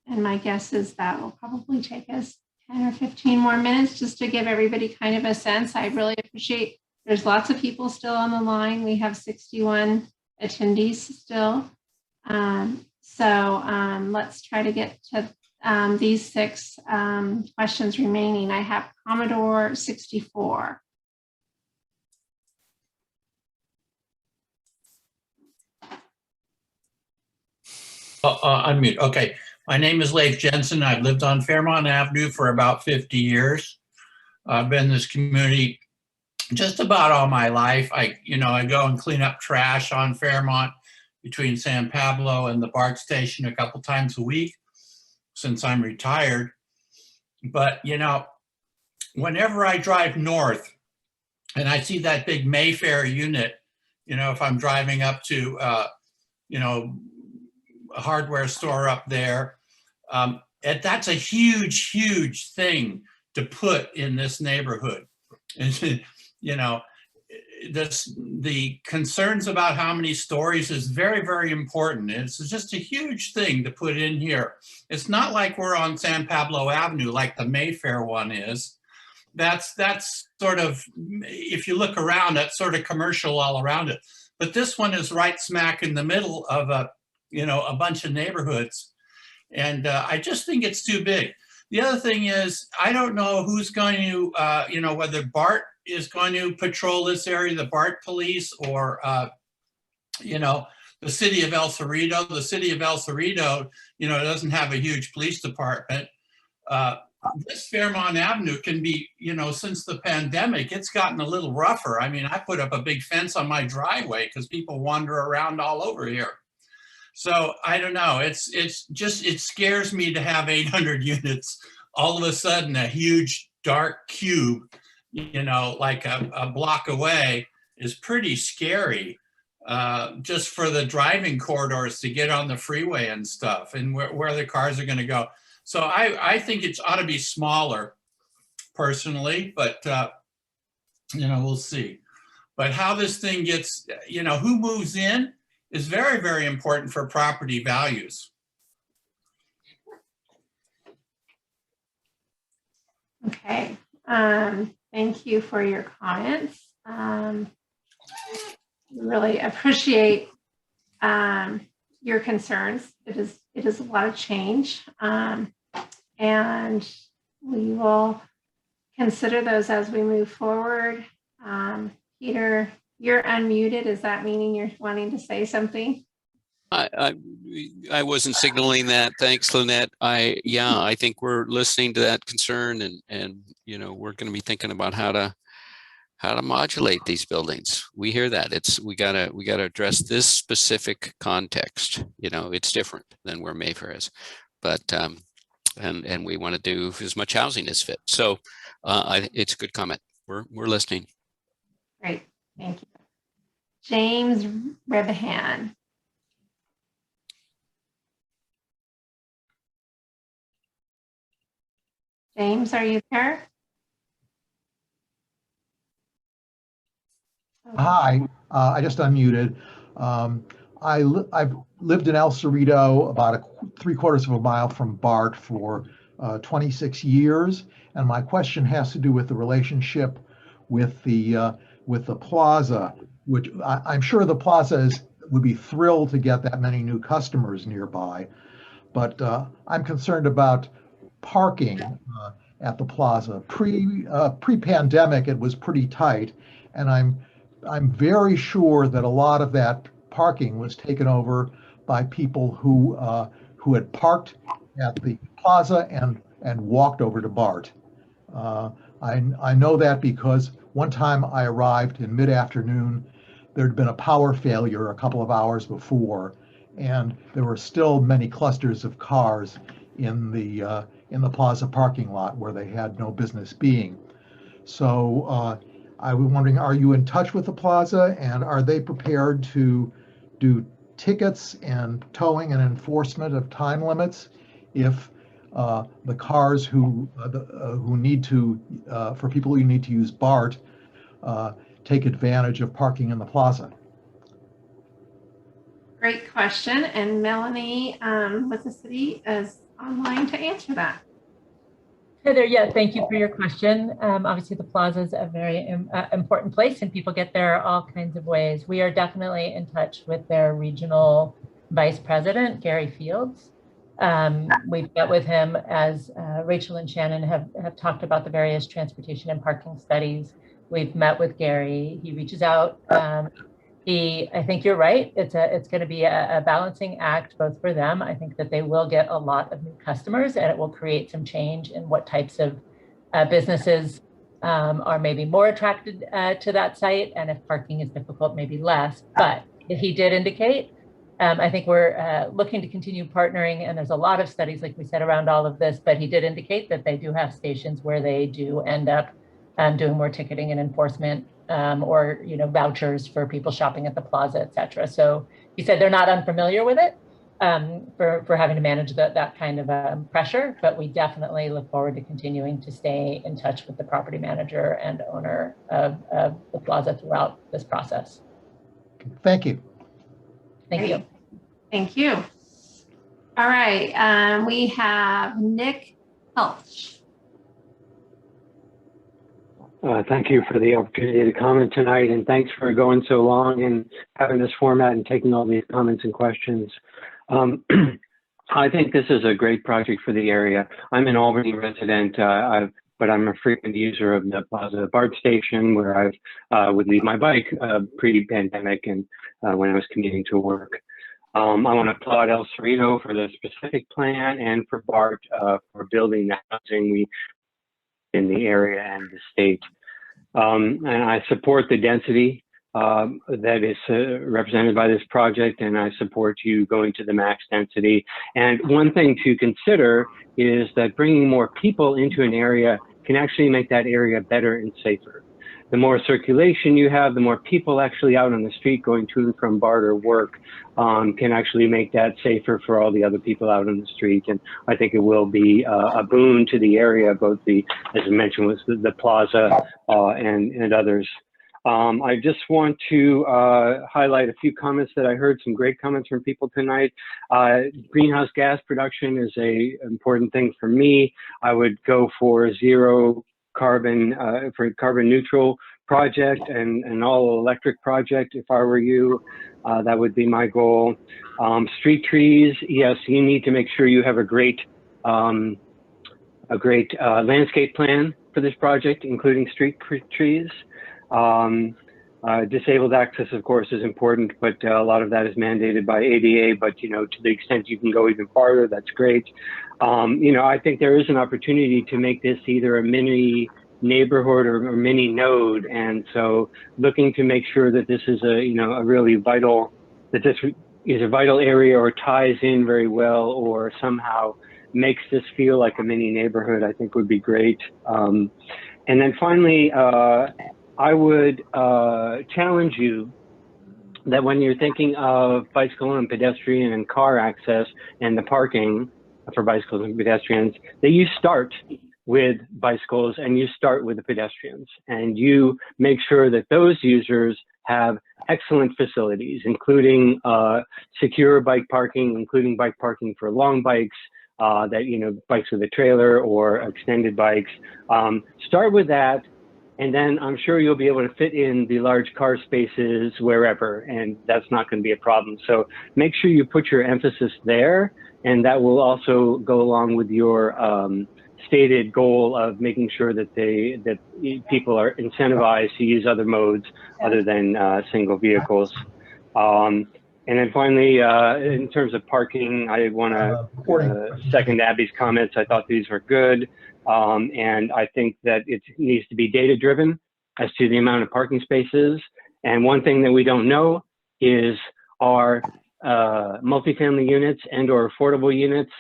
my guess is that will probably take us 10 or 15 more minutes just to give everybody kind of a sense. I really appreciate, there's lots of people still on the line. We have 61 attendees still. So let's try to get to these 6 questions remaining. I have Commodore 64. Unmute. Okay. My name is Leif Jensen. I've lived on Fairmont Avenue for about 50 years. I've been in this community just about all my life. I go and clean up trash on Fairmont between San Pablo and the BART station a couple times a week since I'm retired. But, whenever I drive north and I see that big Mayfair unit, if I'm driving up to, a hardware store up there, that's a huge, huge thing to put in this neighborhood. And, the concerns about how many stories is very, very important. It's just a huge thing to put in here. It's not like we're on San Pablo Avenue like the Mayfair one is. That's sort of, if you look around, that's sort of commercial all around it. But this one is right smack in the middle of a bunch of neighborhoods. And I just think it's too big. The other thing is, I don't know who's going to, whether BART is going to patrol this area, the BART police, or, the city of El Cerrito. The city of El Cerrito, doesn't have a huge police department. This Fairmont Avenue can be, since the pandemic, it's gotten a little rougher. I mean, I put up a big fence on my driveway because people wander around all over here. So I don't know, it scares me to have 800 units. All of a sudden, a huge dark cube, like a block away is pretty scary, just for the driving corridors to get on the freeway and stuff, and where the cars are gonna go. So I think it ought to be smaller personally, but we'll see. But how this thing gets, who moves in is very, very important for property values. Okay, thank you for your comments. Really appreciate your concerns. It is a lot of change, and we will consider those as we move forward. Peter, you're unmuted. Is that meaning you're wanting to say something? I wasn't signaling that. Thanks, Lynette. I think we're listening to that concern, and we're going to be thinking about how to modulate these buildings. We hear that. We gotta address this specific context. It's different than where Mayfair is, but and we want to do as much housing as fit. So it's a good comment. We're listening. Great, thank you. James Rebahan. James, are you there? Hi, I just unmuted. I've lived in El Cerrito, about 3/4 of a mile from BART, for 26 years, and my question has to do with the relationship with the Plaza, which I'm sure the Plaza is would be thrilled to get that many new customers nearby. But I'm concerned about parking at the plaza. Pre-pandemic, it was pretty tight, and I'm very sure that a lot of that parking was taken over by people who had parked at the plaza and walked over to BART. I know that because one time I arrived in mid-afternoon, there'd been a power failure a couple of hours before, and there were still many clusters of cars in the plaza parking lot where they had no business being. So I was wondering, are you in touch with the plaza, and are they prepared to do tickets and towing and enforcement of time limits if the cars who need to, for people who need to use BART, take advantage of parking in the plaza? Great question. And Melanie with the city is online to answer that. Hey there. Yeah, thank you for your question. Obviously, the plaza is a very important place and people get there all kinds of ways. We are definitely in touch with their regional vice president, Gary Fields. We've met with him as Rachel and Shannon have talked about the various transportation and parking studies. We've met with Gary. He reaches out. I think you're right. It's going to be a balancing act both for them. I think that they will get a lot of new customers, and it will create some change in what types of businesses are maybe more attracted to that site, and if parking is difficult, maybe less. But he did indicate, I think we're looking to continue partnering, and there's a lot of studies, like we said, around all of this, but he did indicate that they do have stations where they do end up doing more ticketing and enforcement, or vouchers for people shopping at the plaza, et cetera. So he said they're not unfamiliar with it for having to manage that kind of pressure, but we definitely look forward to continuing to stay in touch with the property manager and owner of the plaza throughout this process. Thank you. Thank you. Thank you. All right, we have Nick Helch. Thank you for the opportunity to comment tonight, and thanks for going so long and having this format and taking all these comments and questions. I think this is a great project for the area. I'm an Albany resident, but I'm a frequent user of the Plaza BART station, where I would leave my bike pre-pandemic and when I was commuting to work. I want to applaud El Cerrito for the specific plan and for BART for building the housing in the area and the state. And I support the density that is represented by this project, and I support you going to the max density. And one thing to consider is that bringing more people into an area can actually make that area better and safer. The more circulation you have, the more people actually out on the street going to and from BART or work can actually make that safer for all the other people out on the street. And I think it will be a boon to the area, both as I mentioned, was the plaza and others. I just want to highlight a few comments that I heard, some great comments from people tonight. Greenhouse gas production is an important thing for me. I would go for zero carbon, for carbon neutral project and all electric project. If I were you, that would be my goal. Street trees, yes, you need to make sure you have a great landscape plan for this project, including street trees. Disabled access, of course, is important, but a lot of that is mandated by ADA, but to the extent you can go even farther, that's great. I think there is an opportunity to make this either a mini neighborhood or mini node, and so looking to make sure that this is a really vital, that this is a vital area or ties in very well or somehow makes this feel like a mini neighborhood, I think would be great. And then finally, I would challenge you that when you're thinking of bicycle and pedestrian and car access and the parking for bicycles and pedestrians, that you start with bicycles and you start with the pedestrians, and you make sure that those users have excellent facilities, including secure bike parking, including bike parking for long bikes, bikes with a trailer or extended bikes. Start with that. And then I'm sure you'll be able to fit in the large car spaces wherever, and that's not going to be a problem. So make sure you put your emphasis there, and that will also go along with your stated goal of making sure that people are incentivized to use other modes other than single vehicles. And then finally, in terms of parking, I want to second Abby's comments. I thought these were good. And I think that it needs to be data driven as to the amount of parking spaces. And one thing that we don't know is are multifamily units and or affordable units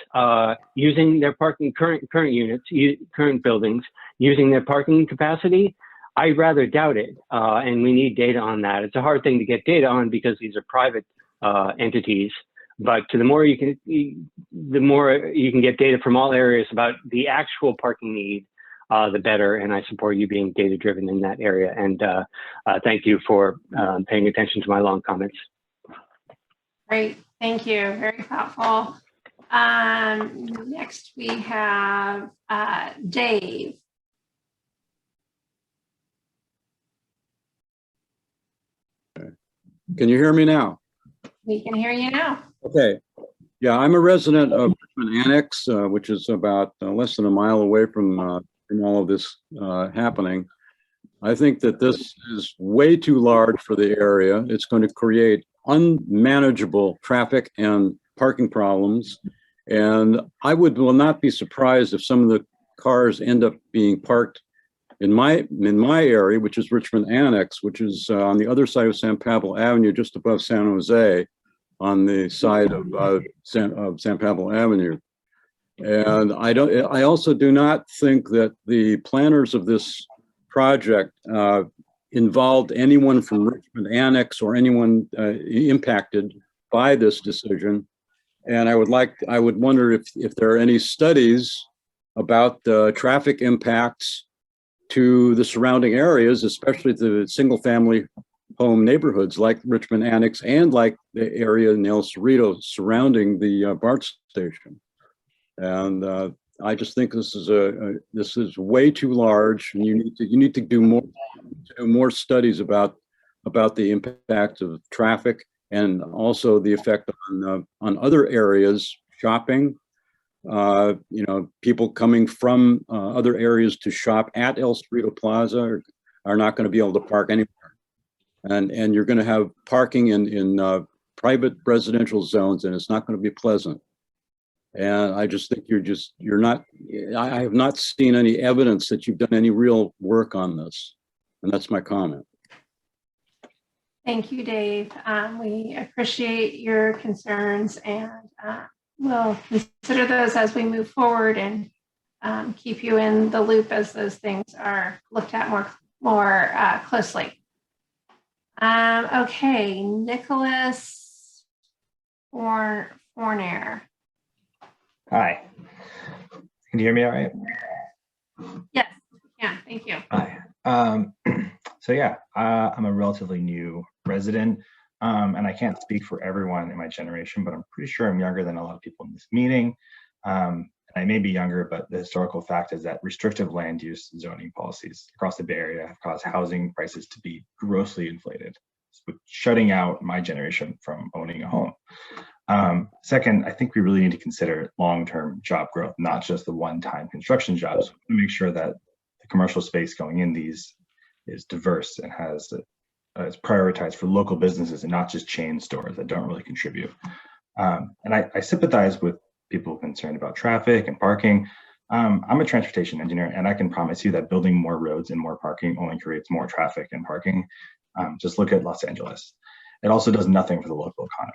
using their parking, current buildings using their parking capacity. I rather doubt it, and we need data on that. It's a hard thing to get data on because these are private entities. But the more you can get data from all areas about the actual parking need, the better. And I support you being data driven in that area. And thank you for paying attention to my long comments. Great, thank you, very thoughtful. Next we have Dave. Can you hear me now? We can hear you now. Okay. Yeah, I'm a resident of Richmond Annex, which is about less than a mile away from all of this happening. I think that this is way too large for the area. It's going to create unmanageable traffic and parking problems. And I will not be surprised if some of the cars end up being parked in my area, which is Richmond Annex, which is on the other side of San Pablo Avenue, just above San Jose, on the side of San Pablo Avenue. And I also do not think that the planners of this project involved anyone from Richmond Annex or anyone impacted by this decision. And I would wonder if there are any studies about traffic impacts to the surrounding areas, especially the single family home neighborhoods like Richmond Annex and like the area in El Cerrito surrounding the BART station. And I just think this is way too large, and you need to do more studies about the impact of traffic and also the effect on other areas, shopping. People coming from other areas to shop at El Cerrito Plaza are not going to be able to park anywhere. And you're going to have parking in private residential zones, and it's not going to be pleasant. And I just think I have not seen any evidence that you've done any real work on this. And that's my comment. Thank you, Dave. We appreciate your concerns, and we'll consider those as we move forward and keep you in the loop as those things are looked at more closely. Okay, Nicholas Fornair. Hi. Can you hear me all right? Yes, yeah, thank you. Hi. So yeah, I'm a relatively new resident, and I can't speak for everyone in my generation, but I'm pretty sure I'm younger than a lot of people in this meeting. I may be younger, but the historical fact is that restrictive land use zoning policies across the Bay Area have caused housing prices to be grossly inflated, shutting out my generation from owning a home. Second, I think we really need to consider long-term job growth, not just the one-time construction jobs. We make sure that the commercial space going in these is diverse and is prioritized for local businesses and not just chain stores that don't really contribute. And I sympathize with people concerned about traffic and parking. I'm a transportation engineer, and I can promise you that building more roads and more parking only creates more traffic and parking. Just look at Los Angeles. It also does nothing for the local economy.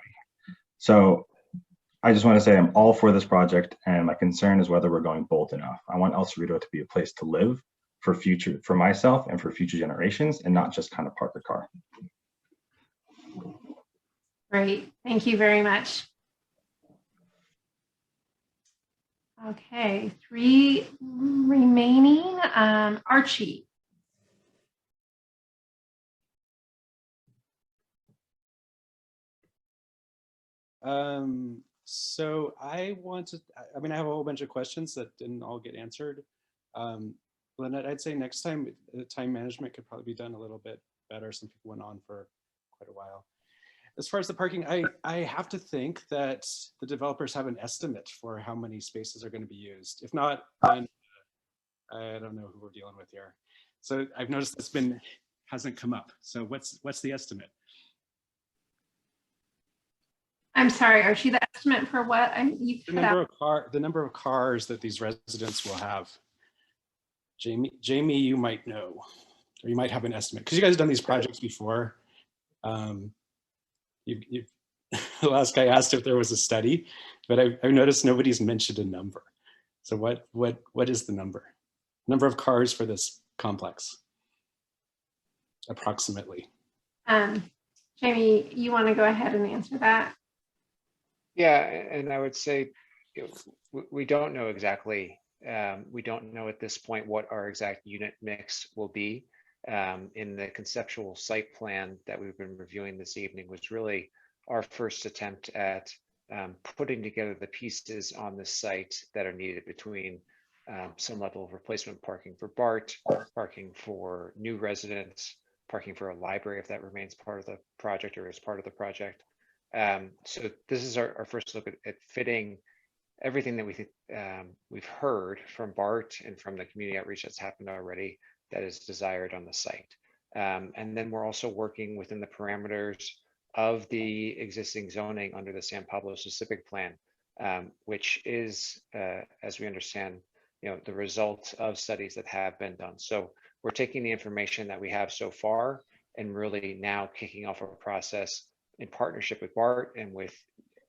So I just want to say I'm all for this project, and my concern is whether we're going bold enough. I want El Cerrito to be a place to live for myself and for future generations, and not just kind of park a car. Great, thank you very much. Okay, 3 remaining. Archie. So I have a whole bunch of questions that didn't all get answered. Lynette, I'd say next time, time management could probably be done a little bit better. Some people went on for quite a while. As far as the parking, I have to think that the developers have an estimate for how many spaces are going to be used. If not, then I don't know who we're dealing with here. So I've noticed this hasn't come up. So what's the estimate? I'm sorry, Archie, the estimate for what? The number of cars that these residents will have. Jamie, you might know, or you might have an estimate because you guys have done these projects before. The last guy asked if there was a study, but I've noticed nobody's mentioned a number. So what is the number? Number of cars for this complex, approximately. Jamie, you want to go ahead and answer that? Yeah, and I would say we don't know exactly. We don't know at this point what our exact unit mix will be. In the conceptual site plan that we've been reviewing this evening was really our first attempt at putting together the pieces on the site that are needed between some level of replacement parking for BART, parking for new residents, parking for a library if that remains part of the project or is part of the project. So this is our first look at fitting everything that we've heard from BART and from the community outreach that's happened already that is desired on the site. And then we're also working within the parameters of the existing zoning under the San Pablo specific plan, which is, as we understand, the result of studies that have been done. So we're taking the information that we have so far and really now kicking off a process in partnership with BART and with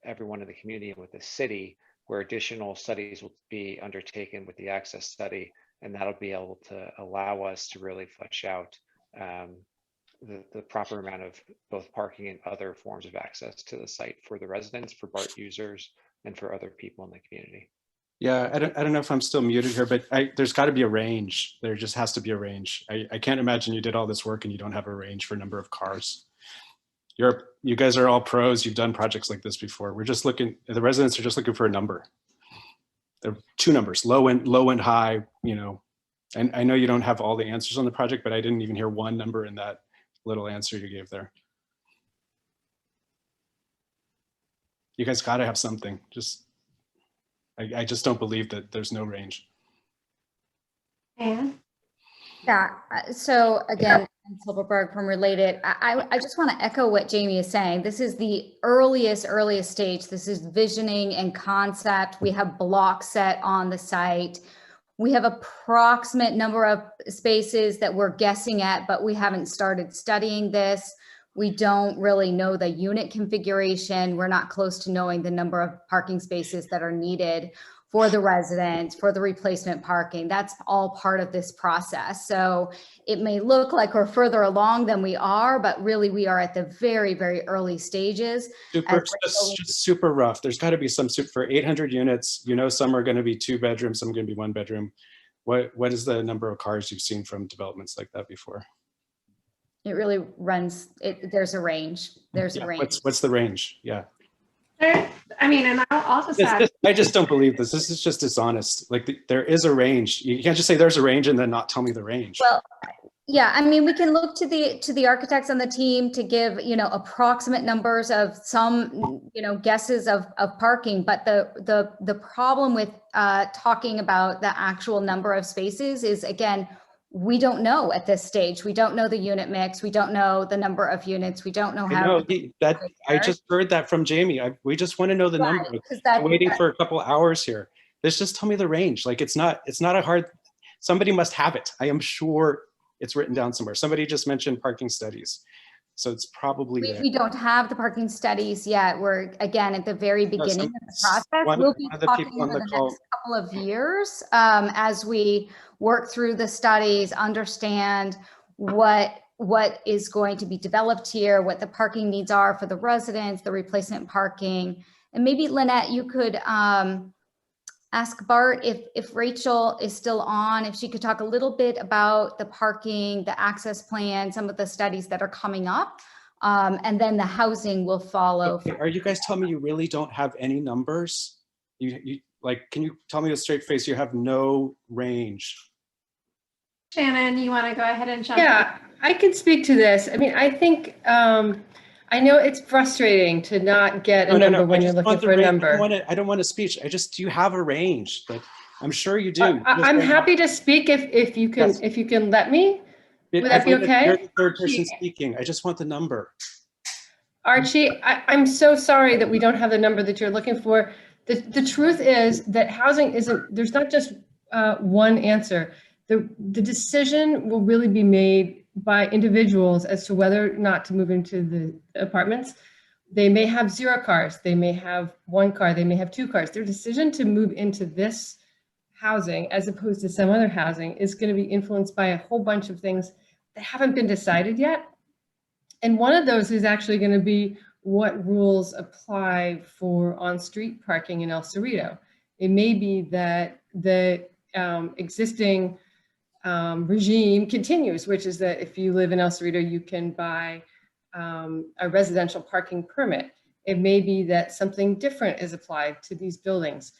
everyone in the community and with the city, where additional studies will be undertaken with the access study, and that'll be able to allow us to really flesh out the proper amount of both parking and other forms of access to the site for the residents, for BART users, and for other people in the community. Yeah, I don't know if I'm still muted here, but there's got to be a range. There just has to be a range. I can't imagine you did all this work and you don't have a range for number of cars. You guys are all pros. You've done projects like this before. We're just looking. The residents are just looking for a number. There are two numbers: low and high. And I know you don't have all the answers on the project, but I didn't even hear one number in that little answer you gave there. You guys got to have something. I just don't believe that there's no range. And yeah, so again, Silverberg from Related, I just want to echo what Jamie is saying. This is the earliest stage. This is visioning and concept. We have blocks set on the site. We have approximate number of spaces that we're guessing at, but we haven't started studying this. We don't really know the unit configuration. We're not close to knowing the number of parking spaces that are needed for the residents, for the replacement parking. That's all part of this process. So it may look like we're further along than we are, but really we are at the very, very early stages. Just super rough. There's got to be some for 800 units. Some are going to be 2 bedrooms, some are going to be 1 bedroom. What is the number of cars you've seen from developments like that before? It really runs. There's a range. There's a range. What's the range? Yeah. And I'll also say, I just don't believe this. This is just dishonest. Like there is a range. You can't just say there's a range and then not tell me the range. Well, yeah, we can look to the architects on the team to give, approximate numbers of some, guesses of parking. But the problem with talking about the actual number of spaces is, again, we don't know at this stage. We don't know the unit mix. We don't know the number of units. We don't know how. I just heard that from Jamie. We just want to know the number. I'm waiting for a couple hours here. Just tell me the range. Like it's not a hard. Somebody must have it. I am sure it's written down somewhere. Somebody just mentioned parking studies, so it's probably there. We don't have the parking studies yet. We're again at the very beginning of the process. We'll be talking over the next couple of years as we work through the studies, understand what is going to be developed here, what the parking needs are for the residents, the replacement parking. And maybe Lynette, you could ask BART if Rachel is still on, if she could talk a little bit about the parking, the access plan, some of the studies that are coming up, and then the housing will follow. Okay. Are you guys telling me you really don't have any numbers? You can you tell me with a straight face you have no range? Shannon, you want to go ahead and jump? Yeah, I can speak to this. I mean, I think, I know it's frustrating to not get a number when you're looking for a number. I don't want a speech. Do you have a range? Like, I'm sure you do. I'm happy to speak if you can, if you can let me. Would that be okay? You're the third person speaking. I just want the number. Archie, I'm so sorry that we don't have the number that you're looking for. The truth is that housing isn't, there's not just one answer. The decision will really be made by individuals as to whether or not to move into the apartments. They may have 0 cars, they may have 1 car, they may have 2 cars. Their decision to move into this housing as opposed to some other housing is going to be influenced by a whole bunch of things that haven't been decided yet. And one of those is actually going to be what rules apply for on-street parking in El Cerrito. It may be that the existing regime continues, which is that if you live in El Cerrito, you can buy a residential parking permit. It may be that something different is applied to these buildings.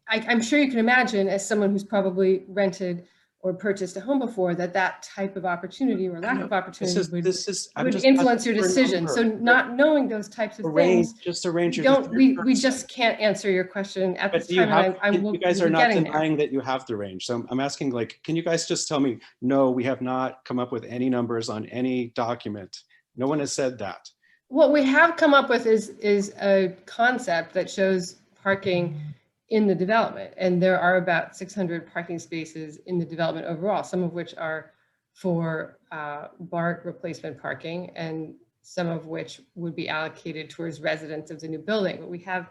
I'm sure you can imagine, as someone who's probably rented or purchased a home before, that type of opportunity or lack of opportunity would influence your decision. So not knowing those types of things, just arrange we just can't answer your question at this time. You guys are not denying that you have the range. So I'm asking, like, can you guys just tell me, no, we have not come up with any numbers on any document. No one has said that. What we have come up with is a concept that shows parking in the development, and there are about 600 parking spaces in the development overall, some of which are for BART replacement parking, and some of which would be allocated towards residents of the new building. But we have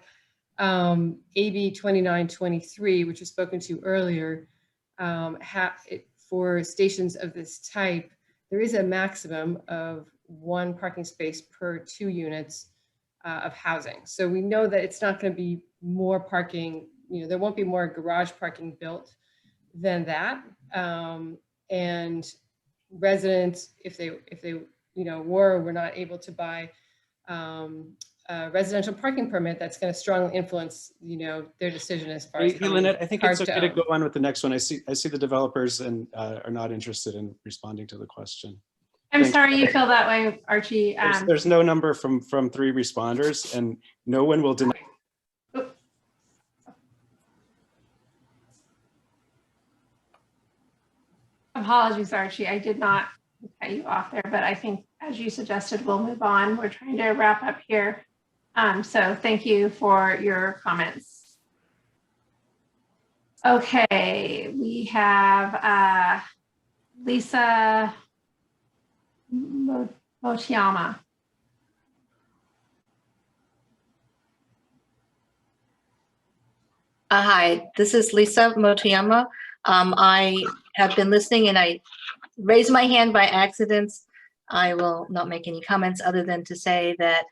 AB 2923, which was spoken to earlier, for stations of this type, there is a maximum of 1 parking space per 2 units of housing. So we know that it's not going to be more parking, there won't be more garage parking built than that. And residents, if they were not able to buy a residential parking permit, that's going to strongly influence, their decision as far as Hey, Lynette, I think it's okay to go on with the next one. I see the developers and are not interested in responding to the question. I'm sorry you feel that way, Archie. There's no number from 3 responders, and no one will deny. Apologies, Archie. I did not cut you off there, but I think, as you suggested, we'll move on. We're trying to wrap up here. So thank you for your comments. Okay, we have Lisa Mochiyama. Hi, this is Lisa Motoyama. I have been listening and I raised my hand by accident. I will not make any comments other than to say that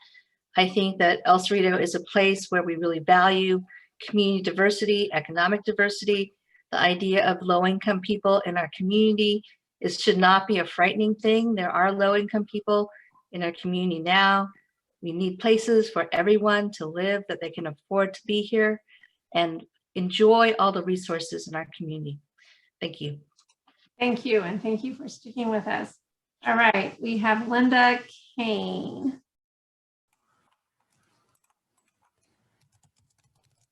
I think that El Cerrito is a place where we really value community diversity, economic diversity. The idea of low-income people in our community should not be a frightening thing. There are low-income people in our community now. We need places for everyone to live that they can afford to be here and enjoy all the resources in our community. Thank you. Thank you, and thank you for sticking with us. All right, we have Linda Kane.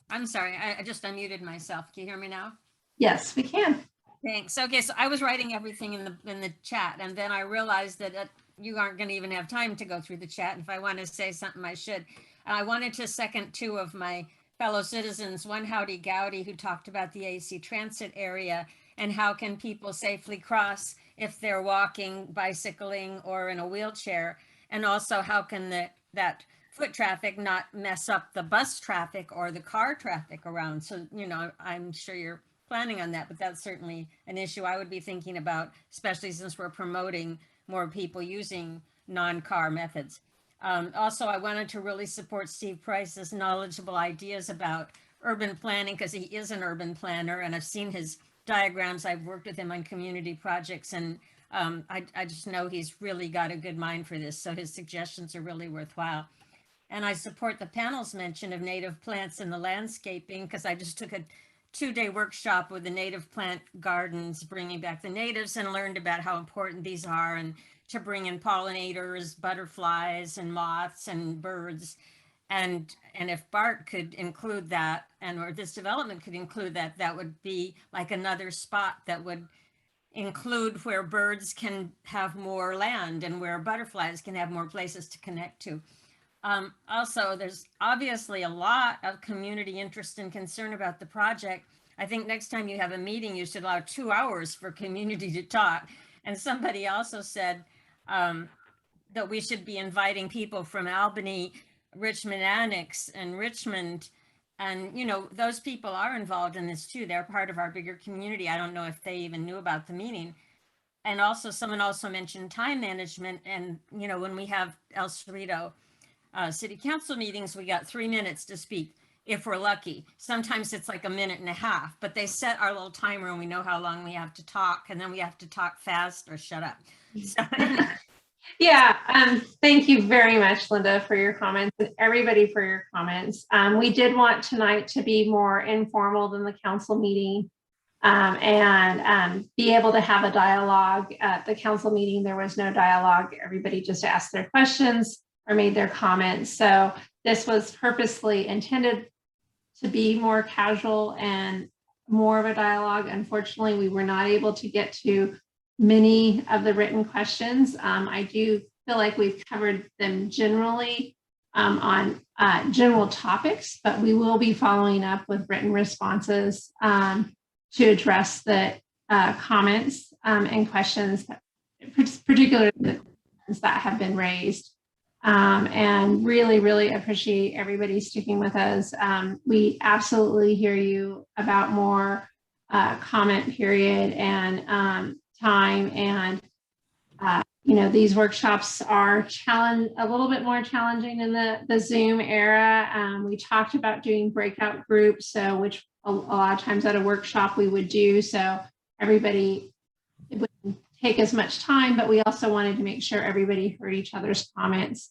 I'm sorry, I just unmuted myself. Can you hear me now? Yes, we can. Thanks. Okay, so I was writing everything in the chat, and then I realized that you aren't going to even have time to go through the chat. If I want to say something, I should. And I wanted to second 2 of my fellow citizens, one Howdy Gowdy, who talked about the AC transit area and how can people safely cross if they're walking, bicycling, or in a wheelchair, and also how can that foot traffic not mess up the bus traffic or the car traffic around. So, I'm sure you're planning on that, but that's certainly an issue I would be thinking about, especially since we're promoting more people using non-car methods. Also, I wanted to really support Steve Price's knowledgeable ideas about urban planning, because he is an urban planner and I've seen his diagrams. I've worked with him on community projects, and I just know he's really got a good mind for this. So his suggestions are really worthwhile. And I support the panel's mention of native plants in the landscaping, because I just took a 2-day workshop with the native plant gardens, bringing back the natives, and learned about how important these are, and to bring in pollinators, butterflies and moths and birds. And if BART could include that, or this development could include that, that would be like another spot that would include where birds can have more land and where butterflies can have more places to connect to. Also, there's obviously a lot of community interest and concern about the project. I think next time you have a meeting, you should allow 2 hours for community to talk. And somebody also said that we should be inviting people from Albany, Richmond Annex, and Richmond. And, you know, those people are involved in this too. They're part of our bigger community. I don't know if they even knew about the meeting. And also, someone also mentioned time management. And, you know, when we have El Cerrito city council meetings, we got 3 minutes to speak if we're lucky. Sometimes it's like a minute and a half, but they set our little timer and we know how long we have to talk, and then we have to talk fast or shut up. So, yeah, thank you very much, Linda, for your comments, and everybody for your comments. We did want tonight to be more informal than the council meeting, and be able to have a dialogue. At the council meeting, there was no dialogue. Everybody just asked their questions or made their comments. So this was purposely intended to be more casual and more of a dialogue. Unfortunately, we were not able to get to many of the written questions. I do feel like we've covered them generally on general topics, but we will be following up with written responses to address the comments and questions, particularly the questions that have been raised. And really, really appreciate everybody sticking with us. We absolutely hear you about more comment period and time. And, you know, these workshops are a little bit more challenging in the Zoom era. We talked about doing breakout groups, so which a lot of times at a workshop we would do. So everybody, it wouldn't take as much time, but we also wanted to make sure everybody heard each other's comments.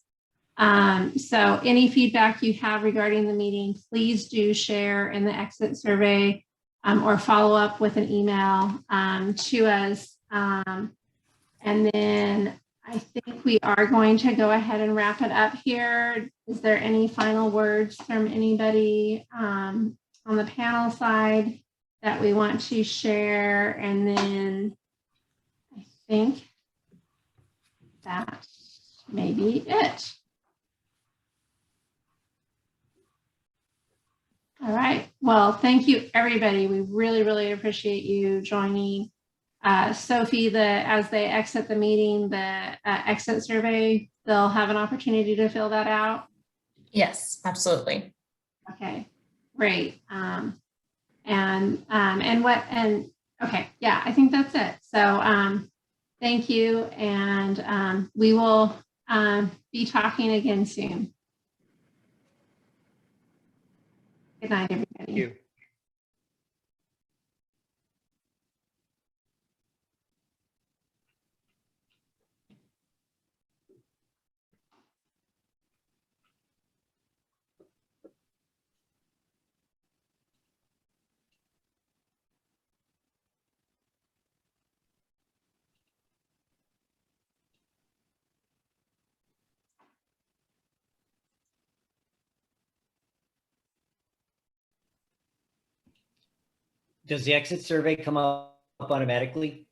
So any feedback you have regarding the meeting, please do share in the exit survey or follow up with an email to us. And then I think we are going to go ahead and wrap it up here. Is there any final words from anybody on the panel side that we want to share? And then I think that may be it. All right. Well, thank you, everybody. We really, really appreciate you joining. Sophie, as they exit the meeting, the exit survey, they'll have an opportunity to fill that out. Yes, absolutely. Okay, great. Okay, yeah, I think that's it. So thank you, and we will be talking again soon. Good night, everybody. Thank you. Does the exit survey come up automatically?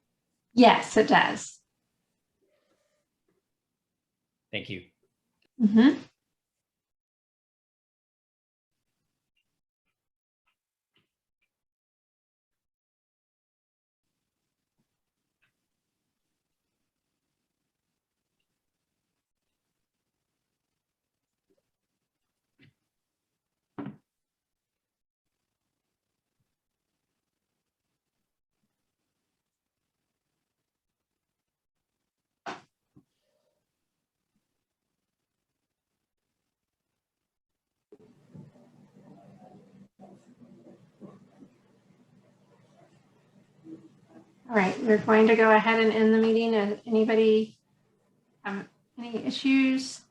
Yes, it does. Thank you. Mm-hmm. All right, we're going to go ahead and end the meeting. Anybody have any issues?